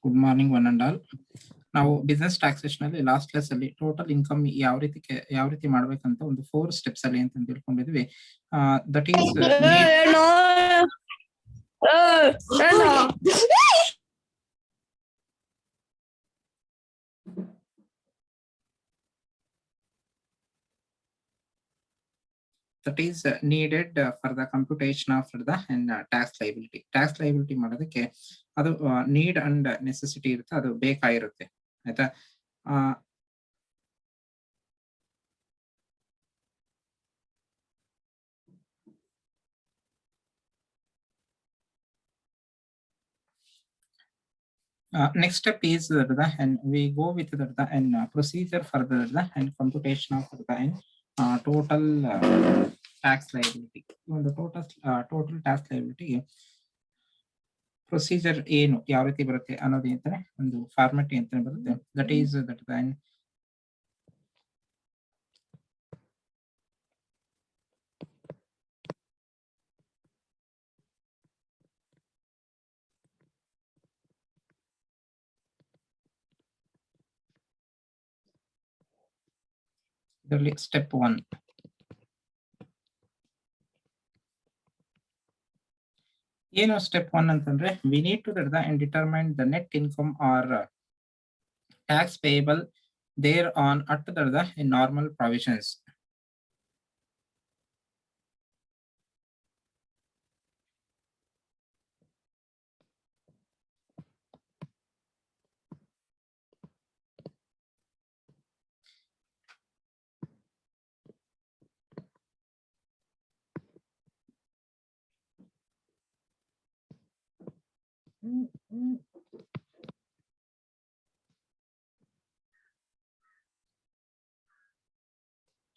Good morning one and all. ನಾವು business taxation ಅಲ್ಲಿ last class ಅಲ್ಲಿ ಟೋಟಲ್ ಇನ್ಕಮ್ ಯಾವ ರೀತಿ ಮಾಡ್ಬೇಕಂತ ಒಂದು 4 ಸ್ಟೆಪ್ಸ್ ಅಲ್ಲಿ ಅಂತ ತಿಳ್ಕೊಂಡಿದ್ವಿ. That is needed for the computation of the tax liability. Tax liability ಮಾಡೋದಕ್ಕೆ ಅದು ನೀಡ್ ಅಂಡ್ ನೆಸೆಸಿಟಿ ಇರುತ್ತೆ, ಅದು ಬೇಕಾಗಿರುತ್ತೆ ಆಯ್ತಾ. Next step is and we go with the procedure for the and computation of the total tax liability. ಒಂದು total tax liability procedure ಏನು ಯಾವ ರೀತಿ ಬರುತ್ತೆ ಅನ್ನೋದು ಅಂತಾನೆ ಒಂದು ಫಾರ್ಮೆಟ್ ಅಂತಾನೆ ಬರುತ್ತೆ. ದಟ್ ಈಸ್ ಇದರಲ್ಲಿ ಸ್ಟೆಪ್ 1. ಏನು ಸ್ಟೆಪ್ 1 ಅಂತಂದ್ರೆ we need to determine the net income or tax payable thereon at the normal provisions.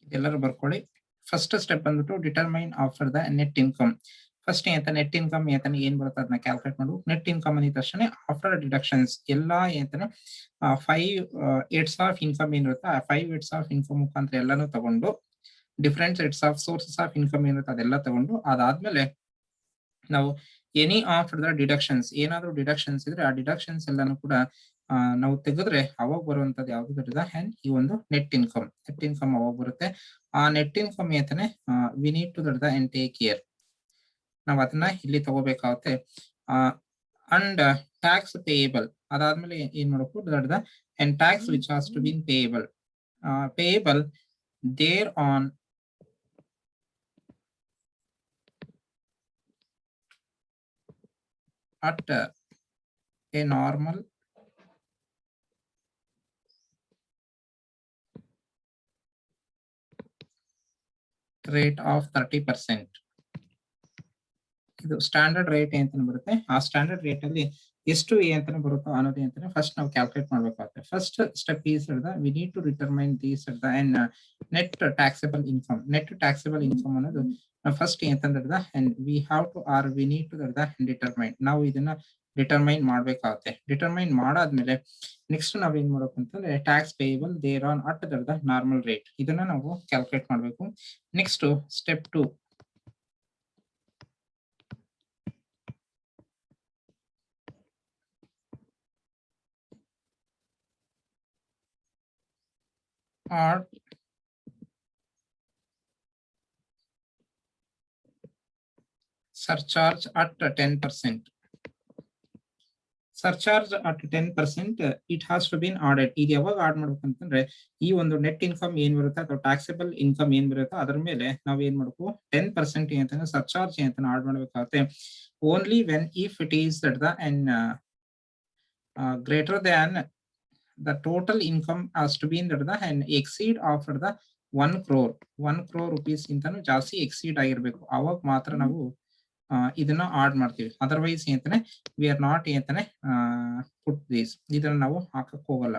ಎಲ್ಲರೂ ಬರ್ಕೊಳ್ಳಿ. ಫಸ್ಟ್ ಸ್ಟೆಪ್ ಬಂದ್ಬಿಟ್ಟು determine after the net income. First net income ಏನ್ ಬರುತ್ತೆ ಅದನ್ನ ಕ್ಯಾಲ್ಕುಲೇಟ್ ಮಾಡ್ಬೇಕು. ನೆಟ್ ಇನ್ಕಮ್ ಅಂದಿದ ತಕ್ಷಣ ಆಫ್ಟರ್ ಡಿಡಕ್ಷನ್ಸ್ ಎಲ್ಲಾ 5 8s ಆಫ್ ಇನ್ಕಮ್ ಏನಿರುತ್ತೆ ಆ 5 8s ಆಫ್ ಇನ್ಕಮ್ ಮುಖಾಂತರ ಎಲ್ಲಾನು ತಗೊಂಡು different sets of sources of income ಏನಿರುತ್ತೆ ಅದೆಲ್ಲ ತಗೊಂಡು ಅದಾದ್ಮೇಲೆ ನಾವು ಎನಿ ಆಫ್ಟರ್ ದ ಡಿಡಕ್ಷನ್ಸ್ ಏನಾದ್ರು ಡಿಡಕ್ಷನ್ಸ್ ಇದ್ರೆ ಆ ಡಿಡಕ್ಷನ್ಸ್ ಎಲ್ಲಾನು ಕೂಡ ನಾವು ತೆಗೆದ್ರೆ ಅವಾಗ ಬರುವಂತದ್ದು ಯಾವ್ದು ಈ ಒಂದು ನೆಟ್ ಇನ್ಕಮ್ ಅವಾಗ ಬರುತ್ತೆ. ಆ ನೆಟ್ ಇನ್ಕಮ್ ಏತಾನೆ we need to and take care. ನಾವ್ ಅದನ್ನ ಇಲ್ಲಿ ತಗೋಬೇಕಾಗುತ್ತೆ. ಅಂಡ್ ಟ್ಯಾಕ್ಸ್ ಪೇಯಬಲ್ ಅದಾದ್ಮೇಲೆ ಏನ್ ಮಾಡಬೇಕು and tax which has to been payable there on at a normal rate of 30%. ಇದು ಸ್ಟ್ಯಾಂಡರ್ಡ್ ರೇಟ್ ಅಂತ ಬರುತ್ತೆ. ಆ ಸ್ಟ್ಯಾಂಡರ್ಡ್ ರೇಟ್ ಅಲ್ಲಿ ಎಷ್ಟು ಅಂತಾನೆ ಬರುತ್ತೋ ಅನ್ನೋದು ಅಂತಾನೆ ಫಸ್ಟ್ ನಾವು ಕ್ಯಾಲ್ಕುಲೇಟ್ ಮಾಡ್ಬೇಕಾಗುತ್ತೆ. First step is we need to determine these net taxable income. Net taxable income ಅನ್ನೋದು ಫಸ್ಟ್ ಅಂತಂದ್ರೆ and we have to or we need to determine. ನಾವು ಇದನ್ನ ಡಿಟರ್ಮೈನ್ ಮಾಡ್ಬೇಕಾಗುತ್ತೆ. ಡಿಟರ್ಮೈನ್ ಮಾಡಾದ್ಮೇಲೆ ನೆಕ್ಸ್ಟ್ ನಾವ್ ಏನ್ ಮಾಡ್ಬೇಕು ಅಂತಂದ್ರೆ tax payable there on at the normal rate ಇದನ್ನ ನಾವು ಕ್ಯಾಲ್ಕುಲೇಟ್ ಮಾಡ್ಬೇಕು. Next step 2 or surcharge at 10%. Surcharge at 10% it has to be added. ಇದು ಯಾವಾಗ ಆಡ್ ಮಾಡ್ಬೇಕಂತಂದ್ರೆ ಈ ಒಂದು ನೆಟ್ ಇನ್ಕಮ್ ಏನ್ ಬರುತ್ತೆ ಅಥವಾ ಟ್ಯಾಕ್ಸಬಲ್ ಇನ್ಕಮ್ ಏನ್ ಬರುತ್ತೆ ಅದ್ರ ಮೇಲೆ ನಾವ್ ಏನ್ ಮಾಡ್ಬೇಕು 10% ಅಂತ ಸರ್ಚಾರ್ಜ್ ಅಂತ ಆಡ್ ಮಾಡ್ಬೇಕಾಗುತ್ತೆ. Only when if it is greater than the total income has to be and exceed after the 1 crore rupees ಇಂತಾನು ಜಾಸ್ತಿ ಎಕ್ಸೀಡ್ ಆಗಿರ್ಬೇಕು. ಅವಾಗ ಮಾತ್ರ ನಾವು ಇದನ್ನ ಆಡ್ ಮಾಡ್ತೀವಿ. ಅದರ್ವೈಸ್ ಅಂತಾನೆ ವಿ ಆರ್ ನಾಟ್ ಅಂತಾನೆ ಪುಟ್ ದಿಸ್ ಇದನ್ನ ನಾವು ಹಾಕಕ್ ಹೋಗಲ್ಲ.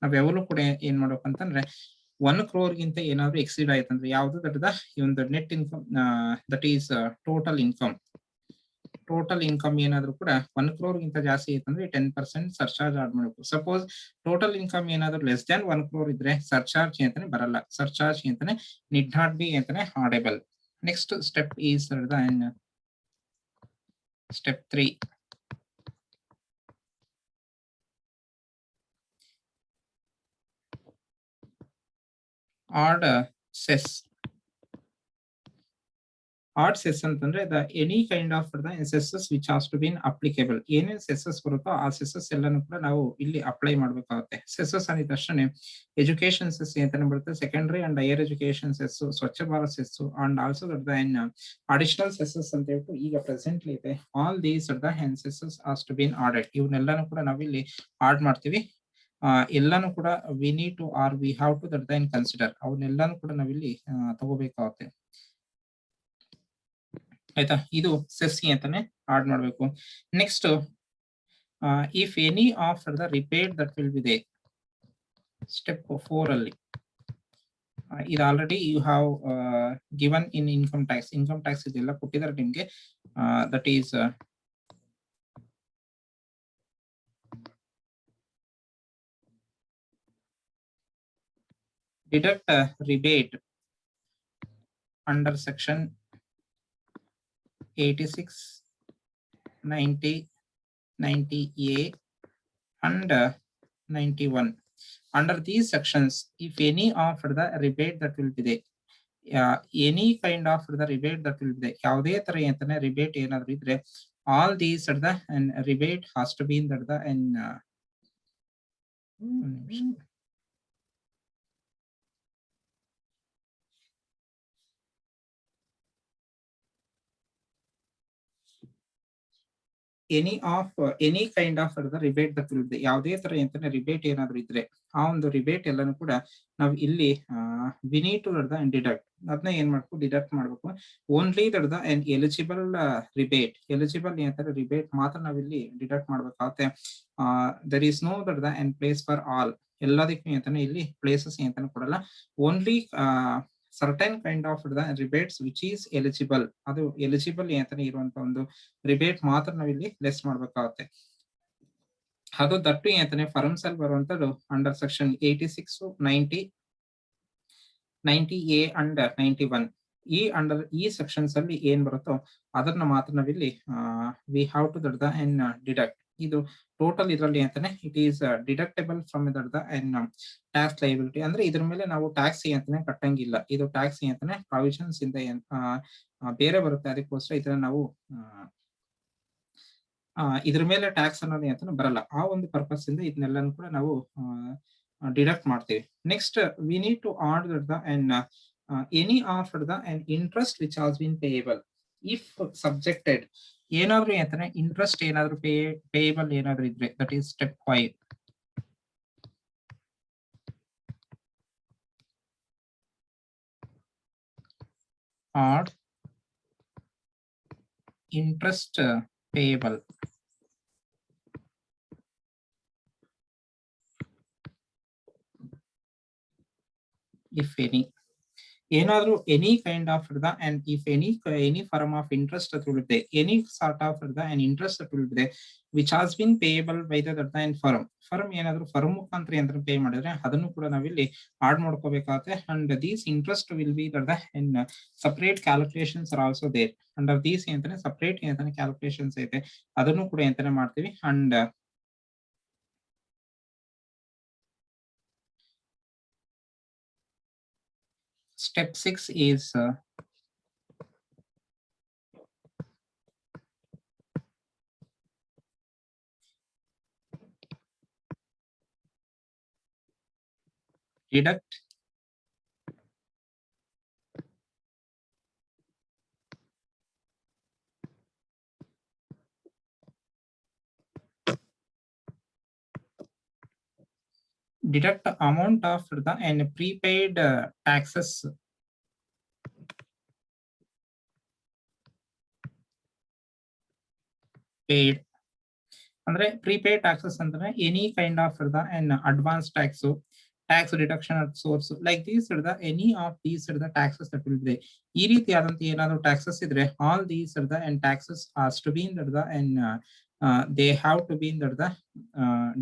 ನಾವ್ ಯಾವಾಗಲೂ ಕೂಡ ಏನ್ ಮಾಡ್ಬೇಕಂತಂದ್ರೆ 1 crore ಗಿಂತ ಏನಾದ್ರು ಎಕ್ಸೀಡ್ ಆಯ್ತಂದ್ರೆ ಯಾವ್ದು ಈ ಒಂದು net income that is total income ಏನಾದ್ರು ಕೂಡ 1 crore ಗಿಂತ ಜಾಸ್ತಿ ಐತಂದ್ರೆ 10% ಸರ್ಚಾರ್ಜ್ ಆಡ್ ಮಾಡಬೇಕು. ಸಪೋಸ್ ಟೋಟಲ್ ಇನ್ಕಮ್ ಏನಾದ್ರು ಲೆಸ್ ದ್ಯಾನ್ 1 crore ಇದ್ರೆ ಸರ್ಚಾರ್ಜ್ ಅಂತಾನೆ ಬರಲ್ಲ. ಸರ್ಚಾರ್ಜ್ ಅಂತಾನೆ ನೀಡ್ ನಾಟ್ ಬಿ ಅಂತಾನೆ addable. Next step is step 3. odd cess. Odd cess ಅಂತಂದ್ರೆ the any kind of the cesses which has to be applicable. ಏನೇನು cesses ಬರುತ್ತೋ ಆ cesses ಎಲ್ಲಾನು ಕೂಡ ನಾವು ಇಲ್ಲಿ ಅಪ್ಲೈ ಮಾಡಬೇಕಾಗುತ್ತೆ. cesses ಅಂದಿದ ತಕ್ಷಣ ಎಜುಕೇಶನ್ ಸೆಸ್ ಅಂತಾನೆ ಬರುತ್ತೆ, secondary and higher education cess, Swachh Bharat cess and also then additional cesses ಅಂತ ಹೇಳ್ಬಿಟ್ಟು ಈಗ ಪ್ರೆಸೆಂಟ್ಲಿ ಇದೆ. All these the cesses has to be added. ಇವನ್ನೆಲ್ಲಾನು ಕೂಡ ನಾವಿಲ್ಲಿ ಆಡ್ ಮಾಡ್ತೀವಿ. ಎಲ್ಲಾನು ಕೂಡ we need to or we have to that then consider, ಅವನ್ನೆಲ್ಲಾನು ಕೂಡ ನಾವಿಲ್ಲಿ ತಗೋಬೇಕಾಗುತ್ತೆ. ಆಯ್ತಾ, ಇದು ಸೆಸ್ ಅಂತಾನೆ ಆಡ್ ಮಾಡಬೇಕು. Next if any of the repaired that will be they, step 4 ಅಲ್ಲಿ ಇದು already you have given in income tax. Income tax ಇದೆಲ್ಲ ಕೊಟ್ಟಿದ್ದಾರೆ ನಿಮ್ಗೆ. That is deduct rebate under section 86, 90, 90A and 91. Under these sections, if any of the rebate that will be there, any kind of the rebate that will be there, ಯಾವುದೇ ತರ ಅಂತಾನೆ rebate ಏನಾದ್ರು ಇದ್ರೆ, all these are the and rebate has to be in the and any of any kind of the rebate that will B, ಯಾವುದೇ ತರ ಅಂತಾನೆ rebate ಏನಾದ್ರು ಇದ್ರೆ ಆ ಒಂದು ರಿಬೇಟ್ ಎಲ್ಲಾನು ಕೂಡ ನಾವು ಇಲ್ಲಿ ವಿ ನೀಡ್ ಟು ಡಿಡಕ್ಟ್. ಅದನ್ನ ಏನ್ ಮಾಡ್ಬೇಕು, ಡಿಡಕ್ಟ್ ಮಾಡ್ಬೇಕು. Only the and eligible rebate, eligible ಅಂತಾರೆ ರಿಬೇಟ್ ಮಾತ್ರ ನಾವಿಲ್ಲಿ ಡಿಡಕ್ಟ್ ಮಾಡ್ಬೇಕಾಗುತ್ತೆ. There is no the and place for all, ಎಲ್ಲದಕ್ಕೂ ಅಂತಾನೆ ಇಲ್ಲಿ ಪ್ಲೇಸಸ್ ಅಂತಾನೆ ಕೊಡಲ್ಲ. Only certain kind of the rebates which is eligible, ಅದು ಎಲಿಜಿಬಲ್ ಅಂತಾನೆ ಇರುವಂತ ಒಂದು ರಿಬೇಟ್ ಮಾತ್ರ ನಾವಿಲ್ಲಿ ಲೆಸ್ ಮಾಡ್ಬೇಕಾಗುತ್ತೆ. ಅದು ದಟ್ಟು ಅಂತಾನೆ ಫರ್ಮ್ಸ್ ಅಲ್ಲಿ ಬರುವಂತದ್ದು ಅಂಡರ್ ಸೆಕ್ಷನ್ 86, 90, 90A ಅಂಡ್ 91. ಈ ಅಂಡರ್ ಈ ಸೆಕ್ಷನ್ಸ್ ಅಲ್ಲಿ ಏನ್ ಬರುತ್ತೋ ಅದನ್ನ ಮಾತ್ರ ನಾವಿಲ್ಲಿ we have to that the and deduct. ಇದು ಟೋಟಲ್ ಇದರಲ್ಲಿ ಅಂತಾನೆ it is deductible from that and tax liability. ಅಂದ್ರೆ ಇದ್ರ ಮೇಲೆ ನಾವು ಟ್ಯಾಕ್ಸ್ ಅಂತಾನೆ ಕಟ್ಟಂಗಿಲ್ಲ. ಇದು ಟ್ಯಾಕ್ಸ್ ಅಂತಾನೆ ಪ್ರಾವಿಷನ್ಸ್ ಇಂದ ಬೇರೆ ಬರುತ್ತೆ. ಅದಕ್ಕೋಸ್ಕರ ಇದನ್ನ ನಾವು ಇದ್ರ ಮೇಲೆ ಟ್ಯಾಕ್ಸ್ ಅನ್ನೋದು ಅಂತಾನೆ ಬರಲ್ಲ. ಆ ಒಂದು ಪರ್ಪಸ್ ಇಂದ ಇದನ್ನೆಲ್ಲನೂ ಕೂಡ ನಾವು ಡಿಡಕ್ಟ್ ಮಾಡ್ತೀವಿ. Next we need to add the and any of the and interest which has been payable if subjected. ಏನಾದ್ರು ಅಂತಾನೆ ಇಂಟ್ರೆಸ್ಟ್ ಏನಾದ್ರು ಪೇಯಬಲ್ ಏನಾದ್ರು ಇದ್ರೆ, that is step 5. Add interest payable if any. ಏನಾದ್ರು any kind of the and if any form of interest that will be any sort of the an interest that will be which has been payable by the and firm ಏನಾದ್ರು firm ಮುಖಾಂತರ ಏನಾದ್ರು pay ಮಾಡಿದ್ರೆ ಅದನ್ನು ಕೂಡ ನಾವಿಲ್ಲಿ add ಮಾಡ್ಕೋಬೇಕಾಗುತ್ತೆ. And these interest will be the in separate calculations are also there. Under these ಅಂತಾನೆ separate ಅಂತಾನೆ ಕ್ಯಾಲ್ಕುಲೇಷನ್ಸ್ ಐತೆ, ಅದನ್ನು ಕೂಡ ಅಂತಾನೆ ಮಾಡ್ತೀವಿ. And step 6 is deduct amount of the and prepaid taxes paid. ಅಂದ್ರೆ ಪ್ರೀಪೇಡ್ ಟ್ಯಾಕ್ಸಸ್ ಅಂದ್ರೆ any kind of and advance tax, tax deduction at source, like these any of these taxes that will be. ಈ ರೀತಿಯಾದಂತ ಏನಾದ್ರು taxes ಇದ್ರೆ all these and taxes as to be in and they have to be in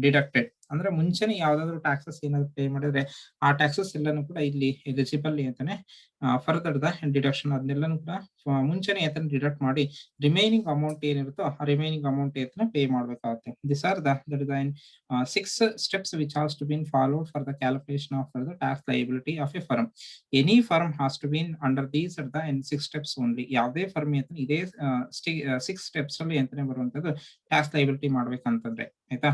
deducted. ಅಂದ್ರೆ ಮುಂಚೆನೆ ಯಾವ್ದಾದ್ರು taxes ಏನಾದ್ರು pay ಮಾಡಿದ್ರೆ ಆ ಟ್ಯಾಕ್ಸಸ್ ಎಲ್ಲಾನು ಕೂಡ ಇಲ್ಲಿ ಎಲಿಜಿಬಲ್ ಅಂತಾನೆ ಫರ್ದರ್ ದ ಡಿಡಕ್ಷನ್ ಅದನ್ನೆಲ್ಲಾನು ಕೂಡ ಮುಂಚೆನೆ ಅಂತಾನೆ ಡಿಡಕ್ಟ್ ಮಾಡಿ ರಿಮೈನಿಂಗ್ ಅಮೌಂಟ್ ಏನಿರುತ್ತೋ ಆ ರಿಮೈನಿಂಗ್ ಅಮೌಂಟ್ ಅಂತಾನೆ ಪೇ ಮಾಡ್ಬೇಕಾಗುತ್ತೆ. This are that is six steps which has to been followed for the calculation of the tax liability of a firm. Any firm has to been under these at the six steps only. ಯಾವುದೇ firm ಅಂತ ಇದೇ six steps ಅಲ್ಲಿ ಅಂತಾನೆ ಬರುವಂತದ್ದು tax liability ಮಾಡ್ಬೇಕಂತಂದ್ರೆ ಆಯ್ತಾ.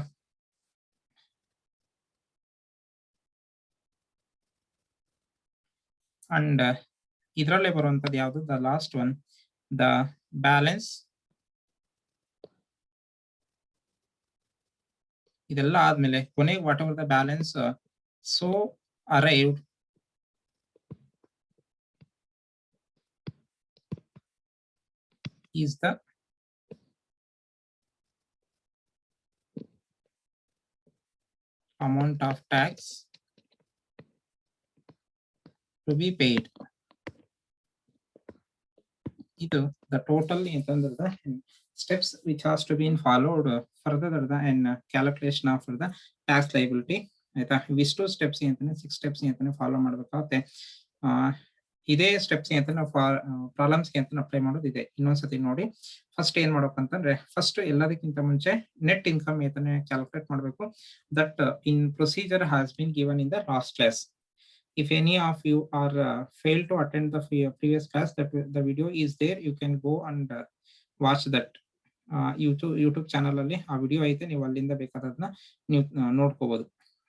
And ಇದರಲ್ಲೇ ಬರುವಂತದ್ದು ಯಾವುದು the last one the balance. ಇದೆಲ್ಲ ಆದ್ಮೇಲೆ ಕೊನೆಗೆ what ever the balance so arrived is the amount of tax to be paid. ಇದು the total ಅಂತಂದ್ರೆ steps which has to be followed further in calculation of the tax liability ಆಯ್ತಾ. ಇವಿಷ್ಟು steps ಅಂತಾನೆ six steps ಅಂತಾನೆ follow ಮಾಡ್ಬೇಕಾಗುತ್ತೆ. ಇದೇ steps ಅಂತ ನಾವು ಪ್ರಾಬ್ಲಮ್ಸ್ ಅಂತ ಅಪ್ಲೈ ಮಾಡೋದು ಇದೆ. ಇನ್ನೊಂದ್ಸತಿ ನೋಡಿ, ಫಸ್ಟ್ ಏನ್ ಮಾಡ್ಬೇಕಂತಂದ್ರೆ ಫಸ್ಟ್ ಎಲ್ಲದಕ್ಕಿಂತ ಮುಂಚೆ ನೆಟ್ ಇನ್ಕಮ್ ಅಂತಾನೆ ಕ್ಯಾಲ್ಕುಲೇಟ್ ಮಾಡಬೇಕು. That in procedure has been given in the last class. If any of you are failed to attend the previous class, that the video is there, you can go and watch that. YouTube channel ಅಲ್ಲಿ ಆ video ಐತೆ, ನೀವು ಅಲ್ಲಿಂದ ಬೇಕಾದದನ್ನ ನೀವು ನೋಡ್ಕೋಬಹುದು.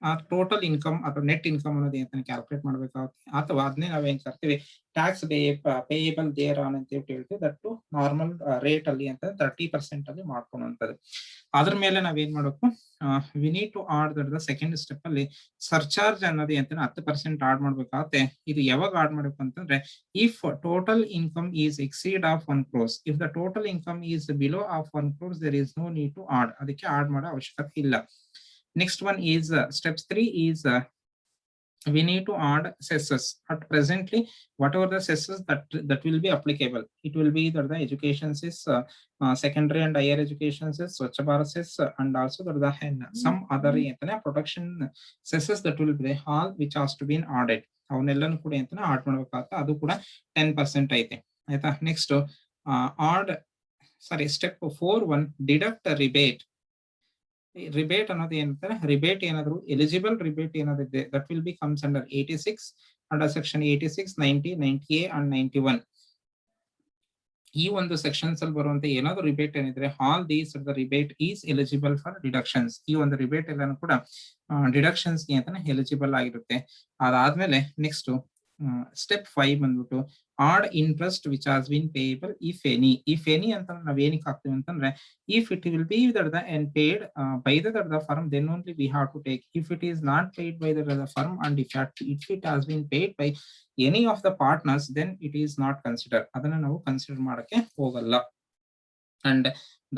ಆ total income ಅಥವಾ net income ಅನ್ನೋದು ಅಂತ ಕ್ಯಾಲ್ಕುಲೇಟ್ ಮಾಡ್ಬೇಕಾಗುತ್ತೆ. ಅಥವಾ ಅದನ್ನೇ ನಾವೇನ್ ಕರ್ತೀವಿ ಟ್ಯಾಕ್ಸ್ ಪೇಯಬಲ್ ದೇರ್ ಆನ್ ಅಂತ ಹೇಳ್ತೀವಿ. ದಟ್ ನಾರ್ಮಲ್ ರೇಟ್ ಅಲ್ಲಿ ಅಂತ 30% ಅಲ್ಲಿ ಮಾಡ್ಕೊಳ್ಳುವಂಥದ್ದು. ಅದ್ರ ಮೇಲೆ ನಾವೇನ್ ಮಾಡಬೇಕು, we need to add the second step ಅಲ್ಲಿ ಸರ್ಚಾರ್ಜ್ ಅನ್ನೋದು ಅಂತ 10% ಆಡ್ ಮಾಡ್ಬೇಕಾಗುತ್ತೆ. ಇದು ಯಾವಾಗ ಆಡ್ ಮಾಡ್ಬೇಕು ಅಂತಂದ್ರೆ if total income is exceed of 1 crore. If the total income is below of 1 crore, there is no need to add. ಅದಕ್ಕೆ add ಮಾಡೋ ಅವಶ್ಯಕತೆ ಇಲ್ಲ. Next one is steps 3 is we need to add cesses. At presently, whatever the cesses that will be applicable, it will be the education cess, secondary and higher education cess, Swachh Bharat cess, and also the some other protection cesses that will be all which has to be added. ಅವನ್ನೆಲ್ಲನೂ ಕೂಡ ಅಂತ add ಮಾಡ್ಬೇಕಾಗುತ್ತೆ. ಅದು ಕೂಡ 10% ಐತೆ ಆಯ್ತಾ. Next step 4 deduct rebate. Rebate ಅನ್ನೋದು ಏನಂತಾರೆ, rebate ಏನಾದ್ರು ಎಲಿಜಿಬಲ್ ರಿಬೇಟ್ ಏನಾದಿದೆ that will be comes under 86 under section 86, 90, 90A and 91. ಈ ಒಂದು ಸೆಕ್ಷನ್ಸ್ ಅಲ್ಲಿ ಬರುವಂತ ಏನಾದ್ರು ರಿಬೇಟ್ ಏನಿದ್ರೆ all these the rebate is eligible for deductions. ಈ ಒಂದು ರಿಬೇಟ್ ಎಲ್ಲಾನು ಕೂಡ ಡಿಡಕ್ಷನ್ಸ್ ಗೆ ಅಂತಾನೆ ಎಲಿಜಿಬಲ್ ಆಗಿರುತ್ತೆ. ಅದಾದ್ಮೇಲೆ ನೆಕ್ಸ್ಟ್ ಸ್ಟೆಪ್ 5 ಬಂದ್ಬಿಟ್ಟು add interest which has been payable if any. If any ಅಂತ ನಾವ್ ಏನಕ್ಕೆ ಹಾಕ್ತೀವಿ ಅಂತಂದ್ರೆ if it will be and paid by the firm, then only we have to take. If it is not paid by the firm and if it has been paid by any of the partners, then it is not considered. ಅದನ್ನ ನಾವು consider ಮಾಡಕ್ಕೆ ಹೋಗಲ್ಲ. And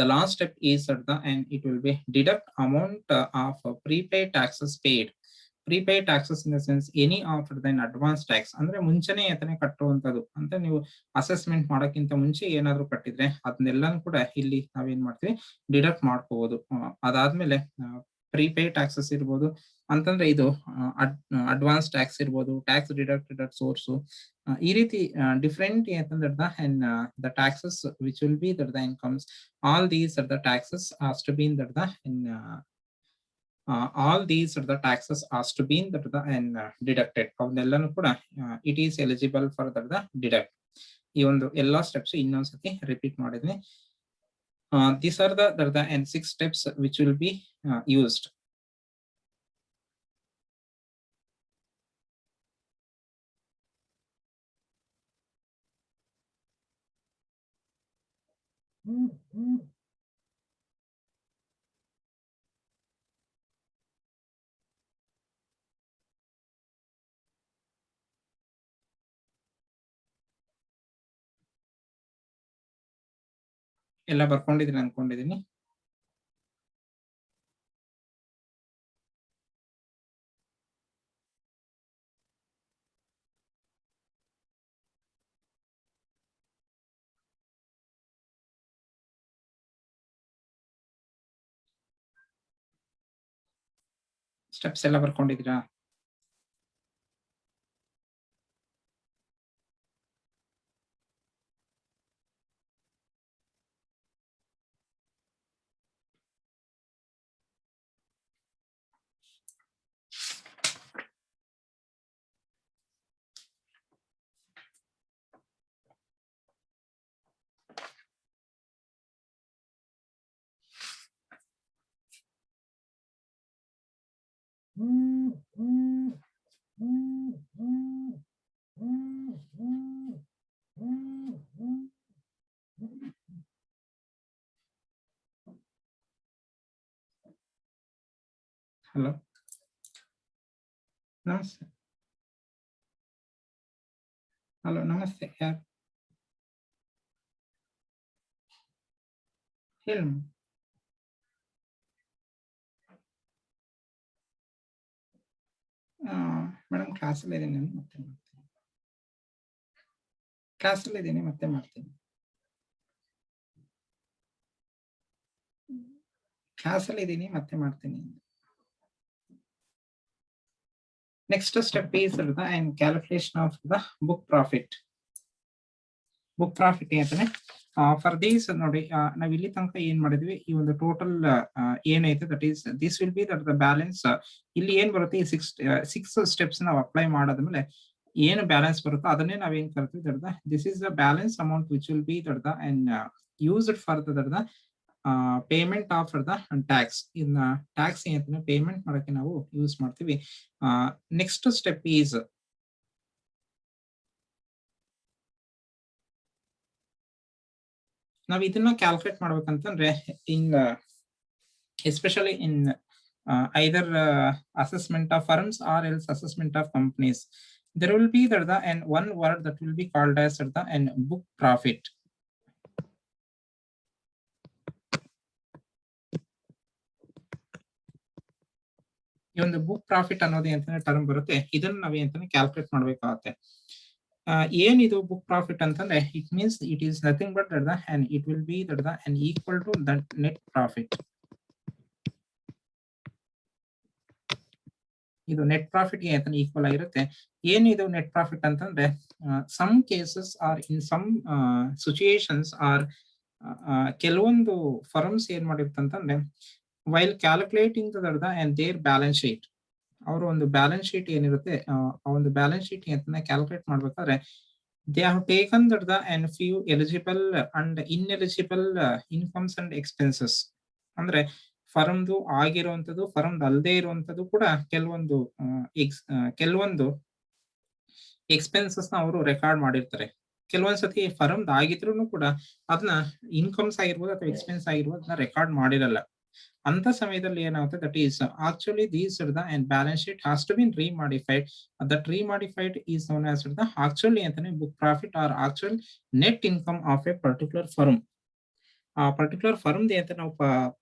the last step is and it will be deduct amount of prepaid taxes paid. Prepaid taxes in the sense any after then advance tax, ಅಂದ್ರೆ ಮುಂಚೆನೆ ಎತನೆ ಕಟ್ಟುವಂತದ್ದು ಅಂತ ನೀವು assessment ಮಾಡೋಕ್ಕಿಂತ ಮುಂಚೆ ಏನಾದ್ರು ಕಟ್ಟಿದ್ರೆ ಅದನ್ನೆಲ್ಲಾನು ಕೂಡ ಇಲ್ಲಿ ನಾವೇನ್ ಮಾಡ್ತೀವಿ ಡಿಡಕ್ಟ್ ಮಾಡ್ಕೋಬಹುದು. ಅದಾದ್ಮೇಲೆ ಪ್ರೀಪೇಯ್ಡ್ ಟ್ಯಾಕ್ಸಸ್ ಇರ್ಬೋದು ಅಂತಂದ್ರೆ ಇದು ಅಡ್ವಾನ್ಸ್ ಟ್ಯಾಕ್ಸ್ ಇರ್ಬೋದು, ಟ್ಯಾಕ್ಸ್ ಡಿಡಕ್ಟೆಡ್ ಅಟ್ ಸೋರ್ಸ್, ಈ ರೀತಿ ಡಿಫರೆಂಟ್ ಅಂತಂದ್ರೆ the taxes which will be the incomes, all these are the taxes as to be in all these are the taxes has to be deducted. ಅವನ್ನೆಲ್ಲನೂ ಕೂಡ it is eligible for the deduct. ಈ ಒಂದು ಎಲ್ಲಾ steps ಇನ್ನೊಂದ್ಸತಿ repeat ಮಾಡಿದ್ವಿ. These are the 6 steps which will be used. ಎಲ್ಲ ಬರ್ಕೊಂಡಿದ್ದೀನಿ ಅನ್ಕೊಂಡಿದ್ದೀನಿ. Steps ಎಲ್ಲ ಬರ್ಕೊಂಡಿದ್ದೀರಾ? ಹಲೋ, ನಮಸ್ತೆ. ಹಲೋ, ನಮಸ್ತೆ. ಯಾರು ಹೇಳಿ ಮೇಡಮ್? ಕ್ಲಾಸಲ್ಲಿ ಇದ್ದೀನಿ, ಮತ್ತೆ ಮಾಡ್ತೀನಿ. ಕ್ಲಾಸಲ್ಲಿ ಇದ್ದೀನಿ, ಮತ್ತೆ ಮಾಡ್ತೀನಿ. ಕ್ಲಾಸಲ್ಲಿ ಇದ್ದೀನಿ, ಮತ್ತೆ ಮಾಡ್ತೀನಿ. Next step is the and calculation of the book profit. Book profit ಅಂತಾನೆ ಫಾರ್ ದೀಸ್ ನೋಡಿ, ನಾವ್ ಇಲ್ಲಿ ತನಕ ಏನ್ ಮಾಡಿದ್ವಿ, ಈ ಒಂದು ಟೋಟಲ್ ಏನೈತೆ that is this will be that the balance. ಇಲ್ಲಿ ಏನ್ ಬರುತ್ತೆ, ಈ ಸಿಕ್ಸ್ ಸ್ಟೆಪ್ಸ್ ನಾವು ಅಪ್ಲೈ ಮಾಡಾದ್ಮೇಲೆ ಏನು ಬ್ಯಾಲೆನ್ಸ್ ಬರುತ್ತೋ ಅದನ್ನೇ ನಾವೇನ್ ಕರಿತೀವಿ that the this is the balance amount which will be that the and used for the payment of the tax. ಇನ್ನ ಟ್ಯಾಕ್ಸ್ ಏನಂತಾನೆ ಪೇಮೆಂಟ್ ಮಾಡಕ್ಕೆ ನಾವು ಯೂಸ್ ಮಾಡ್ತೀವಿ. ನೆಕ್ಸ್ಟ್ ಸ್ಟೆಪ್ ಈಸ್ ನಾವ್ ಇದನ್ನ ಕ್ಯಾಲ್ಕುಲೇಟ್ ಮಾಡ್ಬೇಕಂತಂದ್ರೆ in especially in either assessment of firms or else assessment of companies, there will be the and one word that will be called as the and book profit. ಈ ಒಂದು book profit ಅನ್ನೋದು ಅಂತಾನೆ term ಬರುತ್ತೆ. ಇದನ್ನ ನಾವೇ ಅಂತಾನೆ calculate ಮಾಡ್ಬೇಕಾಗತ್ತೆ. ಏನಿದು ಬುಕ್ ಪ್ರಾಫಿಟ್ ಅಂತಂದ್ರೆ it means it is nothing but that and it will be that and equal to that net profit. ಇದು ನೆಟ್ ಪ್ರಾಫಿಟ್ ಗೆ ಅಂತಾನೆ ಈಕ್ವಲ್ ಆಗಿರುತ್ತೆ. ಏನಿದು ನೆಟ್ ಪ್ರಾಫಿಟ್ ಅಂತಂದ್ರೆ some cases are in some situations are ಕೆಲವೊಂದು firms ಏನ್ ಮಾಡಿರ್ತಂತಂದ್ರೆ while calculating the and their balance sheet, ಅವರು ಒಂದು ಬ್ಯಾಲೆನ್ಸ್ ಶೀಟ್ ಏನಿರುತ್ತೆ ಆ ಒಂದು ಬ್ಯಾಲೆನ್ಸ್ ಶೀಟ್ ಅಂತ ಕ್ಯಾಲ್ಕುಲೇಟ್ ಮಾಡ್ಬೇಕಾದ್ರೆ they have taken the and few eligible and ineligible incomes and expenses. ಅಂದ್ರೆ ಫರ್ಮ್ದು ಆಗಿರುವಂತದ್ದು ಫರ್ಮ್ದು ಅಲ್ಲದೆ ಇರುವಂತದ್ದು ಕೂಡ ಕೆಲವೊಂದು ಎಕ್ಸ್ಪೆನ್ಸಸ್ ನ ಅವರು ರೆಕಾರ್ಡ್ ಮಾಡಿರ್ತಾರೆ. ಕೆಲವೊಂದ್ಸತಿ ಫರ್ಮ್ದು ಆಗಿದ್ರು ಕೂಡ ಅದನ್ನ ಇನ್ಕಮ್ಸ್ ಆಗಿರ್ಬೋದು ಅಥವಾ ಎಕ್ಸ್ಪೆನ್ಸ್ ಆಗಿರ್ಬೋದು ಅದನ್ನ ರೆಕಾರ್ಡ್ ಮಾಡಿರಲ್ಲ. ಅಂತ ಸಮಯದಲ್ಲಿ ಏನಾಗುತ್ತೆ that is actually these and balance sheet has to been remodified. That remodified is known as the actually ಅಂತಾನೆ book profit or actual net income of a particular firm. ಆ ಪರ್ಟಿಕ್ಯುಲರ್ ಫರ್ಮ್ ಅಂತ ನಾವು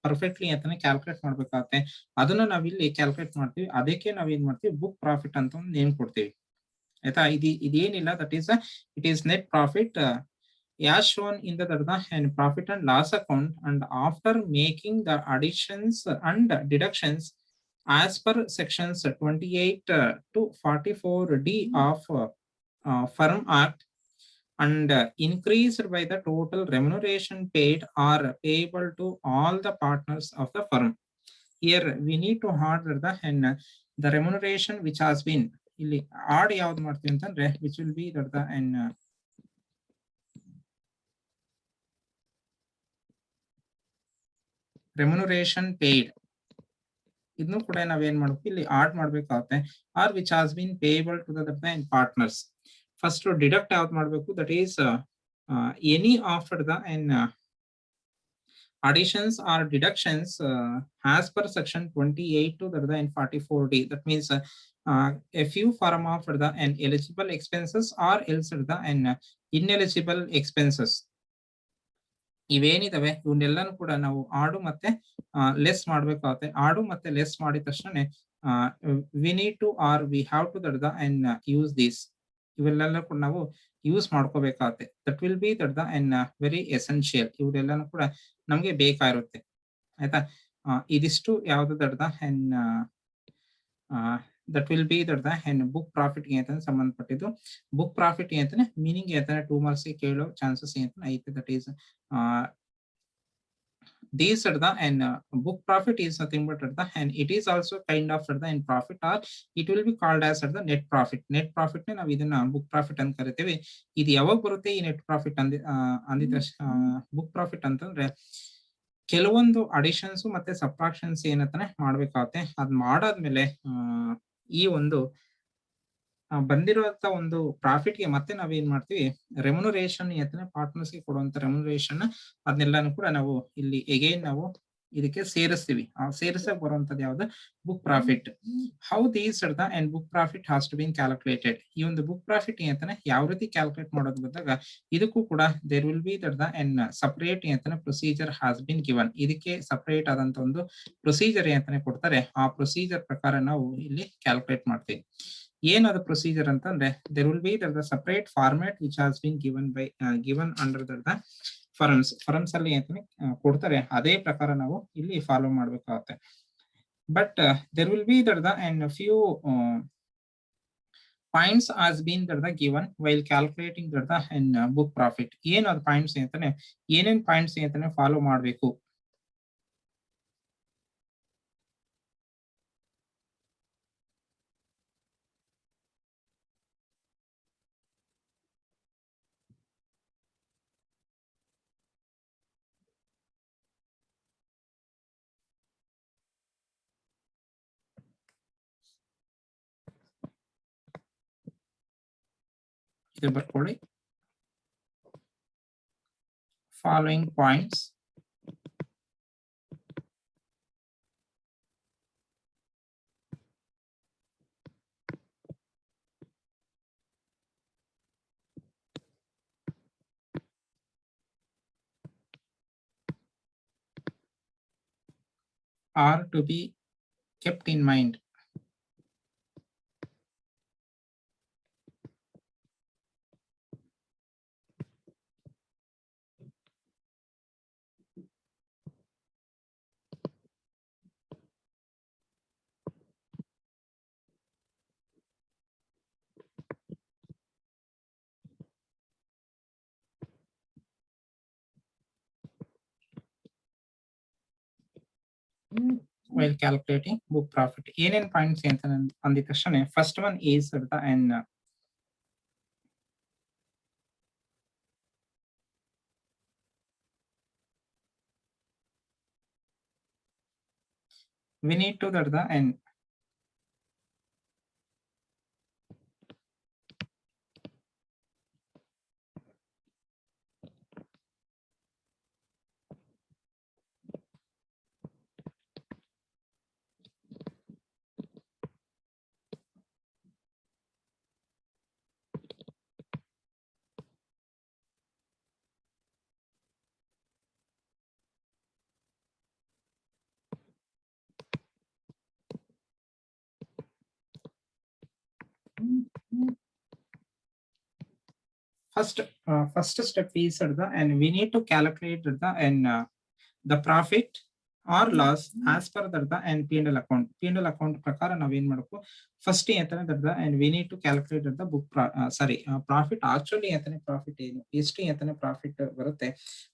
perfectly ಅಂತಾನೆ calculate ಮಾಡ್ಬೇಕಾಗತ್ತೆ. ಅದನ್ನ ನಾವಿಲ್ಲಿ calculate ಮಾಡ್ತೀವಿ. ಅದಕ್ಕೆ ನಾವೇನ್ ಮಾಡ್ತೀವಿ, ಬುಕ್ ಪ್ರಾಫಿಟ್ ಅಂತ ಒಂದು ನೇಮ್ ಕೊಡ್ತೀವಿ. ಆಯ್ತಾ? ಇದೇನಿಲ್ಲ, that is it is net profit as shown in the and profit and loss account, and after making the additions and deductions as per sections 28 to 44D of Firm Act, and increased by the total remuneration paid or payable to all the partners of the firm. Here we need to add and the remuneration which has been ಇಲ್ಲಿ add ಯಾವ್ದು ಮಾಡ್ತೀವಿ ಅಂತಂದ್ರೆ which will be the and remuneration paid. ಇದನ್ನು ಕೂಡ ನಾವೇನ್ ಮಾಡ್ಬೇಕು, ಇಲ್ಲಿ add ಮಾಡ್ಬೇಕಾಗುತ್ತೆ. Or which has been payable to the partners. First deduct ಯಾವ್ದು ಮಾಡ್ಬೇಕು, that is any after the additions or deductions as per section 28 to the and 44D. That means a few form of the and eligible expenses or else the and ineligible expenses. ಇವೇನಿದಾವೆ ಇವನ್ನೆಲ್ಲಾನು ಕೂಡ ನಾವು ಆಡು ಮತ್ತೆ less ಮಾಡ್ಬೇಕಾಗುತ್ತೆ. ಆಡು ಮತ್ತೆ less ಮಾಡಿದ ತಕ್ಷಣ we need to or we have to that the and use this. ಇವೆಲ್ಲ ಕೂಡ ನಾವು ಯೂಸ್ ಮಾಡ್ಕೋಬೇಕಾಗುತ್ತೆ. That will be that the and very essential. ಇವರೆಲ್ಲಾನು ಕೂಡ ನಮ್ಗೆ ಬೇಕಾಗಿರುತ್ತೆ. ಆಯ್ತಾ? ಇದಿಷ್ಟು ಯಾವ್ದು that the and that will be ದೊಡ್ಡ ಅಂಡ್ ಬುಕ್ ಪ್ರಾಫಿಟ್ ಗೆ ಅಂತ ಸಂಬಂಧಪಟ್ಟಿದ್ದು. ಬುಕ್ ಪ್ರಾಫಿಟ್ ಅಂತಾನೆ ಮೀನಿಂಗ್ ಅಂತಾನೆ 2 ಮಾರ್ಕ್ಸ್ ಕೇಳೋ ಚಾನ್ಸಸ್ ಅಂತ ಐತೆ. That is these are the and book profit is nothing but the and it is also kind of the in profit, or it will be called as the net profit. Net profit ನ ನಾವು ಇದನ್ನ book profit ಅಂತ ಕರಿತೇವೆ. ಇದು ಯಾವಾಗ ಬರುತ್ತೆ ಈ net profit ಅಂದಿದ book profit ಅಂತಂದ್ರೆ ಕೆಲವೊಂದು ಅಡಿಷನ್ಸ್ ಮತ್ತೆ ಸಬ್ಟ್ರಾಕ್ಷನ್ಸ್ ಏನಂತಾನೆ ಮಾಡ್ಬೇಕಾಗುತ್ತೆ. ಅದ್ ಮಾಡಾದ್ಮೇಲೆ ಈ ಒಂದು ಬಂದಿರುವಂತ ಒಂದು ಪ್ರಾಫಿಟ್ ಗೆ ಮತ್ತೆ ನಾವೇನ್ ಮಾಡ್ತೀವಿ, ರೆಮ್ಯುನರೇಷನ್ ಅಂತಾನೆ ಪಾರ್ಟ್ನರ್ಸ್ ಗೆ ಕೊಡುವಂತ ರೆಮ್ಯುನರೇಷನ್ ಅದನ್ನೆಲ್ಲಾನು ಕೂಡ ನಾವು ಇಲ್ಲಿ ಎಗೈನ್ ನಾವು ಇದಕ್ಕೆ ಸೇರಿಸ್ತೀವಿ. ಆ ಸೇರಿಸಕ್ ಬರುವಂತದ್ದು ಯಾವ್ದು, book profit. How these are the and book profit has to been calculated. ಈ ಒಂದು ಬುಕ್ ಪ್ರಾಫಿಟ್ ಅಂತಾನೆ ಯಾವ ರೀತಿ ಕ್ಯಾಲ್ಕುಲೇಟ್ ಮಾಡೋದು ಬಂದಾಗ ಇದಕ್ಕೂ ಕೂಡ there will be that the and separate ಅಂತಾನೆ ಪ್ರೊಸೀಜರ್ ಹಾಸ್ ಬಿನ್ ಗಿವನ್. ಇದಕ್ಕೆ ಸಪರೇಟ್ ಆದಂತ ಒಂದು ಪ್ರೊಸೀಜರ್ ಅಂತಾನೆ ಕೊಡ್ತಾರೆ. ಆ ಪ್ರೊಸೀಜರ್ ಪ್ರಕಾರ ನಾವು ಇಲ್ಲಿ ಕ್ಯಾಲ್ಕುಲೇಟ್ ಮಾಡ್ತೀವಿ. ಏನದು ಪ್ರೊಸೀಜರ್ ಅಂತಂದ್ರೆ there will be that the separate format which has been given under the firms ಅಲ್ಲಿ ಅಂತಾನೆ ಕೊಡ್ತಾರೆ. ಅದೇ ಪ್ರಕಾರ ನಾವು ಇಲ್ಲಿ ಫಾಲೋ ಮಾಡ್ಬೇಕಾಗುತ್ತೆ. But there will be that the and few points as been that the given while calculating that the and book profit. ಏನದು points ಅಂತಾನೆ, ಏನೇನ್ ಪಾಯಿಂಟ್ಸ್ ಅಂತಾನೆ ಫಾಲೋ ಮಾಡ್ಬೇಕು. ಇದು ಬರ್ಕೊಳ್ಳಿ. Following points are to be kept in mind. While calculating book profit, ಏನೇನ್ points ಅಂತ ಅಂದಿದ ತಕ್ಷಣ first one is the and we need to that the and first step is the and we need to calculate the and the profit or loss as per the and P&L account. P&L account ಪ್ರಕಾರ ನಾವ್ ಏನ್ ಮಾಡಬೇಕು, first ಅಂತಾನೆ ದರ್ದ and we need to calculate the book profit. Actually ಅಂತಾನೆ profit ಏನು, ಎಷ್ಟು ಅಂತಾನೆ profit ಬರುತ್ತೆ,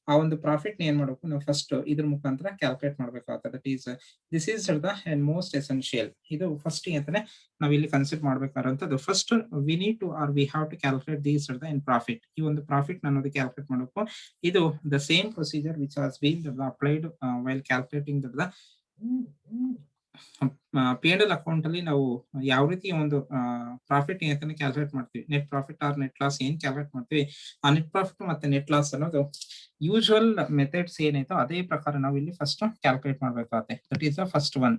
ಆ ಒಂದು ಪ್ರಾಫಿಟ್ ಏನ್ ಮಾಡಬೇಕು ನಾವು ಫಸ್ಟ್ ಇದ್ರ ಮುಖಾಂತರ ಕ್ಯಾಲ್ಕುಲೇಟ್ ಮಾಡ್ಬೇಕಾಗುತ್ತೆ. That is this is the and most essential. ಇದು ಫಸ್ಟ್ ಅಂತಾನೆ ನಾವ್ ಇಲ್ಲಿ ಕನ್ಸಿಡರ್ ಮಾಡ್ಬೇಕಾದಂತದ್ದು. First we need to or we have to calculate these the and profit. ಈ ಒಂದು ಪ್ರಾಫಿಟ್ ಅನ್ನೋದು ಕ್ಯಾಲ್ಕುಲೇಟ್ ಮಾಡಬೇಕು. ಇದು the same procedure which has been applied while calculating the P&L account ಅಲ್ಲಿ ನಾವು ಯಾವ ರೀತಿ ಒಂದು ಪ್ರಾಫಿಟ್ ಅಂತಾನೆ ಕ್ಯಾಲ್ಕುಲೇಟ್ ಮಾಡ್ತೀವಿ, net profit or net loss ಏನ್ ಕ್ಯಾಲ್ಕುಲೇಟ್ ಮಾಡ್ತೀವಿ, ಆ ನೆಟ್ ಪ್ರಾಫಿಟ್ ಮತ್ತೆ ನೆಟ್ ಲಾಸ್ ಅನ್ನೋದು ಯೂಶುವಲ್ ಮೆಥಡ್ಸ್ ಏನಾಯ್ತೋ ಅದೇ ಪ್ರಕಾರ ನಾವು ಇಲ್ಲಿ ಫಸ್ಟ್ ಕ್ಯಾಲ್ಕುಲೇಟ್ ಮಾಡ್ಬೇಕಾಗುತ್ತೆ. That is the first one.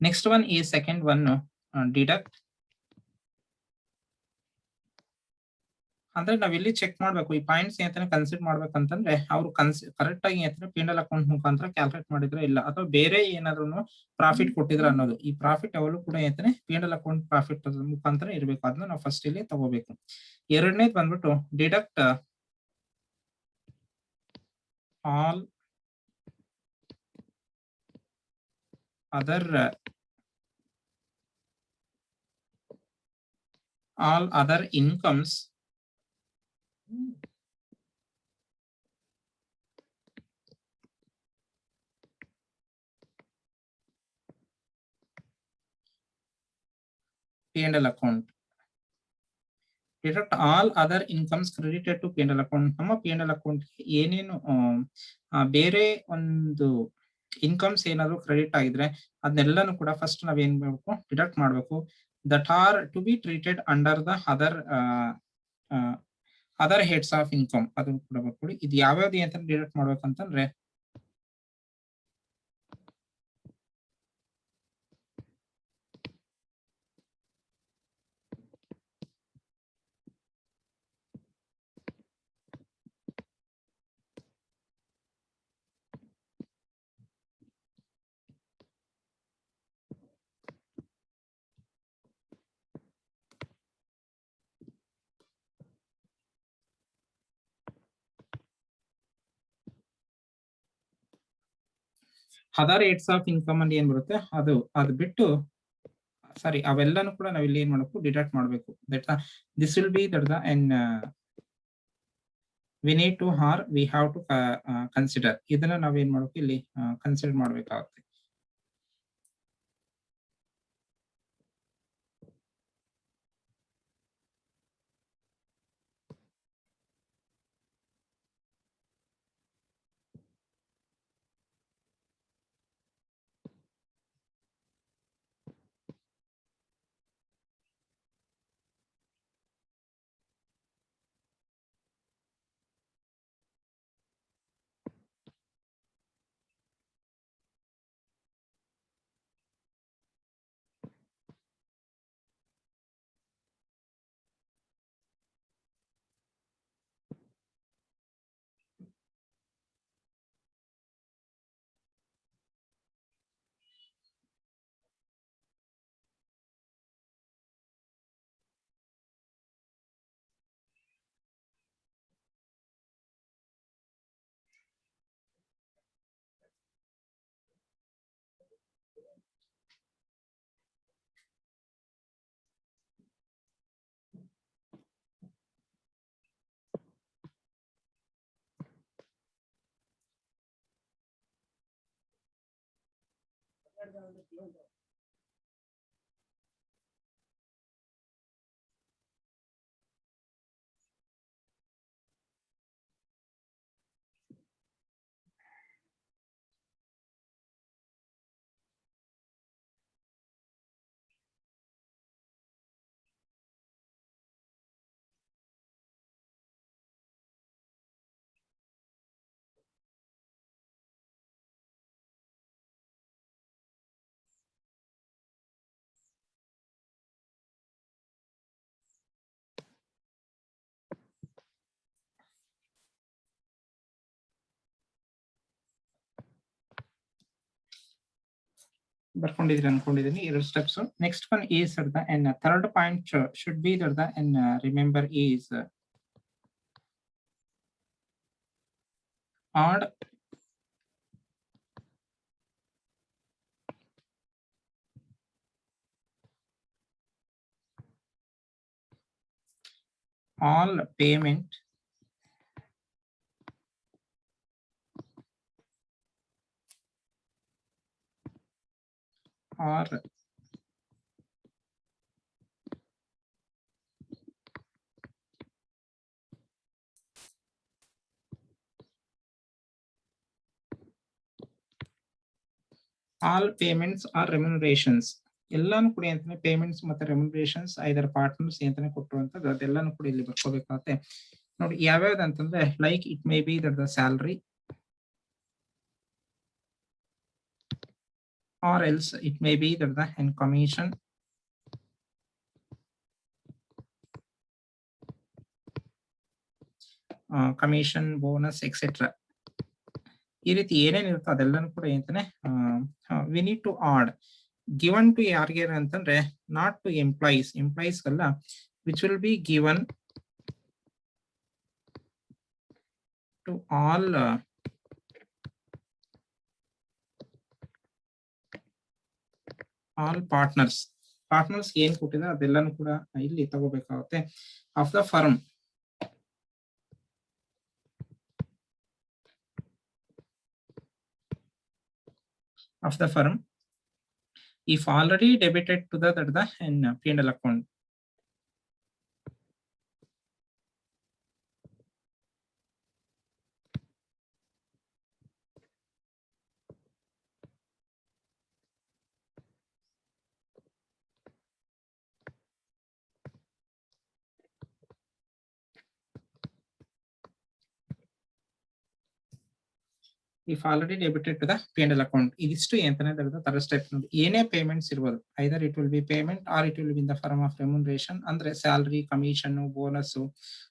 Next one ಈ ಸೆಕೆಂಡ್ ಒನ್ ಡಿಡಕ್ಟ್. ಅಂದ್ರೆ ನಾವಿಲ್ಲಿ ಚೆಕ್ ಮಾಡ್ಬೇಕು ಈ ಪಾಯಿಂಟ್ಸ್ ಅಂತಾನೆ ಕನ್ಸಿಡರ್ ಮಾಡ್ಬೇಕಂತಂದ್ರೆ ಅವ್ರು ಕರೆಕ್ಟ್ ಆಗಿ ಅಂತಾನೆ P&L ಅಕೌಂಟ್ ಮುಖಾಂತರ ಕ್ಯಾಲ್ಕುಲೇಟ್ ಮಾಡಿದ್ರೆ ಇಲ್ಲ, ಅಥವಾ ಬೇರೆ ಏನಾದ್ರು ಪ್ರಾಫಿಟ್ ಕೊಟ್ಟಿದ್ರ ಅನ್ನೋದು. ಈ ಪ್ರಾಫಿಟ್ ಅವೆಲ್ಲೂ ಕೂಡ ಅಂತಾನೆ P&L ಅಕೌಂಟ್ ಪ್ರಾಫಿಟ್ ಮುಖಾಂತರ ಇರಬೇಕು. ಅದನ್ನ ನಾವು ಫಸ್ಟ್ ಇಲ್ಲಿ ತಗೋಬೇಕು. ಎರಡನೇದು ಬಂದ್ಬಿಟ್ಟು deduct all other all other incomes P&L account. Deduct all other incomes credited to P&L account. ನಮ್ಮ P&L account ಏನೇನು ಬೇರೆ ಒಂದು ಇನ್ಕಮ್ಸ್ ಏನಾದ್ರು ಕ್ರೆಡಿಟ್ ಆಗಿದ್ರೆ ಅದನ್ನೆಲ್ಲಾನು ಕೂಡ ಫಸ್ಟ್ ನಾವ್ ಏನ್ ಮಾಡ್ಬೇಕು, ಡಿಡಕ್ಟ್ ಮಾಡ್ಬೇಕು. That are to be treated under the other heads of income ಅದನ್ನು ಕೂಡ ಬರ್ಕೊಳ್ಳಿ. ಇದು ಯಾವ್ಯಾವ್ದು ಅಂತ ಡಿಡಕ್ಟ್ ಮಾಡ್ಬೇಕಂತಂದ್ರೆ ಅದರ್ ಹೆಡ್ಸ್ ಆಫ್ ಇನ್ಕಮ್ ಅಲ್ಲಿ ಏನ್ ಬರುತ್ತೆ ಅದು ಬಿಟ್ಟು ಸಾರಿ ಅವೆಲ್ಲಾನು ಕೂಡ ನಾವ್ ಇಲ್ಲಿ ಏನ್ ಮಾಡಬೇಕು, ಡಿಡಕ್ಟ್ ಮಾಡಬೇಕು. This will be that the and we need to or we have to consider. ಇದನ್ನ ನಾವ್ ಏನ್ ಮಾಡಬೇಕು, ಇಲ್ಲಿ ಕನ್ಸಿಡರ್ ಮಾಡ್ಬೇಕಾಗುತ್ತೆ. ಬರ್ಕೊಂಡಿದ್ರಿ ಅನ್ಕೊಂಡಿದೀನಿ 2 steps. Next one is the and third point should be the and remember is odd all payment or all payments or remunerations ಎಲ್ಲಾನು ಕೂಡ ಅಂತಾನೆ ಪೇಮೆಂಟ್ಸ್ ಮತ್ತೆ ರೆಮ್ಯುನರೇಷನ್ಸ್ ಐದರ್ ಪಾರ್ಟ್ನರ್ಸ್ ಅಂತಾನೆ ಕೊಟ್ಟಿರುವಂತದ್ದು ಅದೆಲ್ಲಾನು ಕೂಡ ಇಲ್ಲಿ ಬರ್ಕೋಬೇಕಾಗುತ್ತೆ. ನೋಡಿ ಯಾವ್ಯಾವ್ದು ಅಂತಂದ್ರೆ like it may B the salary or else it may be that the and commission bonus etc. ಈ ರೀತಿ ಏನೇನಿರುತ್ತೋ ಅದೆಲ್ಲನೂ ಕೂಡ ಅಂತಾನೆ we need to add given to ಯಾರಿಗೆ ಅಂತಂದ್ರೆ ನಾಟ್ ಟು ಎಂಪ್ಲಾಯೀಸ್ ಅಲ್ಲ, which will be given to all partners. Partners ಏನ್ ಕೊಟ್ಟಿದ್ದಾರೆ ಅದೆಲ್ಲಾನು ಕೂಡ ಇಲ್ಲಿ ತಗೋಬೇಕಾಗುತ್ತೆ. Of the firm if already debited to the in P&L account. If already debited to the P&L account, ಇದಿಷ್ಟು ಎಂತಾನೆ ಥರ್ಡ್ ಸ್ಟೆಪ್ ನೋಡಿ. ಏನೇ ಪೇಮೆಂಟ್ಸ್ ಇರ್ಬೋದು, either it will be payment or it will be in the form of remuneration, ಅಂದ್ರೆ salary, commission, bonus,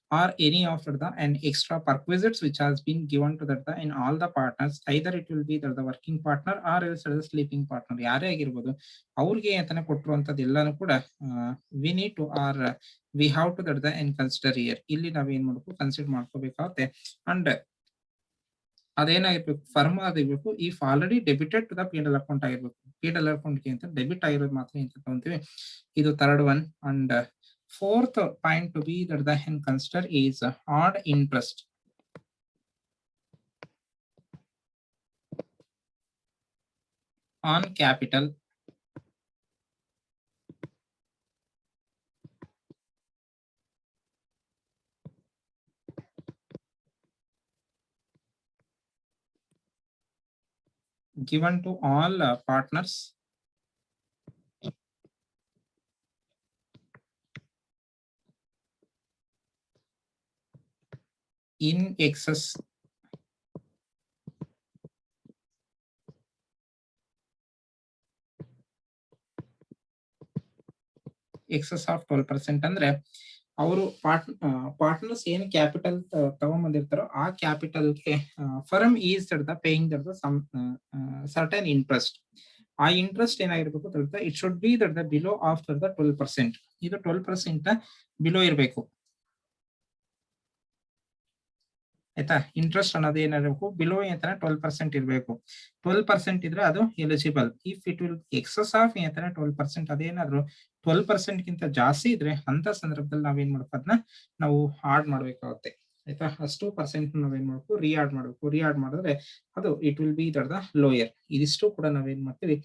or any of the and extra perquisites which has been given to the in all the partners, either it will be the working partner or else the sleeping partner, ಯಾರೇ ಆಗಿರ್ಬೋದು ಅವ್ರಿಗೆ ಅಂತಾನೆ ಕೊಟ್ಟಿರುವಂತದ್ದು ಎಲ್ಲಾನು ಕೂಡ we need to or we have to that and consider here. ಇಲ್ಲಿ ನಾವೇನ್ ಮಾಡ್ಬೇಕು, consider ಮಾಡ್ಕೋಬೇಕಾಗುತ್ತೆ. ಅಂಡ್ ಅದೇನಾಗಿರ್ಬೇಕು, ಫರ್ಮ್ ಆಗಿರ್ಬೇಕು if already debited to the P&L account ಆಗಿರ್ಬೇಕು. P&L ಅಕೌಂಟ್ಗೆ ಅಂತ ಡೆಬಿಟ್ ಆಗಿರೋದು ಮಾತ್ರ ಅಂತ ತಗೊಂತೀವಿ. ಇದು third one. And fourth point to be that the can consider is odd interest on capital given to all partners in excess of 12%. ಅಂದ್ರೆ ಅವರು partners ಏನು ಕ್ಯಾಪಿಟಲ್ ತಗೊಂಡ್ಬಂದಿರ್ತಾರೋ ಆ ಕ್ಯಾಪಿಟಲ್ಗೆ firm is the paying the some certain interest. ಆ interest ಏನಾಗಿರ್ಬೇಕು, it should be the below after the 12%. ಇದು 12% below ಇರಬೇಕು ಆಯ್ತಾ. ಇಂಟ್ರೆಸ್ಟ್ ಅನ್ನೋದು ಏನಿರಬೇಕು, ಬಿಲೋ ಅಂತಾನೆ 12% ಇರಬೇಕು. 12% ಇದ್ರೆ ಅದು eligible. If it will excess of ಅಂತಾನೆ 12%, ಅದೇನಾದ್ರು 12% ಗಿಂತ ಜಾಸ್ತಿ ಇದ್ರೆ ಅಂತ ಸಂದರ್ಭದಲ್ಲಿ ನಾವೇನ್ ಮಾಡ್ಬೇಕು, ಅದನ್ನ ನಾವು ಆಡ್ ಮಾಡ್ಬೇಕಾಗುತ್ತೆ ಆಯ್ತಾ. ಅಷ್ಟು ಪರ್ಸೆಂಟ್ ನಾವೇನ್ ಮಾಡ್ಬೇಕು, ರಿಆಡ್ ಮಾಡ್ಬೇಕು. ರಿಆಡ್ ಮಾಡಿದ್ರೆ ಅದು it will be the lower. ಇದಿಷ್ಟು ಕೂಡ ನಾವೇನ್ ಮಾಡ್ತೀವಿ,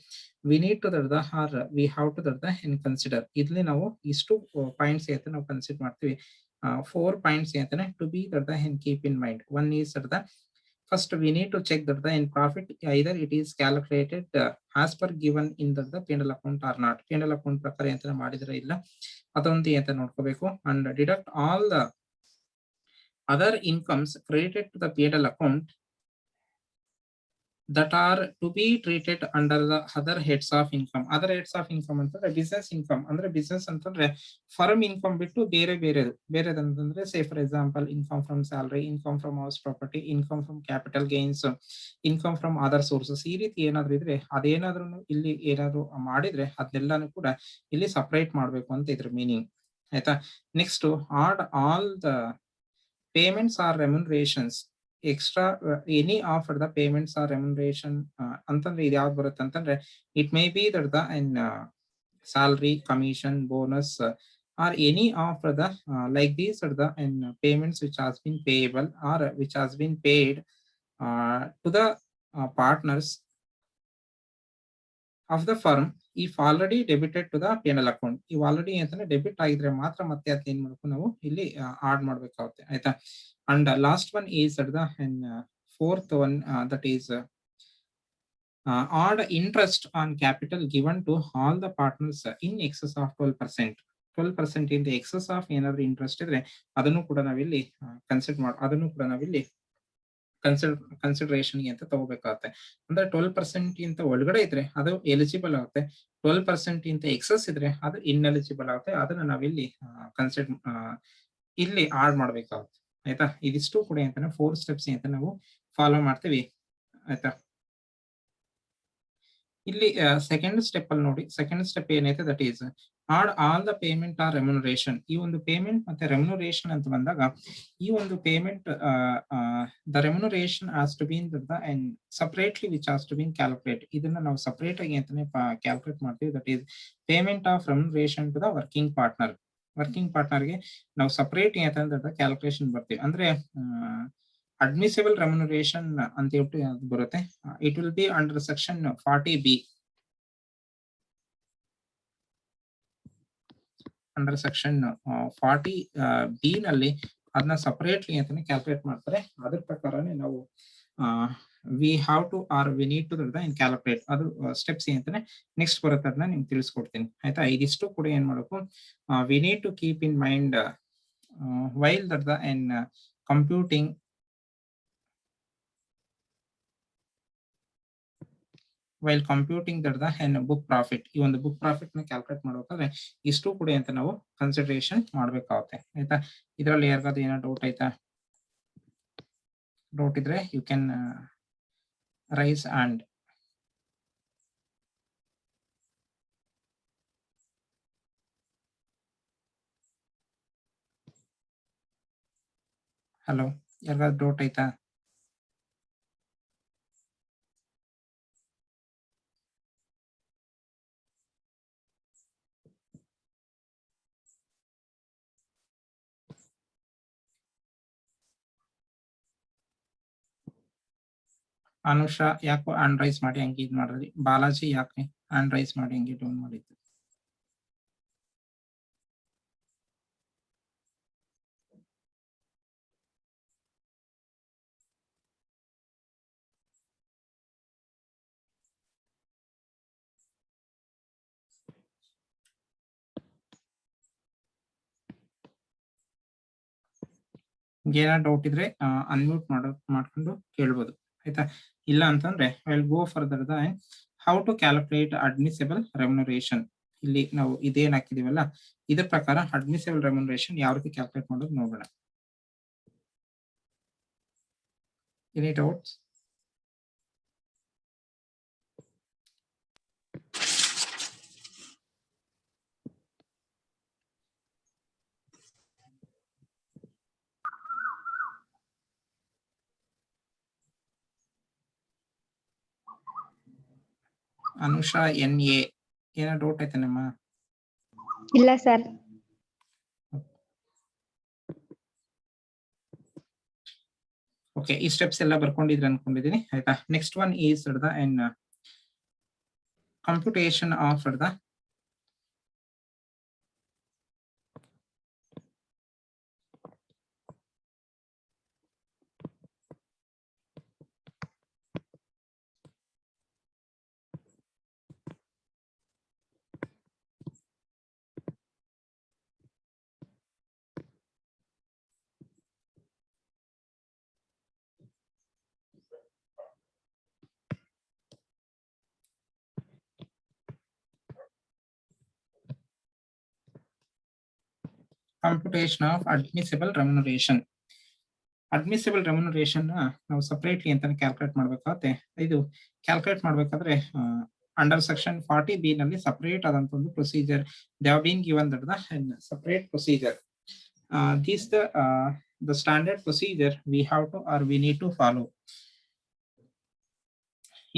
we need to the or we have to the in consider. ಇಲ್ಲಿ ನಾವು ಇಷ್ಟು ಪಾಯಿಂಟ್ಸ್ ಅಂತ ನಾವು ಕನ್ಸಿಡರ್ ಮಾಡ್ತೀವಿ. 4 points to be that and keep in mind. One is that first we need to check that in profit either it is calculated as per given in the P&L account or not. P&L account ಪ್ರಕಾರ ಅಂತ ಮಾಡಿದ್ರೆ ಇಲ್ಲ, ಅದೊಂದು ಅಂತ ನೋಡ್ಕೋಬೇಕು. and deduct all the other incomes credited to the P&L account that are to be treated under the other heads of income. Other heads of income ಅಂತಂದ್ರೆ business income. ಅಂದ್ರೆ business ಅಂತಂದ್ರೆ ಫರ್ಮ್ ಇನ್ಕಮ್ ಬಿಟ್ಟು ಬೇರೆದಂತಂದ್ರೆ say for example income from salary, income from house property, income from capital gains, income from other sources. ಈ ರೀತಿ ಏನಾದ್ರು ಇದ್ರೆ ಅದೇನಾದ್ರೂ ಇಲ್ಲಿ ಏನಾದ್ರು ಮಾಡಿದ್ರೆ ಅದನ್ನೆಲ್ಲಾನು ಕೂಡ ಇಲ್ಲಿ ಸಪರೇಟ್ ಮಾಡ್ಬೇಕು ಅಂತ ಇದ್ರ ಮೀನಿಂಗ್ ಆಯ್ತಾ. Next add all the payments or remunerations extra any of the payments or remuneration ಅಂತಂದ್ರೆ ಇದು ಯಾವ್ದು ಬರುತ್ತೆ ಅಂತಂದ್ರೆ it may be that the in salary, commission, bonus or any of the like these are the in payments which has been payable or which has been paid to the partners of the firm if already debited to the P&L account. ಇವ್ already ಅಂತಂದ್ರೆ debit ಆಗಿದ್ರೆ ಮಾತ್ರ ಮತ್ತೆ ಅದ್ ಏನ್ ಮಾಡ್ಬೇಕು, ನಾವು ಇಲ್ಲಿ ಆಡ್ ಮಾಡ್ಬೇಕಾಗುತ್ತೆ ಆಯ್ತಾ. And last one is the fourth one that is odd interest on capital given to all the partners in excess of 12%. 12% in the excess of ಏನಾದ್ರು ಇಂಟ್ರೆಸ್ಟ್ ಇದ್ರೆ ಅದನ್ನು ಕೂಡ ನಾವಿಲ್ಲಿ ಕನ್ಸಿಡರೇಷನ್ ಅಂತ ತಗೋಬೇಕಾಗುತ್ತೆ. ಅಂದ್ರೆ 12% ಇಂತ ಒಳಗಡೆ ಇದ್ರೆ ಅದು ಎಲಿಜಿಬಲ್ ಆಗುತ್ತೆ, 12% ಇಂತ ಎಕ್ಸಸ್ ಇದ್ರೆ ಅದು ಇನ್ಎಲಿಜಿಬಲ್ ಆಗುತ್ತೆ. ಅದನ್ನ ನಾವಿಲ್ಲಿ ಇಲ್ಲಿ ಆಡ್ ಮಾಡ್ಬೇಕಾಗುತ್ತೆ ಆಯ್ತಾ. ಇದಿಷ್ಟು ಕೂಡ ಅಂತಾನೆ 4 ಸ್ಟೆಪ್ಸ್ ಅಂತ ನಾವು ಫಾಲೋ ಮಾಡ್ತೀವಿ ಆಯ್ತಾ. ಇಲ್ಲಿ ಸೆಕೆಂಡ್ ಸ್ಟೆಪ್ ಅಲ್ಲಿ ನೋಡಿ, ಸೆಕೆಂಡ್ ಸ್ಟೆಪ್ ಏನೈತೆ that is add all the payment or remuneration. ಈ ಒಂದು ಪೇಮೆಂಟ್ ಮತ್ತೆ ರೆಮ್ಯುನರೇಷನ್ ಅಂತ ಬಂದಾಗ ಈ ಒಂದು payment the remuneration has to been and separately which has to been calculate. ಇದನ್ನ ನಾವು ಸಪರೇಟ್ ಆಗಿ ಅಂತಾನೆ ಕ್ಯಾಲ್ಕುಲೇಟ್ ಮಾಡ್ತೀವಿ. That is payment of remuneration to the working partner. Working ಪಾರ್ಟ್ನರ್ಗೆ ನಾವು ಸಪರೇಟ್ ಅಂತಂದ್ರೆ ಕ್ಯಾಲ್ಕುಲೇಷನ್ ಬರ್ತೀವಿ. ಅಂದ್ರೆ ಅಡ್ಮಿಸಿಬಲ್ ರೆಮ್ಯುನರೇಷನ್ ಅಂತ ಹೇಳ್ಬಿಟ್ಟು ಬರುತ್ತೆ. It will B under section 40B. Under section 40B ನಲ್ಲಿ ಅದನ್ನ ಸಪರೇಟ್ಲಿ ಅಂತಾನೆ ಕ್ಯಾಲ್ಕುಲೇಟ್ ಮಾಡ್ತಾರೆ. ಅದ್ರ ಪ್ರಕಾರನೇ ನಾವು we have to or we need to in calculate. ಅದು ಸ್ಟೆಪ್ಸ್ ಅಂತಾನೆ ನೆಕ್ಸ್ಟ್ ಬರುತ್ತೆ, ಅದನ್ನ ನಿಮ್ಗೆ ತಿಳಿಸ್ಕೊಡ್ತೀನಿ ಆಯ್ತಾ. ಇದಿಷ್ಟು ಕೂಡ ಏನ್ ಮಾಡಬೇಕು, we need to keep in mind while that in computing while computing that book profit. ಈ ಒಂದು ಬುಕ್ ಪ್ರಾಫಿಟ್ ನ ಕ್ಯಾಲ್ಕುಲೇಟ್ ಮಾಡ್ಬೇಕಾದ್ರೆ ಇಷ್ಟು ಕೂಡ ಅಂತ ನಾವು ಕನ್ಸಿಡರೇಷನ್ ಮಾಡ್ಬೇಕಾಗುತ್ತೆ ಆಯ್ತಾ. ಇದರಲ್ಲಿ ಯಾರಿಗಾದ್ರು ಏನೋ ಡೌಟ್ ಆಯ್ತಾ? ಡೌಟ್ ಇದ್ರೆ you can raise hand. Hello, ಯಾರಿಗಾದ್ರು ಡೌಟ್ ಆಯ್ತಾ? ಅನುಷಾ ಯಾಕೋ ಹ್ಯಾಂಡ್ ರೈಸ್ ಮಾಡಿ ಹಂಗೆ ಇದು ಮಾಡಿದ್ರಿ. ಬಾಲಾಜಿ ಯಾಕೆ ಹ್ಯಾಂಡ್ ರೈಸ್ ಮಾಡಿ ಹಂಗೆ ಡೌನ್ ಮಾಡಿದ್ದು? ಏನಾದ್ರು ಡೌಟ್ ಇದ್ರೆ ಅನ್ಮ್ಯೂಟ್ ಮಾಡ್ಕೊಂಡು ಕೇಳ್ಬೋದು ಆಯ್ತಾ. ಇಲ್ಲ ಅಂತಂದ್ರೆ I will go further the how to calculate admissible remuneration. ಇಲ್ಲಿ ನಾವು ಇದೇನ್ ಹಾಕಿದೀವಲ್ಲ ಇದ್ರ ಪ್ರಕಾರ ಅಡ್ಮಿಸಿಬಲ್ ರೆಮ್ಯುನರೇಷನ್ ಯಾವ ರೀತಿ ಕ್ಯಾಲ್ಕುಲೇಟ್ ಮಾಡೋದು ನೋಡೋಣ. Any doubts? ಅನುಷಾ NA ಏನೋ ಡೌಟ್ ಐತೆ ನಿಮ್ಮ? ಇಲ್ಲ ಸರ್. ಓಕೆ, ಈ ಸ್ಟೆಪ್ಸ್ ಎಲ್ಲ ಬರ್ಕೊಂಡಿದ್ರೆ ಅನ್ಕೊಂಡಿದೀನಿ ಆಯ್ತಾ. Next one is in computation of computation of admissible remuneration. Admissible remuneration ನಾವು ಸಪರೇಟ್ಲಿ ಅಂತಾನೆ ಕ್ಯಾಲ್ಕುಲೇಟ್ ಮಾಡ್ಬೇಕಾಗುತ್ತೆ. ಇದು ಕ್ಯಾಲ್ಕುಲೇಟ್ ಮಾಡ್ಬೇಕಾದ್ರೆ ಅಂಡರ್ ಸೆಕ್ಷನ್ 40B ನಲ್ಲಿ ಸಪರೇಟ್ ಆದಂತ ಒಂದು procedure they have been given that separate procedure. This the standard procedure we have to or we need to follow.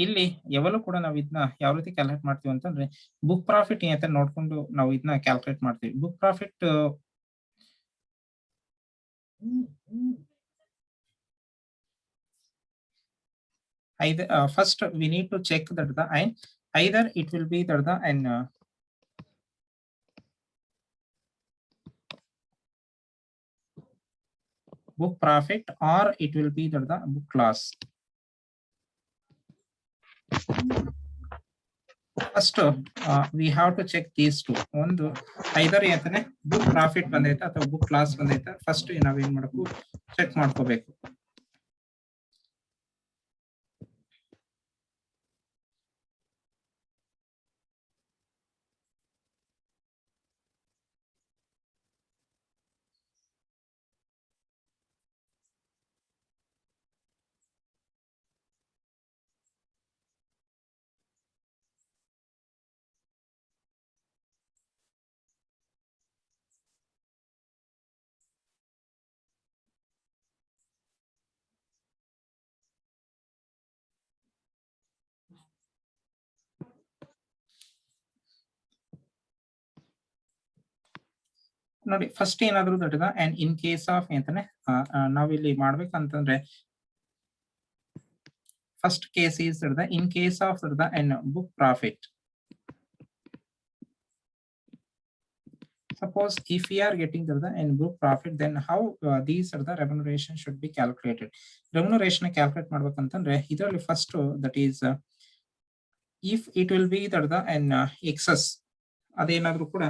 ಇಲ್ಲಿ ಯಾವಾಗಲೂ ಕೂಡ ನಾವು ಇದನ್ನ ಯಾವ ರೀತಿ ಕ್ಯಾಲ್ಕುಲೇಟ್ ಮಾಡ್ತೀವಿ ಅಂತಂದ್ರೆ ಬುಕ್ ಪ್ರಾಫಿಟ್ ಅಂತ ನೋಡ್ಕೊಂಡು ನಾವು ಇದನ್ನ ಕ್ಯಾಲ್ಕುಲೇಟ್ ಮಾಡ್ತೀವಿ. Book profit first we need to check that either it will be book profit or it will be the book loss. First we have to check these two. ಒಂದು either ಅಂತನೇ book profit ಬಂದೈತಾ ಅಥವಾ book loss ಬಂದೈತಾ first ನಾವೇನ್ ಮಾಡಬೇಕು check ಮಾಡ್ಕೋಬೇಕು. ನೋಡಿ first ಏನಾದ್ರು ದೊಡ್ಡದ and in case of ಅಂತಾನೆ ನಾವಿಲ್ಲಿ ಮಾಡ್ಬೇಕಂತಂದ್ರೆ first case is in case of and book profit. Suppose if we are getting the in book profit, then how these are the remuneration should be calculated. Remuneration calculate ಮಾಡ್ಬೇಕಂತಂದ್ರೆ ಇದರಲ್ಲಿ first that is if it will be the an excess ಅದೇನಾದ್ರೂ ಕೂಡ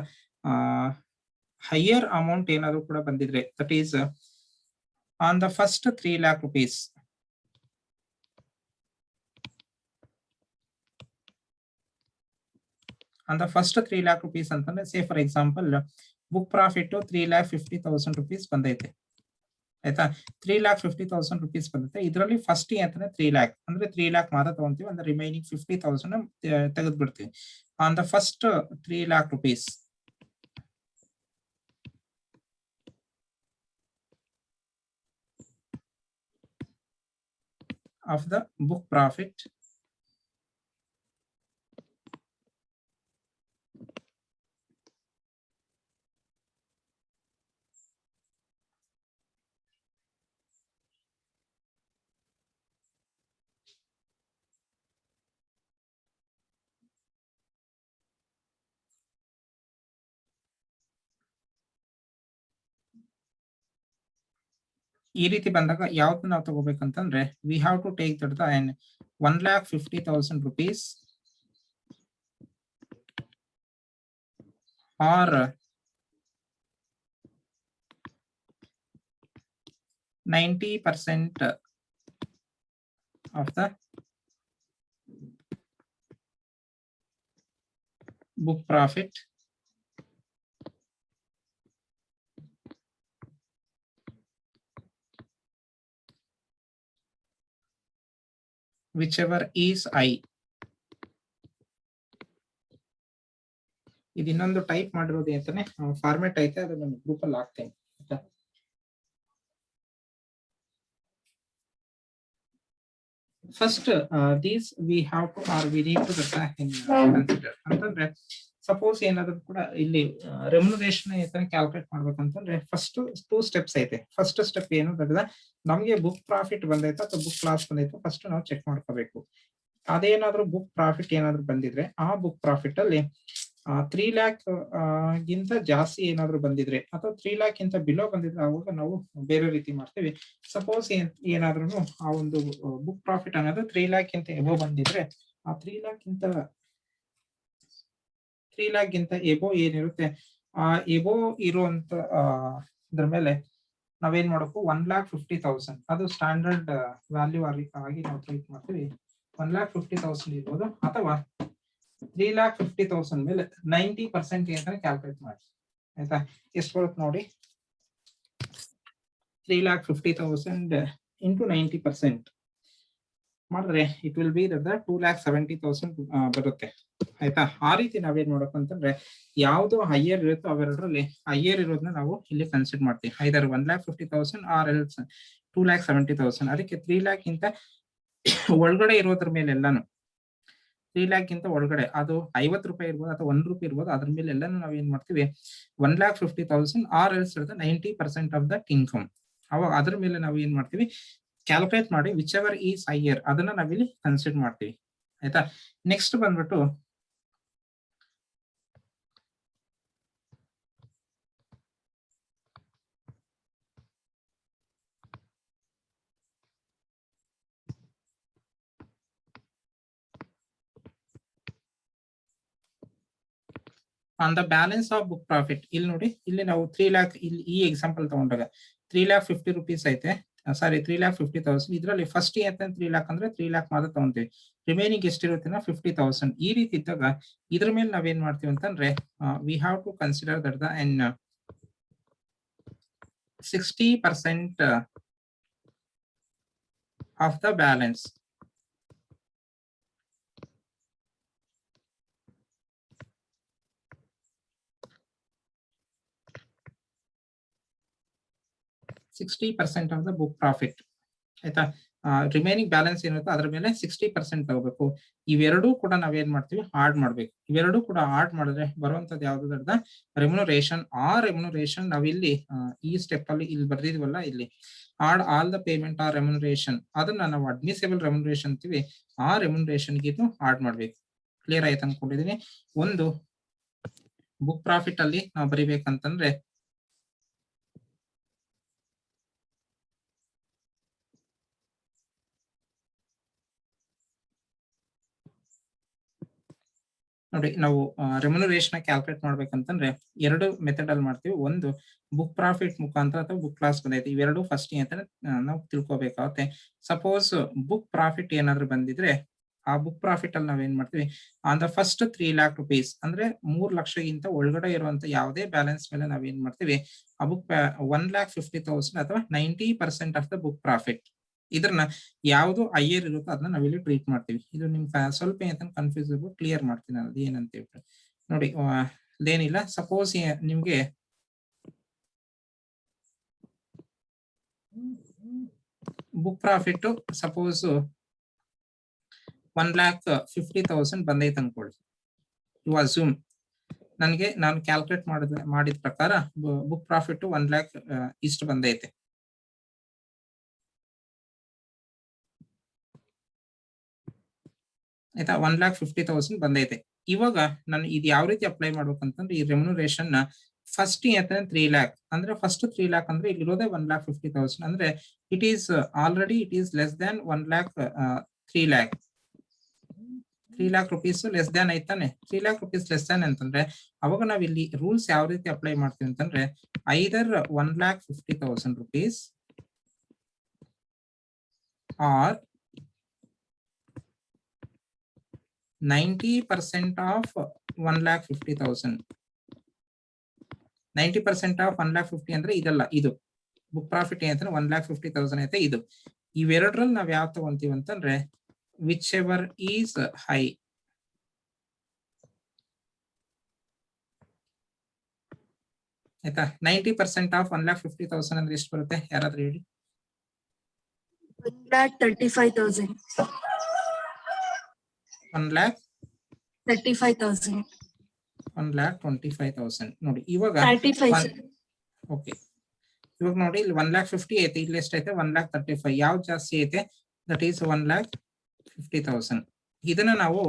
higher amount ಏನಾದ್ರೂ ಕೂಡ ಬಂದಿದ್ರೆ that is on the first 3 lakh rupees. On the first 3 lakh rupees ಅಂತಂದ್ರೆ say for example book profit 3,50,000 rupees ಬಂದೈತೆ ಆಯ್ತಾ. 3,50,000 rupees ಬಂದೈತೆ. ಇದರಲ್ಲಿ first ಅಂತಂದ್ರೆ 3 lakh ಅಂದ್ರೆ 3 lakh ಮಾತ್ರ ತಗೊಂತೀವಿ, ಅಂದ್ರೆ ರಿಮೈನಿಂಗ್ 50,000 ತೆಗೆದು ಬಿಡ್ತೀವಿ. On the first 3 lakh rupees of the book profit, ಈ ರೀತಿ ಬಂದಾಗ ಯಾವ್ದು ನಾವು ತಗೋಬೇಕಂತಂದ್ರೆ we have to take that the 1,50,000 rupees or 90% of the book profit whichever is I. ಇದು ಇನ್ನೊಂದು ಟೈಪ್ ಮಾಡಿರೋದು ಅಂತಾನೆ ಫಾರ್ಮೆಟ್ ಐತೆ, ಅದನ್ನ ಗ್ರೂಪ್ ಅಲ್ಲಿ ಹಾಕ್ತೇನೆ. First these we have to or we need to consider ಅಂತಂದ್ರೆ ಸಪೋಸ್ ಏನಾದ್ರು ಕೂಡ ಇಲ್ಲಿ ರೆಮ್ಯುನರೇಷನ್ ಕ್ಯಾಲ್ಕುಲೇಟ್ ಮಾಡ್ಬೇಕಂತಂದ್ರೆ ಫಸ್ಟ್ 2 ಸ್ಟೆಪ್ಸ್ ಐತೆ. ಫಸ್ಟ್ ಸ್ಟೆಪ್ ಏನು ದೊಡ್ಡದ ನಮ್ಗೆ ಬುಕ್ ಪ್ರಾಫಿಟ್ ಬಂದೈತೆ ಅಥವಾ ಬುಕ್ ಲಾಸ್ ಬಂದೈತೆ ಫಸ್ಟ್ ನಾವು ಚೆಕ್ ಮಾಡ್ಕೋಬೇಕು. ಅದೇನಾದ್ರೂ ಬುಕ್ ಪ್ರಾಫಿಟ್ ಏನಾದ್ರು ಬಂದಿದ್ರೆ ಆ ಬುಕ್ ಪ್ರಾಫಿಟ್ ಅಲ್ಲಿ 3 lakh ಗಿಂತ ಜಾಸ್ತಿ ಏನಾದ್ರು ಬಂದಿದ್ರೆ ಅಥವಾ 3 lakh ಗಿಂತ ಬಿಲೋ ಬಂದಿದ್ರೆ ಅವಾಗ ನಾವು ಬೇರೆ ರೀತಿ ಮಾಡ್ತೀವಿ. ಸಪೋಸ್ ಏನಾದ್ರೂ ಆ ಒಂದು ಬುಕ್ ಪ್ರಾಫಿಟ್ ಅನ್ನೋದು 3 lakh ಗಿಂತ ಎಬೋ ಬಂದಿದ್ರೆ ಆ 3 lakh ಗಿಂತ ಎಬೋ ಏನಿರುತ್ತೆ ಆ ಎಬೋ ಇರುವಂತ ಇದ್ರ ಮೇಲೆ ನಾವೇನ್ ಮಾಡಬೇಕು 1,50,000 ಅದು ಸ್ಟ್ಯಾಂಡರ್ಡ್ ವ್ಯಾಲ್ಯೂ ಆಗಿ ನಾವು ಟ್ರೀಟ್ ಮಾಡ್ತೀವಿ. 1,50,000 ಇರ್ಬೋದು ಅಥವಾ 3,50,000 ಮೇಲೆ 90% ಅಂತ ಕ್ಯಾಲ್ಕುಲೇಟ್ ಮಾಡಿ ಆಯ್ತಾ. ಎಷ್ಟು ಬರುತ್ತೆ ನೋಡಿ, 3,50,000 into 90% ಮಾಡಿದ್ರೆ ಇಟ್ ವಿಲ್ ಬಿ 2,70,000 ಬರುತ್ತೆ ಆಯ್ತಾ. ಆ ರೀತಿ ನಾವೇನ್ ಮಾಡ್ಬೇಕು ಅಂತಂದ್ರೆ ಯಾವ್ದು ಹೈಯರ್ ಇರುತ್ತೋ ಅವೆರಡರಲ್ಲಿ ಹೈಯರ್ ಇರೋದನ್ನ ನಾವು ಇಲ್ಲಿ ಕನ್ಸಿಡರ್ ಮಾಡ್ತೀವಿ. ಐದರ್ 1,50,000 ಆರ್ ಎಲ್ಸ್ 2,70,000. ಅದಕ್ಕೆ 3 lakh ಗಿಂತ ಒಳಗಡೆ ಇರೋದ್ರ ಮೇಲೆ ಎಲ್ಲಾನು 3 lakh ಗಿಂತ ಒಳಗಡೆ ಅದು 50 ರೂಪಾಯಿ ಇರ್ಬೋದು ಅಥವಾ 1 ರೂಪಾಯಿ ಇರ್ಬೋದು, ಅದ್ರ ಮೇಲೆ ಎಲ್ಲಾನು ನಾವ್ ಏನ್ ಮಾಡ್ತೀವಿ 1,50,000 or else 90% of that income. ಅವಾಗ ಅದ್ರ ಮೇಲೆ ನಾವು ಏನ್ ಮಾಡ್ತೀವಿ ಕ್ಯಾಲ್ಕುಲೇಟ್ ಮಾಡಿ ವಿಚ್ ಎವರ್ ಈಸ್ ಹೈಯರ್ ಅದನ್ನ ನಾವಿಲ್ಲಿ ಕನ್ಸಿಡರ್ ಮಾಡ್ತೀವಿ ಆಯ್ತಾ. ನೆಕ್ಸ್ಟ್ ಬಂದ್ಬಿಟ್ಟು on the balance of book profit. ಇಲ್ಲಿ ನೋಡಿ, ಇಲ್ಲಿ ನಾವು 3 lakh ಇಲ್ಲಿ ಈ ಎಕ್ಸಾಂಪಲ್ ತಗೊಂಡಾಗ 3,50,000 rupees ಐತೆ, ಸಾರಿ 3,50,000. ಇದರಲ್ಲಿ ಫಸ್ಟ್ ಅಂತ 3 lakh ಅಂದ್ರೆ 3 lakh ಮಾತ್ರ ತಗೊಂತೀವಿ, ರಿಮೈನಿಂಗ್ ಎಷ್ಟಿರುತ್ತೆ 50,000. ಈ ರೀತಿ ಇದ್ದಾಗ ಇದ್ರ ಮೇಲೆ ನಾವೇನ್ ಮಾಡ್ತೀವಿ ಅಂತಂದ್ರೆ we have to consider that the 60% of the balance. $60% of the book profit ಆಯ್ತಾ. ರಿಮೈನಿಂಗ್ ಬ್ಯಾಲೆನ್ಸ್ ಏನಿರುತ್ತೆ ಅದ್ರ ಮೇಲೆ 60% ತಗೋಬೇಕು. ಇವೆರಡೂ ಕೂಡ ನಾವೇನ್ ಮಾಡ್ತೀವಿ ಆಡ್ ಮಾಡ್ಬೇಕು. ಇವೆರಡೂ ಕೂಡ ಆಡ್ ಮಾಡಿದ್ರೆ ಬರುವಂತದ್ದು ಯಾವ್ದು ದೊಡ್ಡ ರೆಮ್ಯುನರೇಷನ್. ಆ ರೆಮ್ಯುನರೇಷನ್ ನಾವಿಲ್ಲಿ ಈ ಸ್ಟೆಪ್ ಅಲ್ಲಿ ಇಲ್ಲಿ ಬರ್ದಿದ್ವಲ್ಲ, ಇಲ್ಲಿ add all the payment or remuneration, ಅದನ್ನ ನಾವು ಅಡ್ಮಿಸೇಬಲ್ ರೆಮ್ಯುನರೇಷನ್ ಅಂತೀವಿ. ಆ ರೆಮ್ಯುನರೇಷನ್ ಗೆ ಆಡ್ ಮಾಡ್ಬೇಕು. ಕ್ಲಿಯರ್ ಆಯ್ತು ಅನ್ಕೊಂಡಿದೀನಿ. ಒಂದು ಬುಕ್ ಪ್ರಾಫಿಟ್ ಅಲ್ಲಿ ನಾವು ಬರಿಬೇಕಂತಂದ್ರೆ ನೋಡಿ, ನಾವು ರೆಮ್ಯುನರೇಷನ್ ಕ್ಯಾಲ್ಕುಲೇಟ್ ಮಾಡ್ಬೇಕಂತಂದ್ರೆ ಎರಡು ಮೆಥಡ್ ಅಲ್ಲಿ ಮಾಡ್ತೀವಿ. ಒಂದು ಬುಕ್ ಪ್ರಾಫಿಟ್ ಮುಖಾಂತರ ಅಥವಾ ಬುಕ್ ಲಾಸ್ ಬಂದೈತೆ, ಇವೆರಡು ಫಸ್ಟ್ ಅಂತ ನಾವು ತಿಳ್ಕೊಬೇಕಾಗುತ್ತೆ. ಸಪೋಸ್ ಬುಕ್ ಪ್ರಾಫಿಟ್ ಏನಾದ್ರು ಬಂದಿದ್ರೆ ಆ ಬುಕ್ ಪ್ರಾಫಿಟ್ ಅಲ್ಲಿ ನಾವೇನ್ ಮಾಡ್ತೀವಿ, on the first 3 lakh rupees ಅಂದ್ರೆ 3 ಲಕ್ಷಗಿಂತ ಒಳಗಡೆ ಇರುವಂತ ಯಾವುದೇ ಬ್ಯಾಲೆನ್ಸ್ ಮೇಲೆ ನಾವೇನ್ ಮಾಡ್ತೀವಿ, ಆ ಬುಕ್ 1,50,000 ಅಥವಾ 90% ಆಫ್ ದ ಬುಕ್ ಪ್ರಾಫಿಟ್, ಇದ್ರನ್ನ ಯಾವ್ದು ಹೈಯರ್ ಇರುತ್ತೋ ಅದನ್ನ ನಾವಿಲ್ಲಿ ಟ್ರೀಟ್ ಮಾಡ್ತೀವಿ. ಇದು ನಿಮ್ ಸ್ವಲ್ಪ ಅಂತ ಕನ್ಫ್ಯೂಸ್ ಕ್ಲಿಯರ್ ಮಾಡ್ತೀನಿ ಅದು ಏನಂತ ಹೇಳ್ಬಿಟ್ಟು. ನೋಡಿ, ಅದೇನಿಲ್ಲ. ಸಪೋಸ್ ನಿಮ್ಗೆ ಬುಕ್ ಪ್ರಾಫಿಟ್ ಸಪೋಸ್ 1,50,000 ಬಂದೈತೆ ಅನ್ಕೊಳ್ಳಿ. ಯು ಅಸ್ಯೂಮ್ ನಾನು ಕ್ಯಾಲ್ಕುಲೇಟ್ ಮಾಡಿದ ಪ್ರಕಾರ ಬುಕ್ ಪ್ರಾಫಿಟ್ 1 lakh ಇಷ್ಟು ಬಂದೈತೆ. ಆಯ್ತಾ, 1,50,000 ಬಂದೈತೆ. ಇವಾಗ ನಾನು ಇದು ಯಾವ ರೀತಿ ಅಪ್ಲೈ ಮಾಡ್ಬೇಕಂತಂದ್ರೆ, ಈ ರೆಮ್ಯುನರೇಷನ್ ನ ಫಸ್ಟ್ 3 lakh ಅಂದ್ರೆ ಫಸ್ಟ್ 3 lakh ಅಂದ್ರೆ ಇಲ್ಲಿರೋದೇ 1,50,000 ಅಂದ್ರೆ it is less than 1 lakh 3 lakh 3 lakh rupees less than ಐತಾನೆ. 3 lakh rupees ಲೆಸ್ ದ್ಯಾನ್ ಅಂತಂದ್ರೆ ಅವಾಗ ನಾವ್ ಇಲ್ಲಿ ರೂಲ್ಸ್ ಯಾವ ರೀತಿ ಅಪ್ಲೈ ಮಾಡ್ತೀವಿ ಅಂತಂದ್ರೆ, ಐದರ್ 1,50,000 rupees ಆರ್ 90% ಆಫ್ 1,50,000. 90% ಆಫ್ 1,50,000 ಅಂದ್ರೆ ಇದಲ್ಲ, ಇದು ಬುಕ್ ಪ್ರಾಫಿಟ್ ಏನಂದ್ರೆ 1,50,000 ಐತೆ. ಇದು ಇವೆರಡರಲ್ಲಿ ನಾವ್ ಯಾವ ತಗೊಂತೀವಿ ಅಂತಂದ್ರೆ ವಿಚ್ ಎವರ್ ಈಸ್ ಹೈ. ಆಯ್ತಾ, 90% ಆಫ್ 1,50,000 ಅಂದ್ರೆ ಎಷ್ಟು ಬರುತ್ತೆ, ಯಾರಾದ್ರೂ ಹೇಳಿ? 1,35,000. 1,35,000. 1,25,000. ನೋಡಿ ಇವಾಗ ಓಕೆ, ಇವಾಗ ನೋಡಿ ಇಲ್ಲಿ 1,50,000 ಐತೆ, ಇಲ್ಲಿ ಎಷ್ಟೈತೆ 1,35,000. ಯಾವ್ದು ಜಾಸ್ತಿ ಐತೆ? That is 1,50,000. ಇದನ್ನ ನಾವು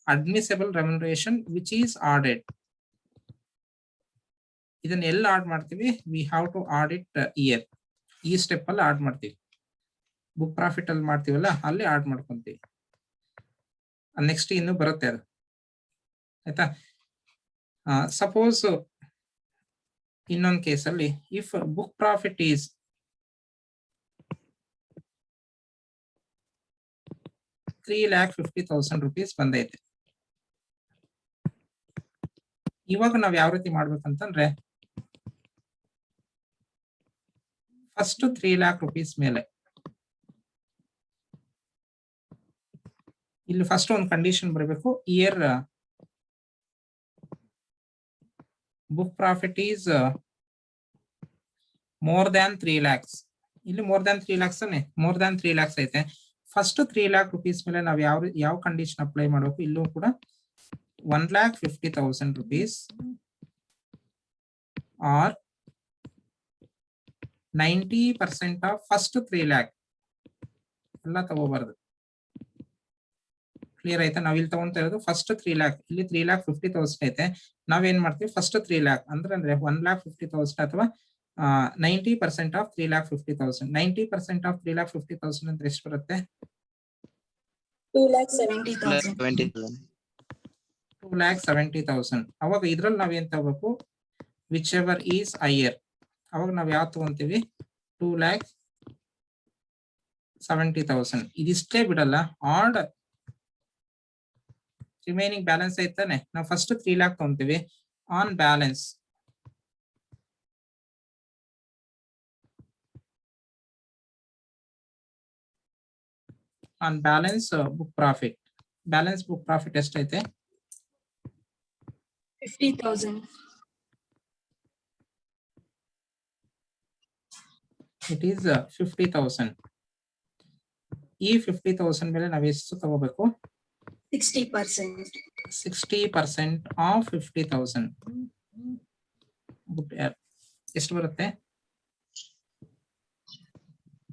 admissible remuneration which is added. ಇದನ್ನ ಎಲ್ಲ ಆಡ್ ಮಾಡ್ತೀವಿ? We have to audit year. ಈ ಸ್ಟೆಪ್ ಅಲ್ಲಿ ಆಡ್ ಮಾಡ್ತೀವಿ. ಬುಕ್ ಪ್ರಾಫಿಟ್ ಅಲ್ಲಿ ಮಾಡ್ತೀವಲ್ಲ, ಅಲ್ಲಿ ಆಡ್ ಮಾಡ್ಕೊಂತೀವಿ. ನೆಕ್ಸ್ಟ್ ಇನ್ನು ಬರುತ್ತೆ ಅದು. ಆಯ್ತಾ, ಸಪೋಸ್ ಇನ್ನೊಂದು ಕೇಸಲ್ಲಿ if book profit is 3,50,000 rupees ಬಂದೈತೆ. ಇವಾಗ ನಾವ್ ಯಾವ ರೀತಿ ಮಾಡ್ಬೇಕಂತಂದ್ರೆ, ಫಸ್ಟ್ 3 lakh rupees ಮೇಲೆ ಇಲ್ಲಿ ಫಸ್ಟ್ ಒಂದು ಕಂಡೀಷನ್ ಬರಬೇಕು. Year book profit is more than 3 lakhs. ಇಲ್ಲಿ ಮೋರ್ ದ್ಯಾನ್ 3 lakhs ತಾನೆ, ಮೋರ್ ದ್ಯಾನ್ 3 lakhs ಐತೆ. ಫಸ್ಟ್ 3 lakh rupees ಮೇಲೆ ನಾವ್ ಯಾವ ಕಂಡೀಷನ್ ಅಪ್ಲೈ ಮಾಡಬೇಕು? ಇಲ್ಲೂ ಕೂಡ 1,50,000 rupees or 90% of first 3 lakh. ಎಲ್ಲ ತಗೋಬಾರ್ದು. ಕ್ಲಿಯರ್ ಆಯ್ತಾ? ನಾವ್ ಇಲ್ಲಿ ತಗೊಂತ ಇರೋದು ಫಸ್ಟ್ 3 lakh. ಇಲ್ಲಿ 3,50,000 ಐತೆ. ನಾವೇನ್ ಮಾಡ್ತೀವಿ, ಫಸ್ಟ್ 3 lakh ಅಂದ್ರೆ 1,50,000 ಅಥವಾ 90% ಆಫ್ 3,50,000. 90% ಆಫ್ 3,50,000 ಅಂದ್ರೆ ಎಷ್ಟು ಬರುತ್ತೆ? 2,70,000. 2,70,000. ಅವಾಗ ಇದ್ರಲ್ಲಿ ನಾವೇನ್ ತಗೋಬೇಕು? Which ever is higher. ಅವಾಗ ನಾವ್ ಯಾವ ತಗೊಂತೀವಿ? 2,70,000. ಇದಿಷ್ಟೇ ಬಿಡಲ್ಲ, ಆಡ್ ರಿಮೈನಿಂಗ್ ಬ್ಯಾಲೆನ್ಸ್ ಐತಾನೆ, ನಾವು ಫಸ್ಟ್ 3 lakh ತಗೊಂತೀವಿ. On balance book profit. Balance book profit ಎಷ್ಟೈತೆ? 50,000. It is 50,000. ಈ 50,000 ಮೇಲೆ ನಾವ್ ಎಷ್ಟು ತಗೋಬೇಕು? 60%. 60% ಆಫ್ 50,000 ಎಷ್ಟು ಬರುತ್ತೆ?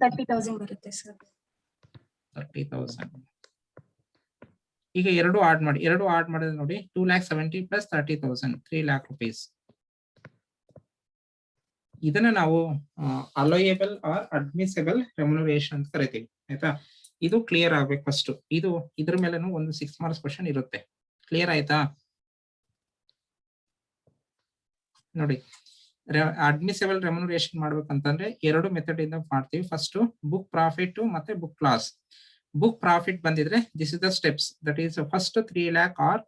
30,000 ಬರುತ್ತೆ ಸರ್. 30,000. ಈಗ ಎರಡು ಆಡ್ ಮಾಡಿದ್ರೆ ನೋಡಿ 2,70,000 ಪ್ಲಸ್ 30,000 3 lakh rupees. ಇದನ್ನ ನಾವು ಅಲೋಯಬಲ್ ಆರ್ ಅಡ್ಮಿಸಬಲ್ ರೆಮ್ಯುನರೇಷನ್ ಅಂತ ಕರಿತೀವಿ. ಆಯ್ತಾ? ಇದು ಕ್ಲಿಯರ್ ಆಗ್ಬೇಕು ಫಸ್ಟ್. ಇದ್ರ ಮೇಲೆನೂ ಒಂದು 6 marks ಕ್ವಶನ್ ಇರುತ್ತೆ. ಕ್ಲಿಯರ್ ಆಯ್ತಾ? ನೋಡಿ, ಅಡ್ಮಿಸಬಲ್ ರೆಮ್ಯುನರೇಷನ್ ಮಾಡ್ಬೇಕಂತಂದ್ರೆ ಎರಡು ಮೆಥಡ್ ಇಂದ ಮಾಡ್ತೀವಿ. ಫಸ್ಟ್ ಬುಕ್ ಪ್ರಾಫಿಟ್ ಮತ್ತೆ ಬುಕ್ ಲಾಸ್. ಬುಕ್ ಪ್ರಾಫಿಟ್ ಬಂದಿದ್ರೆ this is the steps. That is first 3 lakh or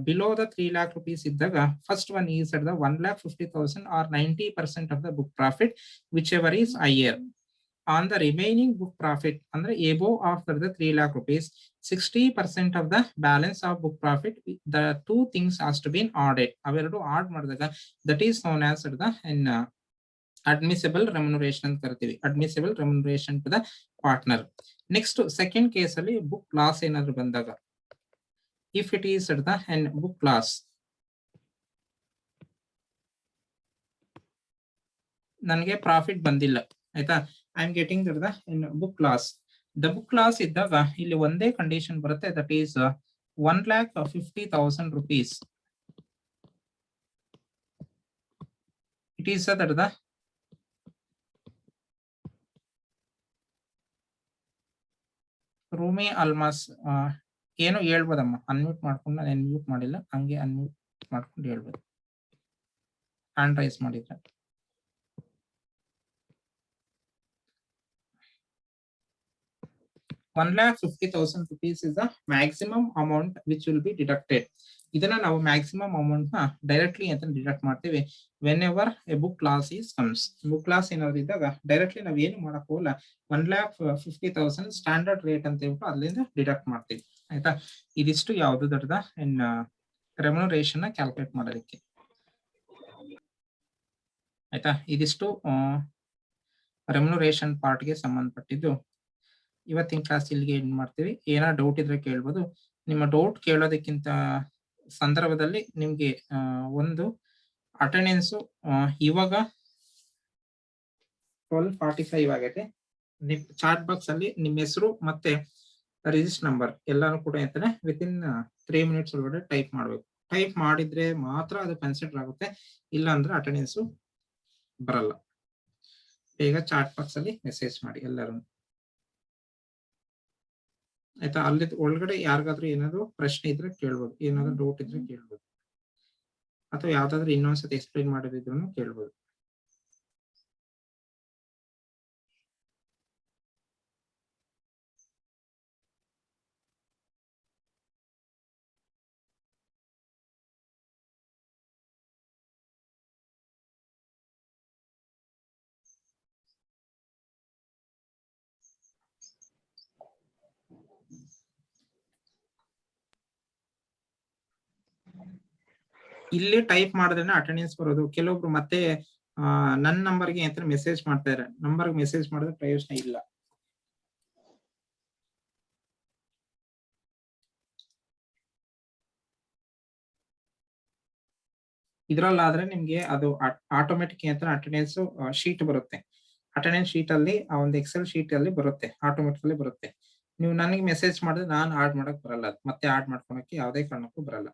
below the 3 lakh rupees ಇದ್ದಾಗ first one is at the 1,50,000 or 90% of the book profit, whichever is higher. On the remaining book profit ಅಂದ್ರೆ above after the 3 lakh rupees, 60% of the balance of book profit, the two things has to be added. ಅವೆರಡು add ಮಾಡಿದಾಗ that is known as the admissible remuneration ಅಂತ ಕರಿತೀವಿ. admissible remuneration to the partner. Next second case ಅಲ್ಲಿ book loss ಏನಾದ್ರು ಬಂದಾಗ, if it is at the end book loss, ನನಗೆ profit ಬಂದಿಲ್ಲ, ಆಯ್ತಾ? I am getting the book loss. The book loss ಇದ್ದಾಗ ಇಲ್ಲಿ ಒಂದೇ ಕಂಡೀಷನ್ ಬರುತ್ತೆ, that is 1,50,000 rupees. It is that the ರೂಮಿ ಅಲ್ಮಾಸ್. ಏನು ಹೇಳ್ಬೋದಮ್ಮ? ಅನ್ಮ್ಯೂಟ್ ಮಾಡ್ಕೊಂಡು, ನಾನು ಮ್ಯೂಟ್ ಮಾಡಿಲ್ಲ, ಹಂಗೆ ಅನ್ಮ್ಯೂಟ್ ಮಾಡ್ಕೊಂಡು ಹೇಳ್ಬೋದು ಹ್ಯಾಂಡ್ ರೈಸ್ ಮಾಡಿದ್ರೆ. ₹1,50,000 is the maximum amount which will be deducted. ಇದನ್ನ ನಾವು ಮ್ಯಾಕ್ಸಿಮಮ್ ಅಮೌಂಟ್ ನ ಡೈರೆಕ್ಟ್ಲಿ ಅಂತ ಡಿಡಕ್ಟ್ ಮಾಡ್ತೀವಿ whenever a book loss is comes. Book loss ಏನಾದ್ರು ಇದ್ದಾಗ ಡೈರೆಕ್ಟ್ಲಿ ನಾವ್ ಏನು ಮಾಡಕ್ ಹೋಗಲ್ಲ, 1,50,000 ಸ್ಟ್ಯಾಂಡರ್ಡ್ ರೇಟ್ ಅಂತ ಹೇಳ್ಬಿಟ್ಟು ಅಲ್ಲಿಂದ ಡಿಡಕ್ಟ್ ಮಾಡ್ತೀವಿ. ಆಯ್ತಾ? ಇದಿಷ್ಟು ಯಾವ್ದು ದೊಡ್ಡದ ರೆಮ್ಯುನರೇಷನ್ ನ ಕ್ಯಾಲ್ಕುಲೇಟ್ ಮಾಡೋದಕ್ಕೆ. ಆಯ್ತಾ? ಇದಿಷ್ಟು ರೆಮ್ಯುನರೇಷನ್ ಪಾರ್ಟ್ ಗೆ ಸಂಬಂಧಪಟ್ಟಿದ್ದು. ಇವತ್ತಿನ ಕ್ಲಾಸ್ ಇಲ್ಲಿಗೆ ಎಂಡ್ ಮಾಡ್ತೀವಿ. ಏನಾದ್ರು ಡೌಟ್ ಇದ್ರೆ ಕೇಳ್ಬೋದು. ನಿಮ್ಮ ಡೌಟ್ ಕೇಳೋದಕ್ಕಿಂತ ಸಂದರ್ಭದಲ್ಲಿ ನಿಮ್ಗೆ ಒಂದು ಅಟೆಂಡೆನ್ಸ್ ಇವಾಗ 12:45 ಆಗೈತೆ. ನಿಮ್ ಚಾಟ್ ಬಾಕ್ಸ್ ಅಲ್ಲಿ ನಿಮ್ಮ ಹೆಸರು ಮತ್ತೆ ರಿಜಿಸ್ಟರ್ ನಂಬರ್ ಎಲ್ಲಾನು ಕೂಡ ಅಂತಾನೆ ವಿತಿನ್ 3 minutes ಒಳಗಡೆ ಟೈಪ್ ಮಾಡ್ಬೇಕು. ಟೈಪ್ ಮಾಡಿದ್ರೆ ಮಾತ್ರ ಅದು ಕನ್ಸಿಡರ್ ಆಗುತ್ತೆ, ಇಲ್ಲ ಅಂದ್ರೆ ಅಟೆಂಡೆನ್ಸ್ ಬರಲ್ಲ. ಬೇಗ ಚಾಟ್ ಬಾಕ್ಸ್ ಅಲ್ಲಿ ಮೆಸೇಜ್ ಮಾಡಿ ಎಲ್ಲರೂ. ಆಯ್ತಾ? ಅಲ್ಲಿ ಒಳಗಡೆ ಯಾರಿಗಾದ್ರೂ ಏನಾದ್ರು ಪ್ರಶ್ನೆ ಇದ್ರೆ ಕೇಳ್ಬೋದು, ಏನಾದ್ರು ಡೌಟ್ ಇದ್ರೆ ಕೇಳ್ಬೋದು, ಅಥವಾ ಯಾವ್ದಾದ್ರು ಇನ್ನೊಂದ್ಸತಿ ಎಕ್ಸ್ಪ್ಲೈನ್ ಮಾಡೋದಿದ್ರು ಕೇಳ್ಬೋದು. ಇಲ್ಲಿ ಟೈಪ್ ಮಾಡಿದ್ರೆ ಅಟೆಂಡೆನ್ಸ್ ಬರೋದು. ಕೆಲವೊಬ್ರು ಮತ್ತೆ ನನ್ನ ನಂಬರ್ಗೆ ಅಂತ ಮೆಸೇಜ್ ಮಾಡ್ತಾರೆ. ನಂಬರ್ಗೆ ಮೆಸೇಜ್ ಮಾಡಿದ್ರೆ ಪ್ರಯೋಜನ ಇಲ್ಲ. ಇದ್ರಲ್ಲಾದ್ರೆ ನಿಮ್ಗೆ ಅದು ಆಟೋಮೆಟಿಕ್ ಅಂತ ಅಟೆಂಡೆನ್ಸ್ ಶೀಟ್ ಬರುತ್ತೆ. ಅಟೆಂಡೆನ್ಸ್ ಶೀಟ್ ಅಲ್ಲಿ ಆ ಒಂದು ಎಕ್ಸೆಲ್ ಶೀಟ್ ಅಲ್ಲಿ ಬರುತ್ತೆ, ಆಟೋಮೆಟಿಕಲಿ ಬರುತ್ತೆ. ನೀವು ನನಗೆ ಮೆಸೇಜ್ ಮಾಡಿದ್ರೆ ನಾನು ಆಡ್ ಮಾಡಕ್ ಬರಲ್ಲ, ಮತ್ತೆ ಆಡ್ ಮಾಡ್ಕೊಳಕ್ಕೆ ಯಾವುದೇ ಕಾರಣಕ್ಕೂ ಬರಲ್ಲ.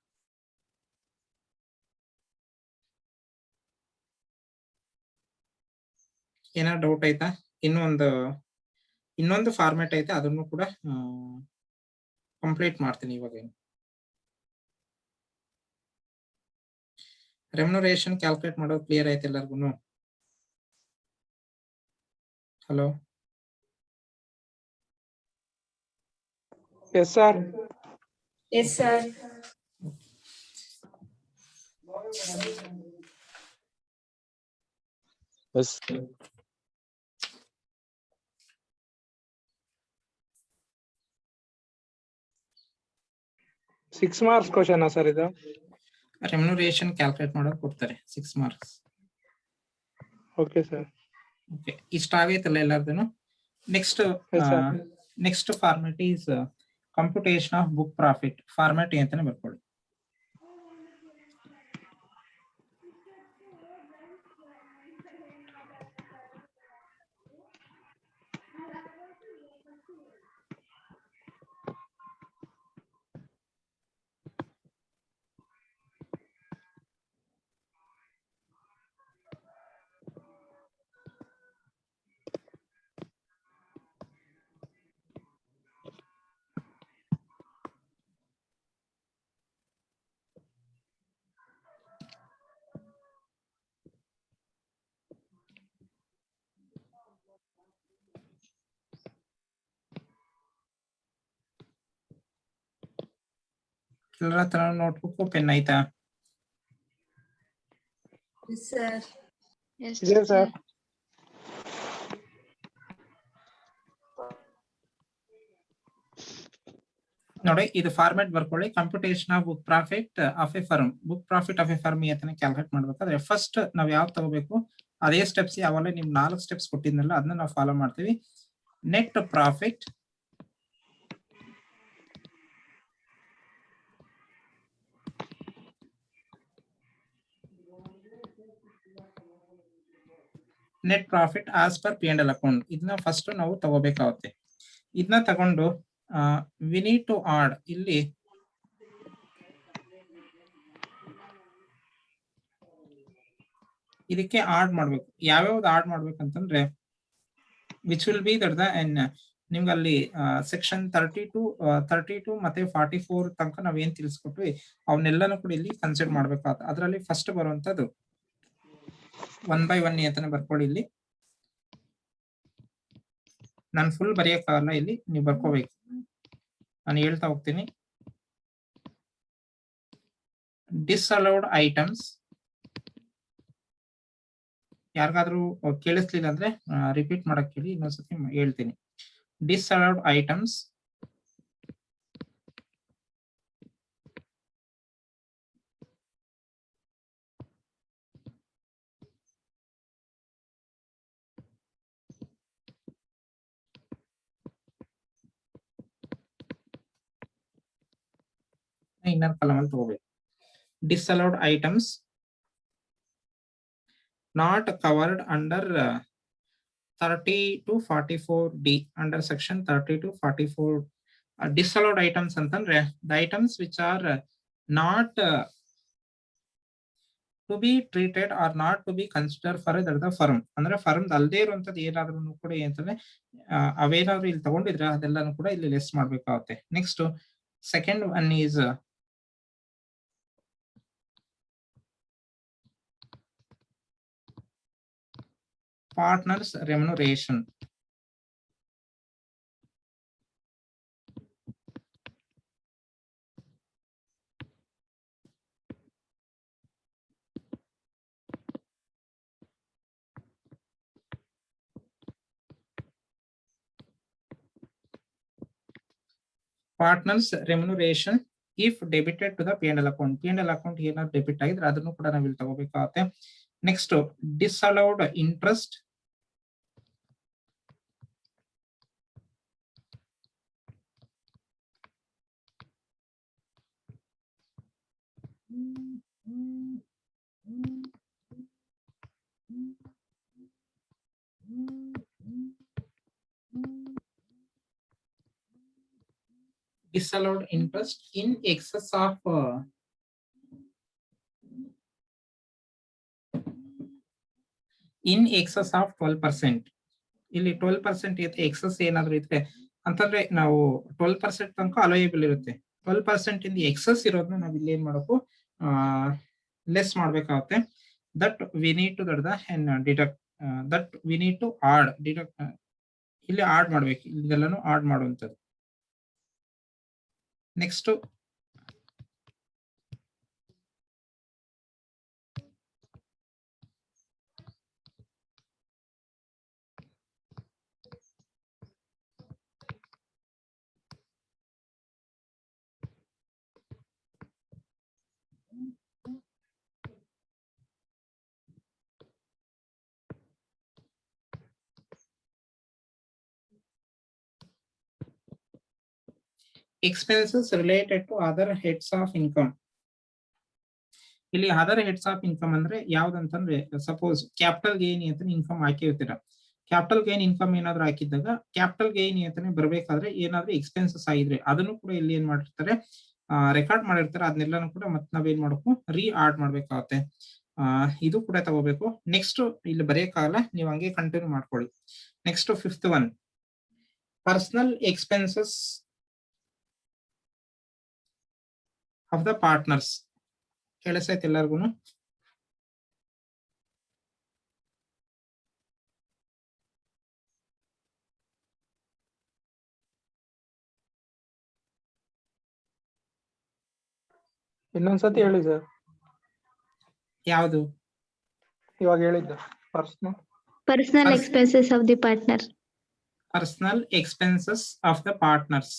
ಏನಾದ್ರು ಡೌಟ್ ಆಯ್ತಾ? ಇನ್ನೊಂದು ಫಾರ್ಮ್ಯಾಟ್ ಐತೆ, ಅದನ್ನು ಕೂಡ ಕಂಪ್ಲೀಟ್ ಮಾಡ್ತೀನಿ ಇವಾಗ. ರೆಮ್ಯುನರೇಷನ್ ಕ್ಯಾಲ್ಕುಲೇಟ್ ಮಾಡೋದು ಕ್ಲಿಯರ್ ಆಯ್ತು ಎಲ್ಲರಿಗೂ? Hello? Yes sir. Yes sir. Yes 6 marks question sir ಇದು? ರೆಮ್ಯುನರೇಷನ್ ಕ್ಯಾಲ್ಕುಲೇಟ್ ಮಾಡೋದು ಕೊಡ್ತಾರೆ 6 marks. Okay sir. ಓಕೆ, ಇಷ್ಟ ಆಗೈತಲ್ಲ ಎಲ್ಲಾರ್ದು? Next next format is computation of book profit. Format ಅಂತಾನೆ ಬರ್ಕೊಳ್ಳಿ. ಎಲ್ಲರ ಹತ್ರ ನೋಟ್ಬುಕ್ ಪೆನ್ ಆಯ್ತಾ? Yes, sir. ಇದೆ ಸರ್. ನೋಡಿ, ಇದು ಫಾರ್ಮ್ಯಾಟ್ ಬರ್ಕೊಳ್ಳಿ. Computation of book profit of a firm. Book profit of a firm ಅಂತಾನೆ ಕ್ಯಾಲ್ಕುಲೇಟ್ ಮಾಡ್ಬೇಕಾದ್ರೆ ಫಸ್ಟ್ ನಾವ್ ಯಾವ್ದು ತಗೋಬೇಕು, ಅದೇ ಸ್ಟೆಪ್ಸ್ ಯಾವಲ್ಲ ನಿಮ್ 4 ಸ್ಟೆಪ್ಸ್ ಕೊಟ್ಟಿದ್ನಲ್ಲ ಅದನ್ನ ನಾವು ಫಾಲೋ ಮಾಡ್ತೀವಿ. Net profit net profit as per P&L account. ಇದನ್ನ ಫಸ್ಟ್ ನಾವು ತಗೋಬೇಕಾಗುತ್ತೆ. ಇದನ್ನ ತಗೊಂಡು ವಿ ನೀಡ್ ಟು ಆಡ್, ಇಲ್ಲಿ ಇದಕ್ಕೆ ಆಡ್ ಮಾಡ್ಬೇಕು. ಯಾವ್ಯಾವ್ದು ಆಡ್ ಮಾಡ್ಬೇಕಂತಂದ್ರೆ which will be that the ನಿಮ್ಗೆ ಅಲ್ಲಿ ಸೆಕ್ಷನ್ 32 ಮತ್ತೆ 44 ತನಕ ನಾವ್ ಏನ್ ತಿಳಿಸ್ಕೊಟ್ವಿ ಅವನ್ನೆಲ್ಲಾನು ಕೂಡ ಇಲ್ಲಿ ಕನ್ಸಿಡರ್ ಮಾಡ್ಬೇಕಾಗುತ್ತೆ. ಅದರಲ್ಲಿ ಫಸ್ಟ್ ಬರುವಂತದ್ದು 1 by 1 ಅಂತಾನೆ ಬರ್ಕೊಳ್ಳಿ. ಇಲ್ಲಿ ನಾನು ಫುಲ್ ಬರೆಯಕ್ಕಾಗಲ್ಲ, ಇಲ್ಲಿ ನೀವು ಬರ್ಕೋಬೇಕು. ನಾನು ಹೇಳ್ತಾ ಹೋಗ್ತೀನಿ. ಡಿಸ್ಅಲೌಡ್ ಐಟಮ್ಸ್, ಯಾರಿಗಾದ್ರೂ ಕೇಳಿಸ್ಲಿಲ್ಲ ಅಂದ್ರೆ ರಿಪೀಟ್ ಮಾಡಕ್ ಹೇಳಿ, ಇನ್ನೊಂದ್ಸತಿ ಹೇಳ್ತೀನಿ. ಡಿಸ್ಅಲೌಡ್ ಐಟಮ್ಸ್ ಇನ್ನರ್ ಕಾಲಮ್ ಅಲ್ಲಿ ತಗೋಬೇಕು. ಡಿಸ್ಅಲೌಡ್ items not covered under 30 to 44D, under section 30 to 44. Disallowed items ಅಂತಂದ್ರೆ the items which are not to be treated or not to be considered for the firm. ಅಂದ್ರೆ firm ಅಲ್ಲದೆ ಇರುವಂತದ್ದು ಏನಾದ್ರೂ ಕೂಡ ಏನಂತಂದ್ರೆ ಅವೇನಾದ್ರೂ ಇಲ್ಲಿ ತಗೊಂಡಿದ್ರೆ ಅದೆಲ್ಲಾನು ಕೂಡ ಇಲ್ಲಿ ಲೆಸ್ ಮಾಡ್ಬೇಕಾಗುತ್ತೆ. Next second one is partners remuneration. Partners remuneration if debited to the P&L account. P&L account ಏನಾದ್ರು ಡೆಬಿಟ್ ಆಗಿದ್ರೆ ಅದನ್ನು ಕೂಡ ನಾವು ಇಲ್ಲಿ ತಗೋಬೇಕಾಗುತ್ತೆ. Next disallowed interest, disallowed interest in excess of in excess of 12%. ಇಲ್ಲಿ 12% ಎಕ್ಸಸ್ ಏನಾದ್ರು ಇದ್ರೆ ಅಂತಂದ್ರೆ ನಾವು 12% ತನಕ ಅಲೋಯಬಲ್ ಇರುತ್ತೆ. 12% ಇಂದ ಎಕ್ಸಸ್ ಇರೋದನ್ನ ನಾವು ಇಲ್ಲಿ ಏನ್ ಮಾಡಬೇಕು, ಲೆಸ್ ಮಾಡ್ಬೇಕಾಗುತ್ತೆ. That we need to deduct, that we need to add, deduct ಇಲ್ಲಿ ಆಡ್ ಮಾಡ್ಬೇಕು. ಇದೆಲ್ಲಾನು ಆಡ್ ಮಾಡುವಂಥದ್ದು. Next expenses related to other heads of income. ಇಲ್ಲಿ ಅದರ್ ಹೆಡ್ಸ್ ಆಫ್ ಇನ್ಕಮ್ ಅಂದ್ರೆ ಯಾವ್ದಂತಂದ್ರೆ ಸಪೋಸ್ ಕ್ಯಾಪಿಟಲ್ ಗೇನ್ ಅಂತ ಇನ್ಕಮ್ ಹಾಕಿರ್ತೀರ. ಕ್ಯಾಪಿಟಲ್ ಗೇನ್ ಇನ್ಕಮ್ ಏನಾದ್ರು ಹಾಕಿದ್ದಾಗ ಕ್ಯಾಪಿಟಲ್ ಗೇನ್ ಅಂತಾನೆ ಬರ್ಬೇಕಾದ್ರೆ ಏನಾದ್ರು ಎಕ್ಸ್ಪೆನ್ಸಸ್ ಆಗಿದ್ರೆ ಅದನ್ನು ಕೂಡ ಇಲ್ಲಿ ಏನ್ ಮಾಡಿರ್ತಾರೆ ರೆಕಾರ್ಡ್ ಮಾಡಿರ್ತಾರೆ. ಅದನ್ನೆಲ್ಲಾನು ಕೂಡ ಮತ್ತೆ ನಾವೇನ್ ಮಾಡಬೇಕು ರೀ ಆಡ್ ಮಾಡ್ಬೇಕಾಗತ್ತೆ. ಇದು ಕೂಡ ತಗೋಬೇಕು. ನೆಕ್ಸ್ಟ್ ಇಲ್ಲಿ ಬರೆಯಕ್ಕಾಗಲ್ಲ, ನೀವು ಹಂಗೆ ಕಂಟಿನ್ಯೂ ಮಾಡ್ಕೊಳ್ಳಿ. Next 5th one, personal expenses of the partners. ಕೇಳಿಸೈತೆ ಎಲ್ಲರಿಗೂ? ಇನ್ನೊಂದ್ಸತಿ ಹೇಳಿ ಸರ್. ಯಾವುದು? ಇವಾಗ ಹೇಳಿದ್ದು Personal expenses of the partner. Personal expenses of the partners.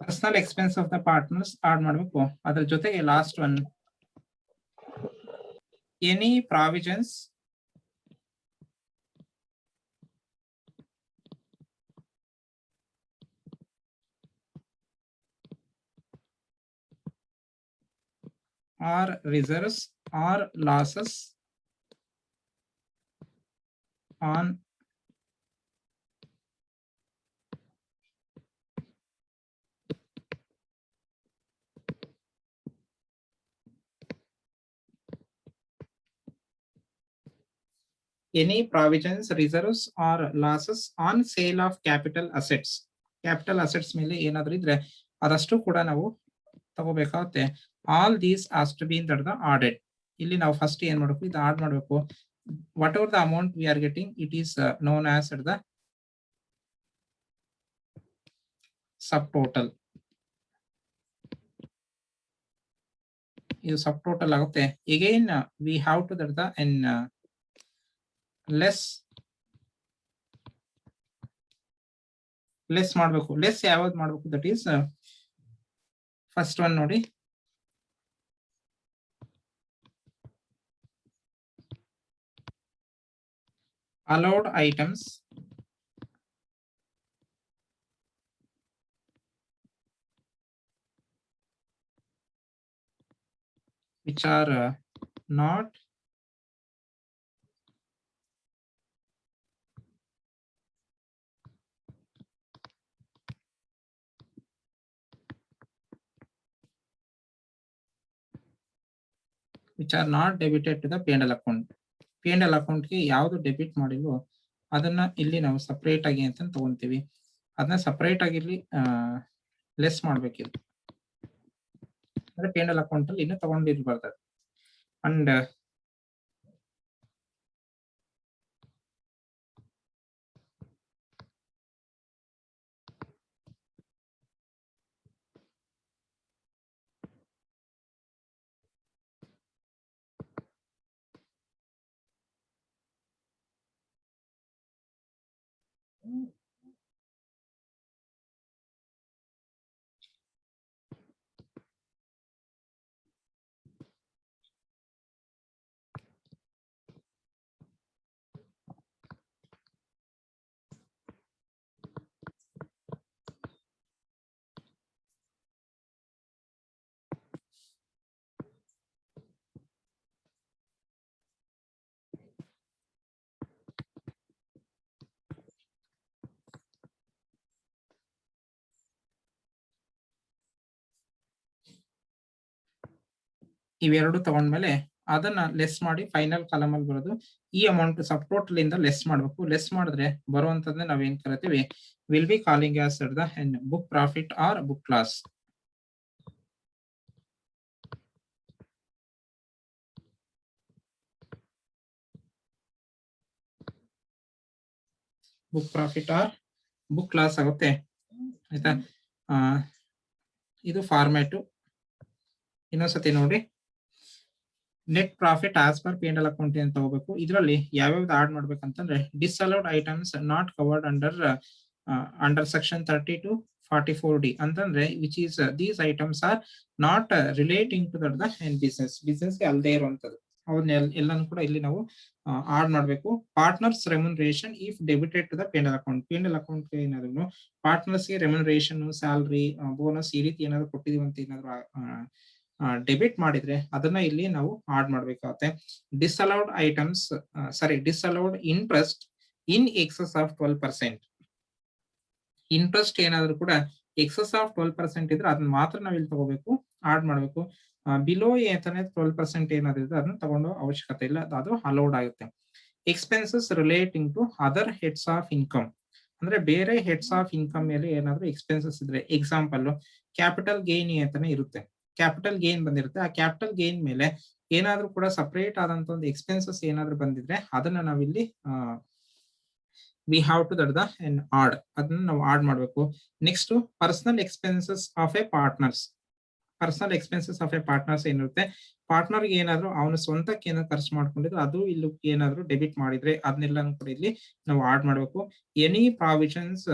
Personal expense of the partners add ಮಾಡಬೇಕು. ಅದರ ಜೊತೆಗೆ last one, any provisions or reserves or losses on any provisions, reserves or losses on sale of capital assets. Capital assets ಮೇಲೆ ಏನಾದ್ರೂ ಇದ್ರೆ ಅದಷ್ಟು ಕೂಡ ನಾವು ತಗೋಬೇಕಾಗುತ್ತೆ. All these has to be in the audit. ಇಲ್ಲಿ ನಾವು ಫಸ್ಟ್ ಏನ್ ಮಾಡಬೇಕು, ಇದು ಆಡ್ ಮಾಡಬೇಕು. Whatever the amount we are getting, it is known as the subtotal. ಇದು subtotal ಆಗುತ್ತೆ. Again we have to the in less ಮಾಡಬೇಕು. ಲೆಸ್ ಯಾವ್ದು ಮಾಡಬೇಕು? ದಟ್ ಈಸ್ ಫಸ್ಟ್ ಒನ್ ನೋಡಿ, allowed items which are not debited to the P&L account. P&L account ಗೆ ಯಾವುದು debit ಮಾಡಿಲ್ವೋ ಅದನ್ನ ಇಲ್ಲಿ ನಾವು ಸಪರೇಟ್ ಆಗಿ ಅಂತ ತಗೊಂತೀವಿ. ಅದನ್ನ ಸಪರೇಟ್ ಆಗಿ ಇಲ್ಲಿ ಲೆಸ್ ಮಾಡ್ಬೇಕಿಲ್ಲ. ಅಂದ್ರೆ P&L ಅಕೌಂಟ್ ಅಲ್ಲಿ ಇನ್ನೂ ತಗೊಂಡಿರ್ಬಾರ್ದು. ಅಂಡ್ ಇವೆರಡು ತಗೊಂಡ್ಮೇಲೆ ಅದನ್ನ ಲೆಸ್ ಮಾಡಿ ಫೈನಲ್ ಕಾಲಮ್ ಅಲ್ಲಿ ಬರೋದು ಈ ಅಮೌಂಟ್ ಸಬ್ ಟೋಟಲ್ ಇಂದ ಲೆಸ್ ಮಾಡಬೇಕು. ಲೆಸ್ ಮಾಡಿದ್ರೆ ಬರುವಂತದ್ದೇ ನಾವೇನ್ ಕರಿತೀವಿ, will be calling as the book profit or book loss. Book profit or book loss ಆಗುತ್ತೆ ಆಯ್ತಾ. ಇದು ಫಾರ್ಮ್ಯಾಟು. ಇನ್ನೊಂದ್ಸತಿ ನೋಡಿ, net profit as per P&L account ಅಂತ ತಗೋಬೇಕು. ಇದರಲ್ಲಿ ಯಾವ್ಯಾವ್ದು ಆಡ್ ಮಾಡ್ಬೇಕಂತಂದ್ರೆ disallowed items not covered under section 30 to 44D ಅಂತಂದ್ರೆ which is these items are not relating to the business ಗೆ ಅಲ್ಲದೆ ಇರುವಂತದ್ದು ಅವನ್ನ ಎಲ್ಲಾನು ಕೂಡ ಇಲ್ಲಿ ನಾವು ಆಡ್ ಮಾಡ್ಬೇಕು. Partners remuneration if debited to the P&L account ಏನಾದ್ರು ಪಾರ್ಟ್ನರ್ಸ್ ಗೆ ರೆಮ್ಯುನರೇಷನ್, ಸ್ಯಾಲರಿ, ಬೋನಸ್ ಈ ರೀತಿ ಏನಾದ್ರು ಕೊಟ್ಟಿದೀವಿ ಅಂತ ಏನಾದ್ರು ಡೆಬಿಟ್ ಮಾಡಿದ್ರೆ ಅದನ್ನ ಇಲ್ಲಿ ನಾವು ಆಡ್ ಮಾಡ್ಬೇಕಾಗುತ್ತೆ. Disallowed interest in excess of 12%. Interest ಏನಾದ್ರು ಕೂಡ ಎಕ್ಸಸ್ ಆಫ್ 12% ಇದ್ರೆ ಅದನ್ನ ಮಾತ್ರ ನಾವ್ ಇಲ್ಲಿ ತಗೋಬೇಕು, ಆಡ್ ಮಾಡ್ಬೇಕು. ಬಿಲೋ ಅಂತಾನೆ 12% ಏನಾದ್ರು ಇದ್ರೆ ಅದನ್ನ ತಗೊಂಡು ಅವಶ್ಯಕತೆ ಇಲ್ಲ, ಅದು ಅಲೌಡ್ ಆಗುತ್ತೆ. Expenses relating to other heads of income ಅಂದ್ರೆ ಬೇರೆ ಹೆಡ್ಸ್ ಆಫ್ ಇನ್ಕಮ್ ಮೇಲೆ ಏನಾದ್ರು ಎಕ್ಸ್ಪೆನ್ಸಸ್ ಇದ್ರೆ, ಎಕ್ಸಾಂಪಲ್ ಕ್ಯಾಪಿಟಲ್ ಗೇನ್ ಅಂತಾನೆ ಇರುತ್ತೆ, ಕ್ಯಾಪಿಟಲ್ ಗೇನ್ ಬಂದಿರುತ್ತೆ. ಆ ಕ್ಯಾಪಿಟಲ್ ಗೇನ್ ಮೇಲೆ ಏನಾದ್ರೂ ಕೂಡ ಸಪರೇಟ್ ಆದಂತ ಒಂದು ಎಕ್ಸ್ಪೆನ್ಸಸ್ ಏನಾದ್ರು ಬಂದಿದ್ರೆ ಅದನ್ನ ನಾವಿಲ್ಲಿ we have to that the add, ಅದನ್ನ ನಾವು ಆಡ್ ಮಾಡ್ಬೇಕು. Next personal expenses of a partners. Personal expenses of a partners ಏನಿರುತ್ತೆ, ಪಾರ್ಟ್ನರ್ಗೆ ಏನಾದ್ರು ಅವನ ಸ್ವಂತಕ್ಕೆ ಏನಾದ್ರು ಖರ್ಚು ಮಾಡ್ಕೊಂಡಿದ್ರೆ ಅದು ಇಲ್ಲಿ ಏನಾದ್ರು ಡೆಬಿಟ್ ಮಾಡಿದ್ರೆ ಅದನ್ನೆಲ್ಲ ಕೂಡ ಇಲ್ಲಿ ನಾವು ಆಡ್ ಮಾಡ್ಬೇಕು. Any provisions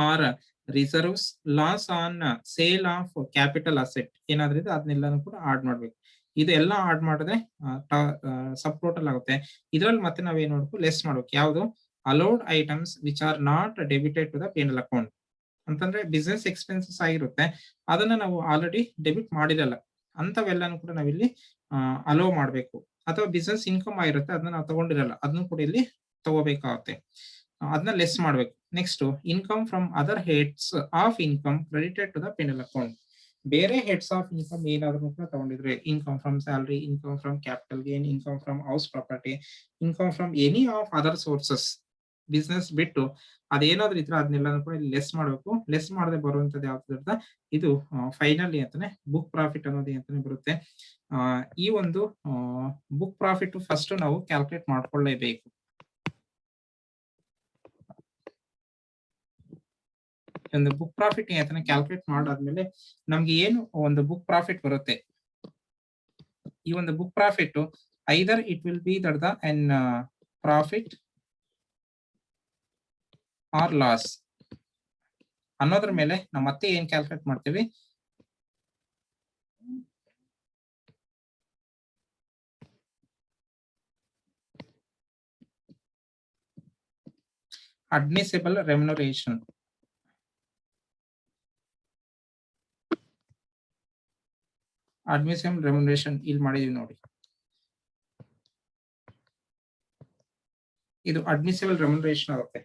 or reserves loss on sale of capital asset ಏನಾದ್ರೂ ಇದೆ ಅದನ್ನೆಲ್ಲಾನು ಕೂಡ ಆಡ್ ಮಾಡ್ಬೇಕು. ಇದೆಲ್ಲ ಆಡ್ ಮಾಡಿದ್ರೆ ಸಬ್ ಟೋಟಲ್ ಆಗುತ್ತೆ. ಇದ್ರಲ್ಲಿ ಮತ್ತೆ ನಾವೇನ್ ಮಾಡ್ಬೇಕು, ಲೆಸ್ ಮಾಡ್ಬೇಕು. ಯಾವುದು allowed items which are not debited to the P&L account ಅಂತಂದ್ರೆ ಬಿಸ್ನೆಸ್ ಎಕ್ಸ್ಪೆನ್ಸಸ್ ಆಗಿರುತ್ತೆ, ಅದನ್ನ ನಾವು ಆಲ್ರೆಡಿ ಡೆಬಿಟ್ ಮಾಡಿರಲ್ಲ ಅಂತವೆಲ್ಲಾನು ಕೂಡ ನಾವಿಲ್ಲಿ ಅಲೋ ಮಾಡ್ಬೇಕು. ಅಥವಾ ಬಿಸ್ನೆಸ್ ಇನ್ಕಮ್ ಆಗಿರುತ್ತೆ ಅದನ್ನ ನಾವು ತಗೊಂಡಿರಲ್ಲ, ಅದನ್ನು ಕೂಡ ಇಲ್ಲಿ ತಗೋಬೇಕಾಗುತ್ತೆ, ಅದನ್ನ ಲೆಸ್ ಮಾಡ್ಬೇಕು. Next income from other heads of income credited to the P&L account. ಬೇರೆ ಹೆಡ್ಸ್ ಆಫ್ ಇನ್ಕಮ್ ಏನಾದ್ರು ಕೂಡ ತಗೊಂಡಿದ್ರೆ, income from salary, income from capital gain, income from house property, income from any of other sources, business ಬಿಟ್ಟು ಅದೇನಾದ್ರೂ ಇದ್ರೆ ಅದನ್ನೆಲ್ಲಾನು ಕೂಡ less ಮಾಡ್ಬೇಕು. Less ಮಾಡದೆ ಬರುವಂತದ್ದು ಯಾವ್ದು, ಇದು ಫೈನಲಿ ಅಂತಾನೆ ಬುಕ್ ಪ್ರಾಫಿಟ್ ಅನ್ನೋದು ಅಂತಾನೆ ಬರುತ್ತೆ. ಈ ಒಂದು ಬುಕ್ ಪ್ರಾಫಿಟ್ ಫಸ್ಟ್ ನಾವು ಕ್ಯಾಲ್ಕುಲೇಟ್ ಮಾಡ್ಕೊಳ್ಳೇಬೇಕು. ಒಂದು ಬುಕ್ ಪ್ರಾಫಿಟ್ ಅಂತಾನೆ ಕ್ಯಾಲ್ಕುಲೇಟ್ ಮಾಡಾದ್ಮೇಲೆ ನಮ್ಗೆ ಏನು ಒಂದು ಬುಕ್ ಪ್ರಾಫಿಟ್ ಬರುತ್ತೆ, ಈ ಒಂದು book profit either it will be that the profit or loss ಅನ್ನೋದ್ರ ಮೇಲೆ ನಾವು ಮತ್ತೆ ಏನ್ ಕ್ಯಾಲ್ಕುಲೇಟ್ ಮಾಡ್ತೀವಿ, ಅಡ್ಮಿಸಿಬಲ್ ರೆಮ್ಯುನರೇಷನ್. ಅಡ್ಮಿಸಿಬಲ್ ರೆಮ್ಯುನರೇಷನ್ ಇಲ್ಲಿ ಮಾಡಿದೀವಿ ನೋಡಿ, ಇದು ಅಡ್ಮಿಸಿಬಲ್ ರೆಮ್ಯುನರೇಷನ್ ಆಗುತ್ತೆ.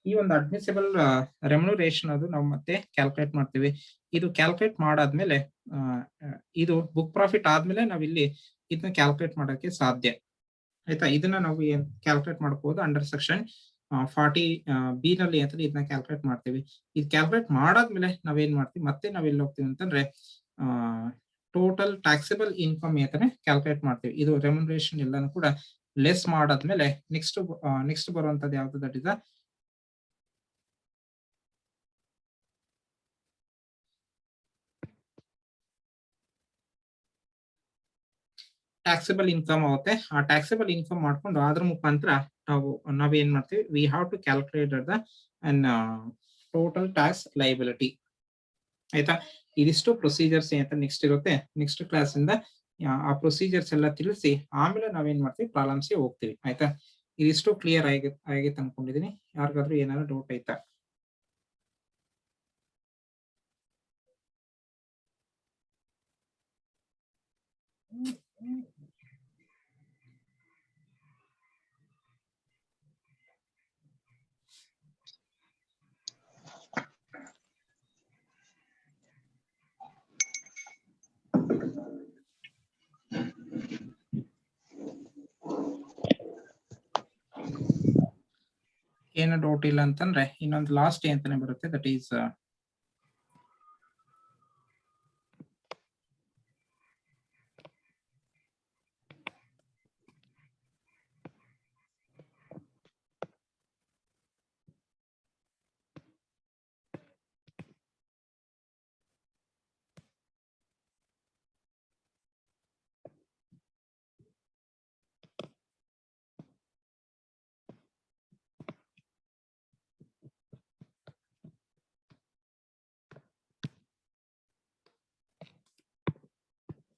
ಈ ಒಂದು ಅಡ್ಮಿಸಿಬಲ್ ರೆಮ್ಯುನರೇಷನ್ ಅದು ನಾವು ಮತ್ತೆ ಕ್ಯಾಲ್ಕುಲೇಟ್ ಮಾಡ್ತೀವಿ. ಇದು ಕ್ಯಾಲ್ಕುಲೇಟ್ ಮಾಡಾದ್ಮೇಲೆ ಇದು ಬುಕ್ ಪ್ರಾಫಿಟ್ ಆದ್ಮೇಲೆ ನಾವಿಲ್ಲಿ ಇದನ್ನ ಕ್ಯಾಲ್ಕುಲೇಟ್ ಮಾಡೋಕೆ ಸಾಧ್ಯ ಆಯ್ತಾ. ಇದನ್ನ ನಾವು ಏನ್ ಕ್ಯಾಲ್ಕುಲೇಟ್ ಮಾಡ್ಬೋದು ಅಂಡರ್ ಸೆಕ್ಷನ್ 40B ನಲ್ಲಿ ಅಂತ ಇದನ್ನ ಕ್ಯಾಲ್ಕುಲೇಟ್ ಮಾಡ್ತೀವಿ. ಇದು ಕ್ಯಾಲ್ಕುಲೇಟ್ ಮಾಡಾದ್ಮೇಲೆ ನಾವೇನ್ ಮಾಡ್ತೀವಿ, ಮತ್ತೆ ನಾವೆಲ್ಲಿ ಹೋಗ್ತೀವಿ ಅಂತಂದ್ರೆ ಟೋಟಲ್ ಟ್ಯಾಕ್ಸಿಬಲ್ ಇನ್ಕಮ್ ಅಂತಾನೆ ಕ್ಯಾಲ್ಕುಲೇಟ್ ಮಾಡ್ತೀವಿ. ಇದು ರೆಮ್ಯುನರೇಷನ್ ಎಲ್ಲಾನು ಕೂಡ ಲೆಸ್ ಮಾಡಾದ್ಮೇಲೆ ನೆಕ್ಸ್ಟ್ ಬರುವಂತದ್ದು ಯಾವ್ದು, ದಟ್ ಇಸ್ ಟ್ಯಾಕ್ಸಿಬಲ್ ಇನ್ಕಮ್ ಆಗುತ್ತೆ. ಆ ಟ್ಯಾಕ್ಸಿಬಲ್ ಇನ್ಕಮ್ ಮಾಡ್ಕೊಂಡು ಅದ್ರ ಮುಖಾಂತರ ನಾವೇನ್ ಮಾಡ್ತೀವಿ, we have to calculate the total tax liability ಆಯ್ತಾ. ಇದಿಷ್ಟು ಪ್ರೊಸೀಜರ್ಸ್ ಅಂತ ನೆಕ್ಸ್ಟ್ ಇರುತ್ತೆ. ನೆಕ್ಸ್ಟ್ ಕ್ಲಾಸ್ ಇಂದ ಆ ಪ್ರೊಸೀಜರ್ಸ್ ಎಲ್ಲ ತಿಳಿಸಿ ಆಮೇಲೆ ನಾವೇನ್ ಮಾಡ್ತೀವಿ, ಪ್ರಾಬ್ಲಮ್ಸ್ಗೆ ಹೋಗ್ತೀವಿ ಆಯ್ತಾ. ಇದಿಷ್ಟು ಕ್ಲಿಯರ್ ಆಗಿತ್ತು ಅನ್ಕೊಂಡಿದೀನಿ. ಯಾರಿಗಾದ್ರೂ ಏನಾದ್ರು ಡೌಟ್ ಆಯ್ತಾ? ಏನು ಡೌಟ್ ಇಲ್ಲ ಅಂತಂದ್ರೆ ಇನ್ನೊಂದು ಲಾಸ್ಟ್ ಅಂತಾನೆ ಬರುತ್ತೆ, ದಟ್ ಈಸ್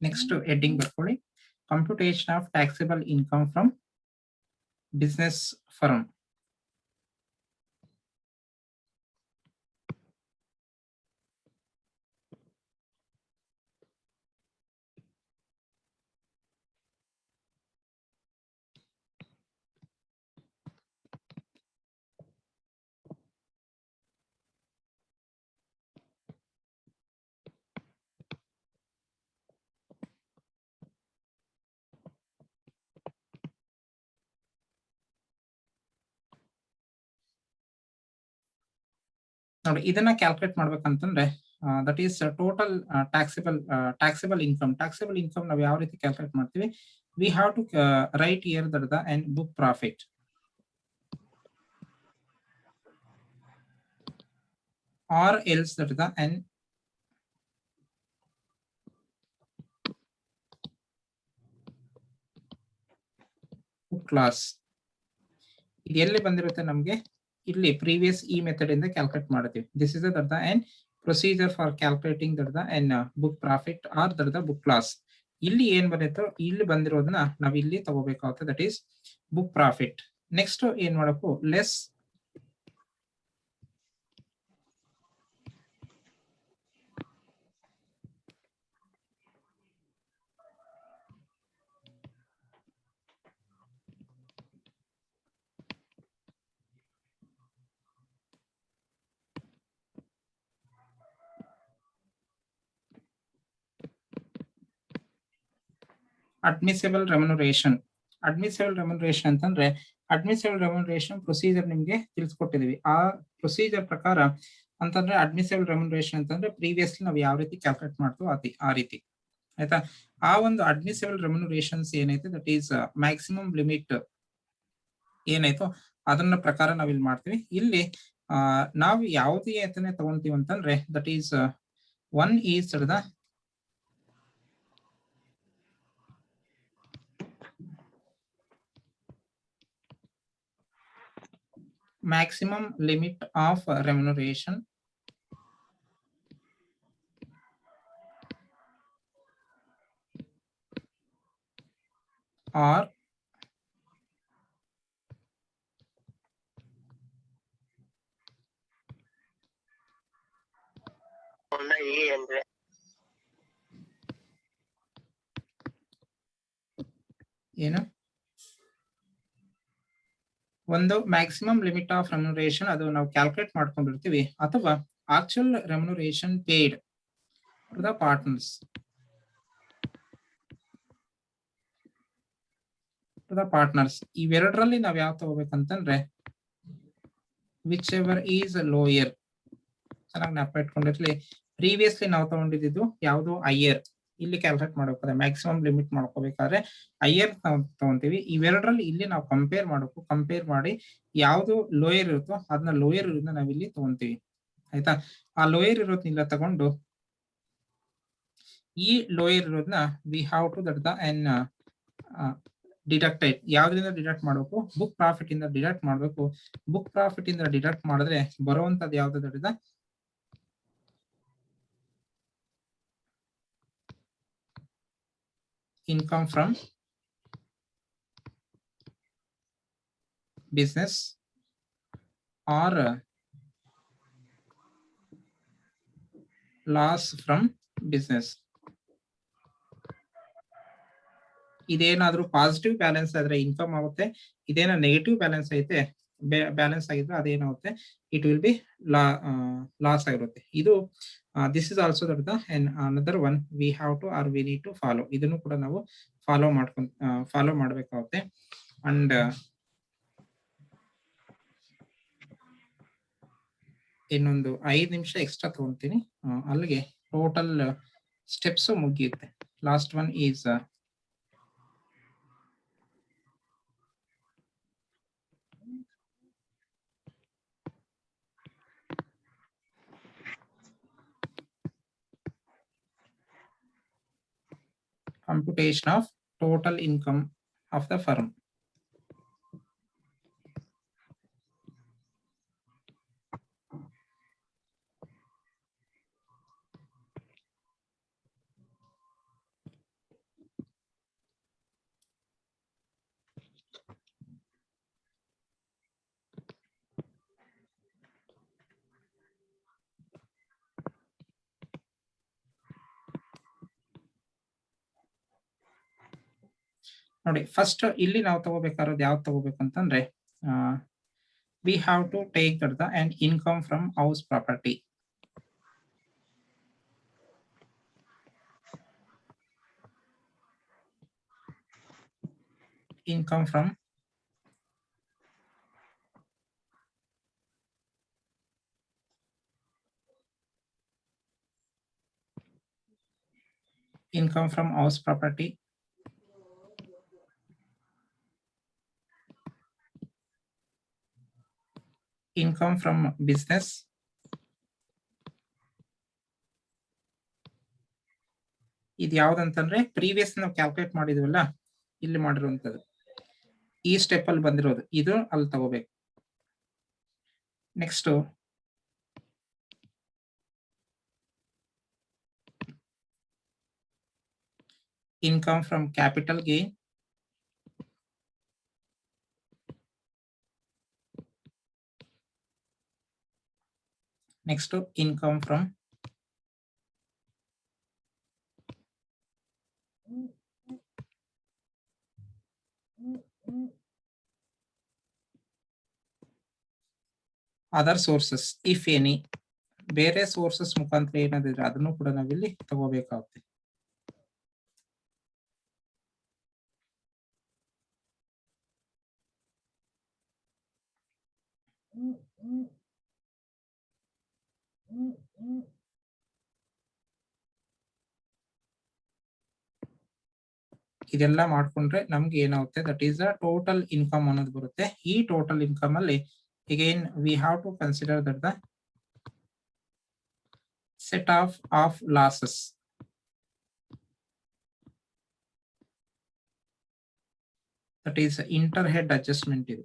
ನೆಕ್ಸ್ಟ್ ಹೆಡ್ಡಿಂಗ್ ಬರ್ಕೊಳ್ಳಿ, computation of taxable income from business firm. ನೋಡಿ, ಇದನ್ನ ಕ್ಯಾಲ್ಕುಲೇಟ್ ಮಾಡ್ಬೇಕಂತಂದ್ರೆ that is total taxable income. Taxable income ನಾವು ಯಾವ ರೀತಿ ಕ್ಯಾಲ್ಕುಲೇಟ್ ಮಾಡ್ತೀವಿ? We have to write here that the and book profit or else that the n class. ಇದು ಎಲ್ಲಿ ಬಂದಿರುತ್ತೆ ನಮಗೆ? ಇಲ್ಲಿ ಪ್ರೀವಿಯಸ್ ಈ ಮೆಥಡ್ ಇಂದ ಕ್ಯಾಲ್ಕುಲೇಟ್ ಮಾಡ್ತೀವಿ. This is the an procedure for calculating that the an book profit or that the book class. ಇಲ್ಲಿ ಏನ್ ಬರುತ್ತೋ ಇಲ್ಲಿ ಬಂದಿರೋದನ್ನ ನಾವ್ ಇಲ್ಲಿ ತಗೋಬೇಕಾಗುತ್ತೆ, that is book profit. Next ಏನ್ ಮಾಡಬೇಕು? Less admissible remuneration. Admissible remuneration ಅಂತಂದ್ರೆ, ಅಡ್ಮಿಸಿಬಲ್ ರೆಮ್ಯುನರೇಷನ್ ಪ್ರೊಸೀಜರ್ ನಿಮ್ಗೆ ತಿಳಿಸ್ಕೊಟ್ಟಿದೀವಿ. ಆ ಪ್ರೊಸೀಜರ್ ಪ್ರಕಾರ ಅಂತಂದ್ರೆ ಅಡ್ಮಿಸಿಬಲ್ ರೆಮ್ಯುನರೇಷನ್ ಅಂತಂದ್ರೆ ಪ್ರೀವಿಯಸ್ಲಿ ನಾವು ಯಾವ ರೀತಿ ಕ್ಯಾಲ್ಕುಲೇಟ್ ಮಾಡ್ತೀವೋ ಆ ರೀತಿ, ಆಯ್ತಾ? ಆ ಒಂದು ಅಡ್ಮಿಸಿಬಲ್ ರೆಮ್ಯುನರೇಷನ್ಸ್ ಏನೈತೆ ದಟ್ ಈಸ್ ಮ್ಯಾಕ್ಸಿಮಮ್ ಲಿಮಿಟ್ ಏನಾಯ್ತು ಅದನ್ನ ಪ್ರಕಾರ ನಾವ್ ಇಲ್ಲಿ ಮಾಡ್ತೀವಿ. ಇಲ್ಲಿ ನಾವು ಯಾವುದೇ ಅಂತನೇ ತಗೊಂತೀವಿ ಅಂತಂದ್ರೆ that is one is the maximum limit of remuneration or ಏನು ಒಂದು ಮ್ಯಾಕ್ಸಿಮಮ್ ಲಿಮಿಟ್ ಆಫ್ ರೆಮ್ಯುನರೇಷನ್ ಅದು ನಾವು ಕ್ಯಾಲ್ಕುಲೇಟ್ ಮಾಡ್ಕೊಂಡಿರ್ತೀವಿ, ಅಥವಾ actual remuneration paid to the partners ಇವೆರಡರಲ್ಲಿ ನಾವ್ ಯಾವ ತಗೋಬೇಕಂತಂದ್ರೆ ವಿಚ್ ಎವರ್ ಈಸ್ ಲೋಯರ್. ಚೆನ್ನಾಗಿ ಜ್ಞಾಪಕ ಇಟ್ಕೊಂಡಿರ್ಲಿ, ಪ್ರೀವಿಯಸ್ಲಿ ನಾವು ತಗೊಂಡಿದ್ದು ಯಾವುದು ಹೈಯರ್. ಇಲ್ಲಿ ಕ್ಯಾಲ್ಕುಲೇಟ್ ಮಾಡ್ಬೇಕಾದ್ರೆ ಮ್ಯಾಕ್ಸಿಮಮ್ ಲಿಮಿಟ್ ಮಾಡ್ಕೋಬೇಕಾದ್ರೆ ಹೈಯರ್ ತಗೊಂತೀವಿ. ಇವೆರಡರಲ್ಲಿ ಇಲ್ಲಿ ನಾವು ಕಂಪೇರ್ ಮಾಡಬೇಕು. ಕಂಪೇರ್ ಮಾಡಿ ಯಾವ್ದು ಲೋಯರ್ ಇರುತ್ತೋ ಅದನ್ನ ಲೋಯರ್ ಇರೋದನ್ನ ನಾವ್ ಇಲ್ಲಿ ತಗೊಂತೀವಿ, ಆಯ್ತಾ? ಆ ಲೋಯರ್ ಇರೋದ್ನಿಲ್ಲ ತಗೊಂಡು ಈ ಲೋಯರ್ ಇರೋದನ್ನ we have to that the an deducted. ಯಾವ್ದ್ರಿಂದ ಡಿಡಕ್ಟ್ ಮಾಡಬೇಕು? ಬುಕ್ ಪ್ರಾಫಿಟ್ ಇಂದ ಡಿಡಕ್ಟ್ ಮಾಡಬೇಕು. ಬುಕ್ ಪ್ರಾಫಿಟ್ ಇಂದ ಡಿಡಕ್ಟ್ ಮಾಡಿದ್ರೆ ಬರುವಂತದ್ದು ಯಾವ್ದು that the income from business or loss from business. ಇದೇನಾದ್ರೂ ಪಾಸಿಟಿವ್ ಬ್ಯಾಲೆನ್ಸ್ ಆದ್ರೆ ಇನ್ಕಮ್ ಆಗುತ್ತೆ, ಇದೇನೋ ನೆಗೆಟಿವ್ ಬ್ಯಾಲೆನ್ಸ್ ಐತೆ ಬ್ಯಾಲೆನ್ಸ್ ಆಗಿದ್ರೆ ಅದೇನಾಗುತ್ತೆ? ಇಟ್ ವಿಲ್ ಬಿ ಲಾಸ್ ಆಗಿರುತ್ತೆ. ಇದು this is also that the another one we have to or we need to follow. ಇದನ್ನು ಕೂಡ ನಾವು ಫಾಲೋ ಮಾಡ್ಬೇಕಾಗುತ್ತೆ. ಅಂಡ್ ಇನ್ನೊಂದು 5 ನಿಮಿಷ ಎಕ್ಸ್ಟ್ರಾ ತಗೊಂತೀನಿ, ಅಲ್ಲಿಗೆ ಟೋಟಲ್ ಸ್ಟೆಪ್ಸ್ ಮುಗಿಯುತ್ತೆ. Last one is computation of total income of the firm. ನೋಡಿ ಫಸ್ಟ್ ಇಲ್ಲಿ ನಾವು ತಗೋಬೇಕಾಗಿರೋದು ಯಾವ್ದು ತಗೋಬೇಕಂತಂದ್ರೆ we have to take the and income from house property. Income from house property, income from business, ಇದು ಯಾವ್ದಂತಂದ್ರೆ ಪ್ರೀವಿಯಸ್ ನಾವು calculate ಮಾಡಿದ್ವಲ್ಲ ಇಲ್ಲಿ ಮಾಡಿರುವಂತದ್ದು ಈ ಸ್ಟೆಪ್ ಅಲ್ಲಿ ಬಂದಿರೋದು ಇದು ಅಲ್ಲಿ ತಗೋಬೇಕು. Next income from capital gain, next income from other sources if any, ಬೇರೆ ಸೋರ್ಸಸ್ ಮುಖಾಂತರ ಏನಾದಿದ್ರೆ ಅದನ್ನು ಕೂಡ ನಾವಿಲ್ಲಿ ತಗೋಬೇಕಾಗುತ್ತೆ. ಇದೆಲ್ಲ ಮಾಡ್ಕೊಂಡ್ರೆ ನಮ್ಗೆ ಏನಾಗುತ್ತೆ that is the total income ಅನ್ನೋದು ಬರುತ್ತೆ. ಈ ಟೋಟಲ್ ಇನ್ಕಮ್ ಅಲ್ಲಿ again we have to consider that the set of losses, that is interhead adjustment ಇದು.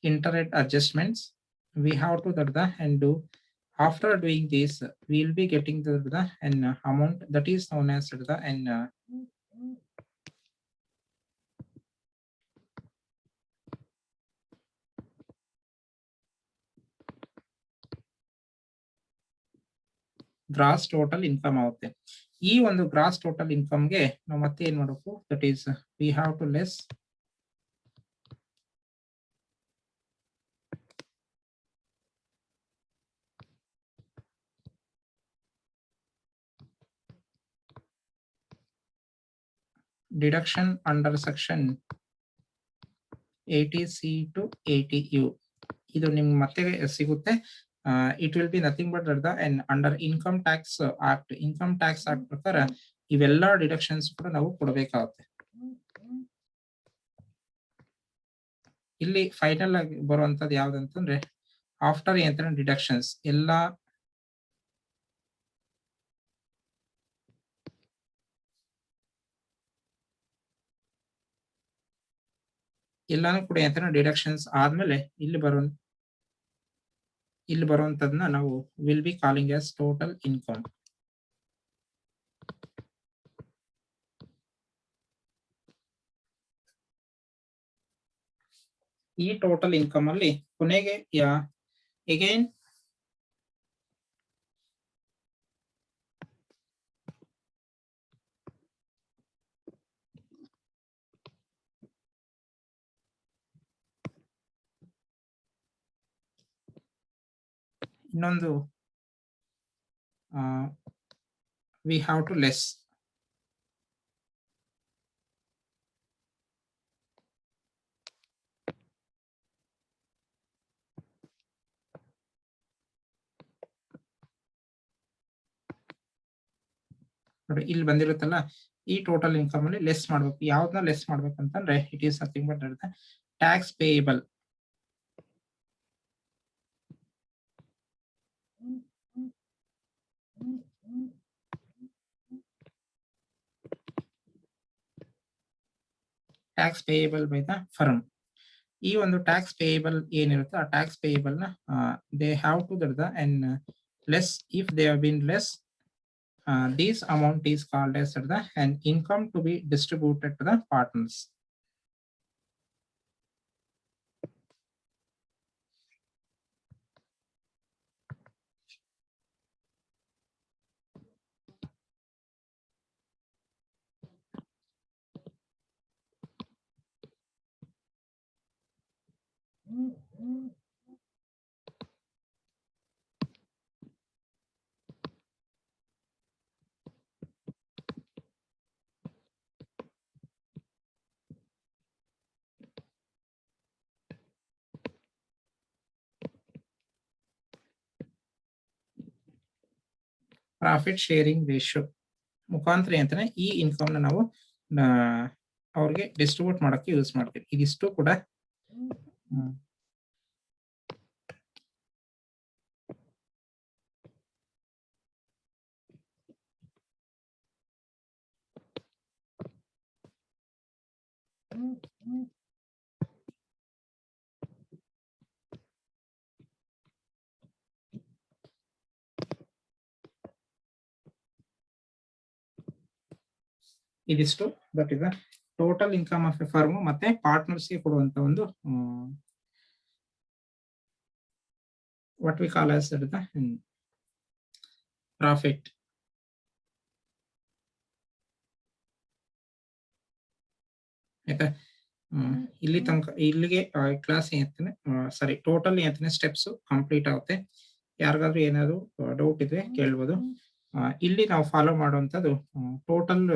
Interhead adjustments we have to that the and do. After doing this we will be getting the an amount that is known as the and gross total income ಆಗುತ್ತೆ. ಈ ಒಂದು gross total income ಗೆ ನಾವು ಮತ್ತೆ ಏನ್ ಮಾಡಬೇಕು that is we have to less deduction under section 80C to 80U. ಇದು ನಿಮ್ಗೆ ಮತ್ತೆ ಸಿಗುತ್ತೆ. It will be nothing but and under income tax act ಪ್ರಕಾರ ಇವೆಲ್ಲ ಡಿಡಕ್ಷನ್ಸ್ ಕೂಡ ನಾವು ಕೊಡಬೇಕಾಗುತ್ತೆ. ಇಲ್ಲಿ ಫೈನಲ್ ಆಗಿ ಬರುವಂತದ್ದು ಯಾವ್ದಂತಂದ್ರೆ ಆಫ್ಟರ್ ಏನಂತ ಡಿಡಕ್ಷನ್ಸ್ ಎಲ್ಲಾನು ಕೂಡ ಏನಂತ ಡಿಡಕ್ಷನ್ಸ್ ಆದ್ಮೇಲೆ ಇಲ್ಲಿ ಬರುವಂತದನ್ನ ನಾವು will be calling as total income. ಈ ಟೋಟಲ್ ಇನ್ಕಮ್ ಅಲ್ಲಿ ಕೊನೆಗೆ ಅಗೈನ್ ಇನ್ನೊಂದು we have to less ನೋಡಿ ಇಲ್ಲಿ ಬಂದಿರುತ್ತಲ್ಲ ಈ ಟೋಟಲ್ ಇನ್ಕಮ್ ಅಲ್ಲಿ ಲೆಸ್ ಮಾಡ್ಬೇಕು. ಯಾವ್ದನ್ನ ಲೆಸ್ ಮಾಡ್ಬೇಕಂತಂದ್ರೆ it is nothing but tax payable. Tax payable by the firm. ಈ ಒಂದು ಟ್ಯಾಕ್ಸ್ ಪೇಯಬಲ್ ಏನಿರುತ್ತೆ ಆ ಟ್ಯಾಕ್ಸ್ ಪೇಯಬಲ್ ನ they have to the and less if they have been less this amount is called as the an income to be distributed to the partners. Profit sharing ratio ಮುಖಾಂತರ ಅಂತಾನೆ ಈ income ನಾವು ಅವ್ರಿಗೆ distribute ಮಾಡಕ್ಕೆ use ಮಾಡ್ತೀವಿ. ಇದಿಷ್ಟು ಕೂಡ ಇದಿಷ್ಟು that is total income of a firm ಮತ್ತೆ ಪಾರ್ಟ್ನರ್ಸ್ಗೆ ಕೊಡುವಂತ ಒಂದು what we call as the profit. ಆಯ್ತಾ, ಇಲ್ಲಿ ತನಕ ಇಲ್ಲಿಗೆ ಕ್ಲಾಸ್ ಏನ್ತಾನೆ ಸಾರಿ ಟೋಟಲ್ ಏನ್ತಾನೆ ಸ್ಟೆಪ್ಸ್ ಕಂಪ್ಲೀಟ್ ಆಗುತ್ತೆ. ಯಾರಿಗಾದ್ರೂ ಏನಾದ್ರು ಡೌಟ್ ಇದ್ರೆ ಕೇಳ್ಬೋದು. ಇಲ್ಲಿ ನಾವು ಫಾಲೋ ಮಾಡುವಂತದ್ದು ಟೋಟಲ್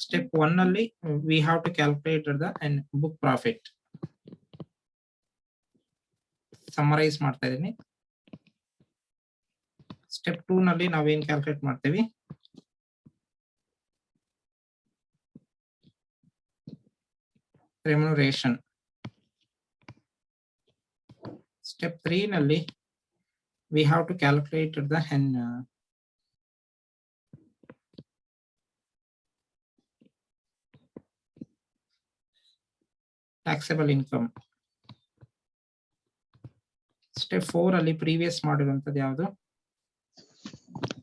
ಸ್ಟೆಪ್ 1 ಅಲ್ಲಿ we have to calculate the book profit. Summarise ಮಾಡ್ತಾ ಇದೀನಿ. ಸ್ಟೆಪ್ 2 ನಲ್ಲಿ ನಾವೇನ್ ಕ್ಯಾಲ್ಕುಲೇಟ್ ಮಾಡ್ತೀವಿ, ರೆಮ್ಯುನರೇಷನ್. ಸ್ಟೆಪ್ 3 ನಲ್ಲಿ we have to calculate the taxable income. Step 4 ಅಲ್ಲಿ ಪ್ರೀವಿಯಸ್ ಮಾಡಿರುವಂತದ್ದು ಯಾವುದು,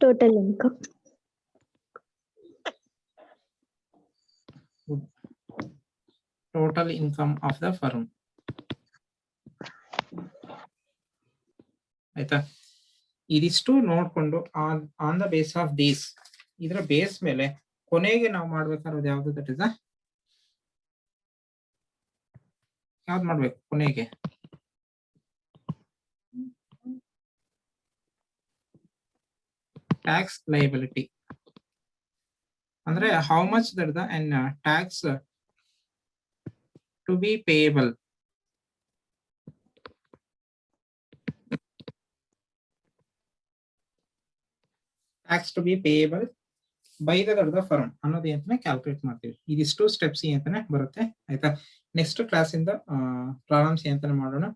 total income. Total income of the firm. ಆಯ್ತಾ, ಇದಿಷ್ಟು ನೋಡ್ಕೊಂಡು on the base of these, ಇದರ ಬೇಸ್ ಮೇಲೆ ಕೊನೆಗೆ ನಾವು ಮಾಡ್ಬೇಕಾಗಿರೋದು ಯಾವ್ದು, ದಟ್ ಇಸ್ ಯಾವ್ದು ಮಾಡ್ಬೇಕು ಕೊನೆಗೆ, ಟ್ಯಾಕ್ಸ್ ಲಯಬಿಲಿಟಿ. ಅಂದ್ರೆ how much that the tax to be payable. Tax to be payable by the firm ಅನ್ನೋದು ಅಂತಾನೆ ಕ್ಯಾಲ್ಕುಲೇಟ್ ಮಾಡ್ತೀವಿ. ಇದಿಷ್ಟು ಸ್ಟೆಪ್ಸ್ ಅಂತಾನೆ ಬರುತ್ತೆ. ಆಯ್ತಾ, ನೆಕ್ಸ್ಟ್ ಕ್ಲಾಸ್ ಇಂದ ಪ್ರಾಬ್ಲಮ್ಸ್ ಅಂತಾನೆ ಮಾಡೋಣ.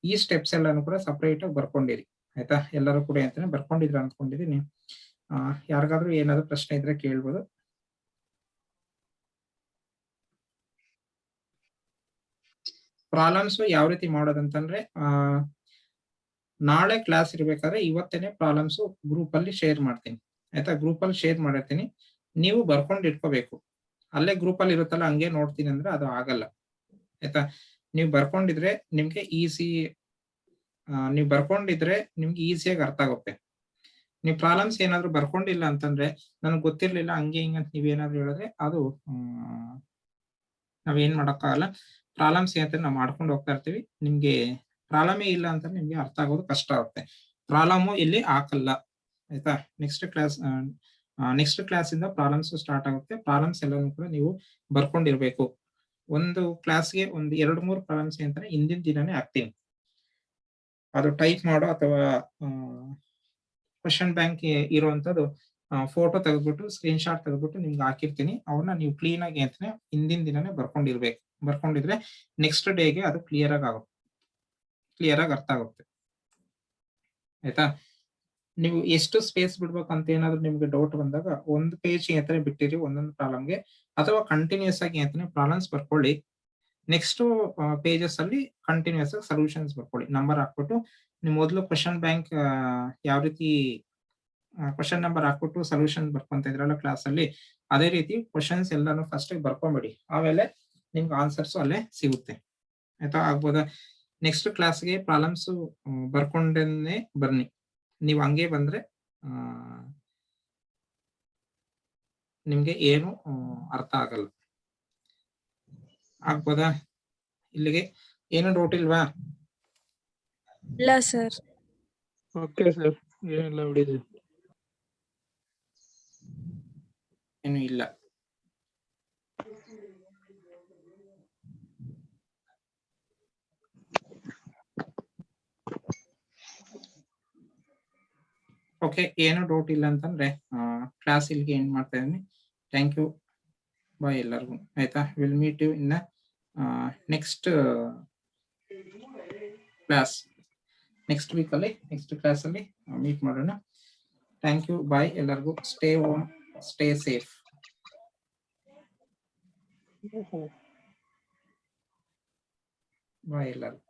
ಈ ಸ್ಟೆಪ್ಸ್ ಎಲ್ಲಾನು ಕೂಡ ಸಪರೇಟ್ ಆಗಿ ಬರ್ಕೊಂಡಿರಿ. ಆಯ್ತಾ, ಎಲ್ಲರೂ ಕೂಡ ಅಂತಾನೆ ಬರ್ಕೊಂಡಿದ್ರ ಅನ್ಕೊಂಡಿದೀನಿ. ಯಾರಿಗಾದ್ರೂ ಏನಾದ್ರು ಪ್ರಶ್ನೆ ಇದ್ರೆ ಕೇಳ್ಬೋದು. ಪ್ರಾಬ್ಲಮ್ಸ್ ಯಾವ ರೀತಿ ಮಾಡೋದಂತಂದ್ರೆ, ನಾಳೆ ಕ್ಲಾಸ್ ಇರ್ಬೇಕಾದ್ರೆ ಇವತ್ತೇನೆ ಪ್ರಾಬ್ಲಮ್ಸ್ ಗ್ರೂಪ್ ಅಲ್ಲಿ ಶೇರ್ ಮಾಡ್ತೀನಿ. ಆಯ್ತಾ, ಗ್ರೂಪ್ ಅಲ್ಲಿ ಶೇರ್ ಮಾಡಿರ್ತೀನಿ, ನೀವು ಬರ್ಕೊಂಡು ಇಟ್ಕೋಬೇಕು. ಅಲ್ಲೇ ಗ್ರೂಪ್ ಅಲ್ಲಿ ಇರುತ್ತಲ್ಲ ಹಂಗೆ ನೋಡ್ತೀನಿ ಅಂದ್ರೆ ಅದು ಆಗಲ್ಲ. ಆಯ್ತಾ, ನೀವು ಬರ್ಕೊಂಡಿದ್ರೆ ನಿಮ್ಗೆ ನಿಮ್ಗೆ ಈಸಿಯಾಗಿ ಅರ್ಥ ಆಗುತ್ತೆ. ನೀವು ಪ್ರಾಬ್ಲಮ್ಸ್ ಏನಾದ್ರು ಬರ್ಕೊಂಡಿಲ್ಲ ಅಂತಂದ್ರೆ ನನಗೆ ಗೊತ್ತಿರ್ಲಿಲ್ಲ ಹಂಗೆ ಹಿಂಗೆ ಅಂತ ನೀವೇನಾದ್ರು ಹೇಳಿದ್ರೆ ಅದು ನಾವೇನ್ ಮಾಡಕ್ಕಾಗಲ್ಲ. ಪ್ರಾಬ್ಲಮ್ಸ್ ಏನಂತ ನಾವು ಮಾಡ್ಕೊಂಡು ಹೋಗ್ತಾ ಇರ್ತೀವಿ. ನಿಮ್ಗೆ ಪ್ರಾಬ್ಲಮೇ ಇಲ್ಲ ಅಂತ ನಿಮ್ಗೆ ಅರ್ಥ ಆಗೋದು ಕಷ್ಟ ಆಗುತ್ತೆ. ಪ್ರಾಬ್ಲಮ್ ಇಲ್ಲಿ ಹಾಕಲ್ಲ. ಆಯ್ತಾ, ನೆಕ್ಸ್ಟ್ ಕ್ಲಾಸ್ ಇಂದ ಪ್ರಾಬ್ಲಮ್ಸ್ ಸ್ಟಾರ್ಟ್ ಆಗುತ್ತೆ. ಪ್ರಾಬ್ಲಮ್ಸ್ ಎಲ್ಲಾನು ಕೂಡ ನೀವು ಬರ್ಕೊಂಡಿರ್ಬೇಕು. ಒಂದು ಕ್ಲಾಸ್ಗೆ ಒಂದು 2-3 ಪ್ರಾಬ್ಲಮ್ಸ್ ಅಂತಾನೆ ಹಿಂದಿನ ದಿನನೇ ಹಾಕ್ತೀನಿ. ಅದು ಟೈಪ್ ಮಾಡೋ ಅಥವಾ ಕ್ವಶನ್ ಬ್ಯಾಂಕ್ ಇರುವಂತದ್ದು ಫೋಟೋ ತೆಗೆದ್ಬಿಟ್ಟು ಸ್ಕ್ರೀನ್ ಶಾಟ್ ತೆಗೆದ್ಬಿಟ್ಟು ನಿಮ್ಗೆ ಹಾಕಿರ್ತೀನಿ. ಅವನ್ನ ನೀವು ಕ್ಲೀನ್ ಆಗಿ ಅಂತಾನೆ ಹಿಂದಿನ ದಿನನೇ ಬರ್ಕೊಂಡಿರ್ಬೇಕು. ಬರ್ಕೊಂಡಿದ್ರೆ ನೆಕ್ಸ್ಟ್ ಡೇಗೆ ಅದು ಕ್ಲಿಯರ್ ಆಗಿ ಅರ್ಥ ಆಗುತ್ತೆ. ಆಯ್ತಾ, ನೀವು ಎಷ್ಟು ಸ್ಪೇಸ್ ಬಿಡ್ಬೇಕು ಅಂತ ಏನಾದ್ರು ನಿಮ್ಗೆ ಡೌಟ್ ಬಂದಾಗ ಒಂದು ಪೇಜ್ ಅಂತಾನೆ ಬಿಟ್ಟಿರಿ ಒಂದೊಂದು ಪ್ರಾಬ್ಲಮ್ಗೆ, ಅಥವಾ ಕಂಟಿನ್ಯೂಸ್ ಆಗಿ ಅಂತಾನೆ ಪ್ರಾಬ್ಲಮ್ಸ್ ಬರ್ಕೊಳ್ಳಿ. ನೆಕ್ಸ್ಟ್ ಪೇಜಸ್ ಅಲ್ಲಿ ಕಂಟಿನ್ಯೂಸ್ ಆಗಿ ಸೊಲ್ಯೂಷನ್ಸ್ ಬರ್ಕೊಳ್ಳಿ. ನಂಬರ್ ಹಾಕ್ಬಿಟ್ಟು ನೀವು ಮೊದಲು ಕ್ವಶನ್ ಬ್ಯಾಂಕ್ ಯಾವ ರೀತಿ ಕ್ವಶನ್ ನಂಬರ್ ಹಾಕ್ಬಿಟ್ಟು ಸೊಲ್ಯೂಷನ್ ಬರ್ಕೊಂತ ಇದ್ರಲ್ಲ ಕ್ಲಾಸ್ ಅಲ್ಲಿ, ಅದೇ ರೀತಿ ಕ್ವಶನ್ಸ್ ಎಲ್ಲಾನು ಫಸ್ಟ್ ಬರ್ಕೊಂಬಿಡಿ. ಆಮೇಲೆ ನಿಮ್ಗೆ ಆನ್ಸರ್ಸ್ ಅಲ್ಲೇ ಸಿಗುತ್ತೆ. ಆಯ್ತಾ, ಆಗ್ಬೋದಾ? ನೆಕ್ಸ್ಟ್ ಕ್ಲಾಸ್ಗೆ ಪ್ರಾಬ್ಲಮ್ಸ್ ಬರ್ಕೊಂಡೇ ಬನ್ನಿ. ನೀವು ಹಂಗೆ ಬಂದ್ರೆ ನಿಮ್ಗೆ ಏನು ಅರ್ಥ ಆಗಲ್ಲ. ಆಗ್ಬೋದಾ? ಇಲ್ಲಿಗೆ ಏನು ಡೌಟ್ ಇಲ್ವಾ? ಇಲ್ಲ ಸರ್. ಓಕೆ ಸರ್, ಏನಿಲ್ಲ ಬಿಡಿ. ಏನು ಇಲ್ಲ. ಓಕೆ, ಏನು ಡೌಟ್ ಇಲ್ಲ ಅಂತಂದ್ರೆ ಕ್ಲಾಸ್ ಇಲ್ಲಿಗೆ ಎಂಡ್ ಮಾಡ್ತಾ ಇದೀನಿ. ಥ್ಯಾಂಕ್ ಯು, ಬಾಯ್ ಎಲ್ಲರಿಗೂ. ಆಯ್ತಾ, will meet you in next class. Next week ಅಲ್ಲಿ ನೆಕ್ಸ್ಟ್ ಕ್ಲಾಸ್ ಅಲ್ಲಿ ಮೀಟ್ ಮಾಡೋಣ. ಥ್ಯಾಂಕ್ ಯು, ಬಾಯ್ ಎಲ್ಲರಿಗೂ. Stay home, stay safe. Bye ಎಲ್ಲರಿಗೂ.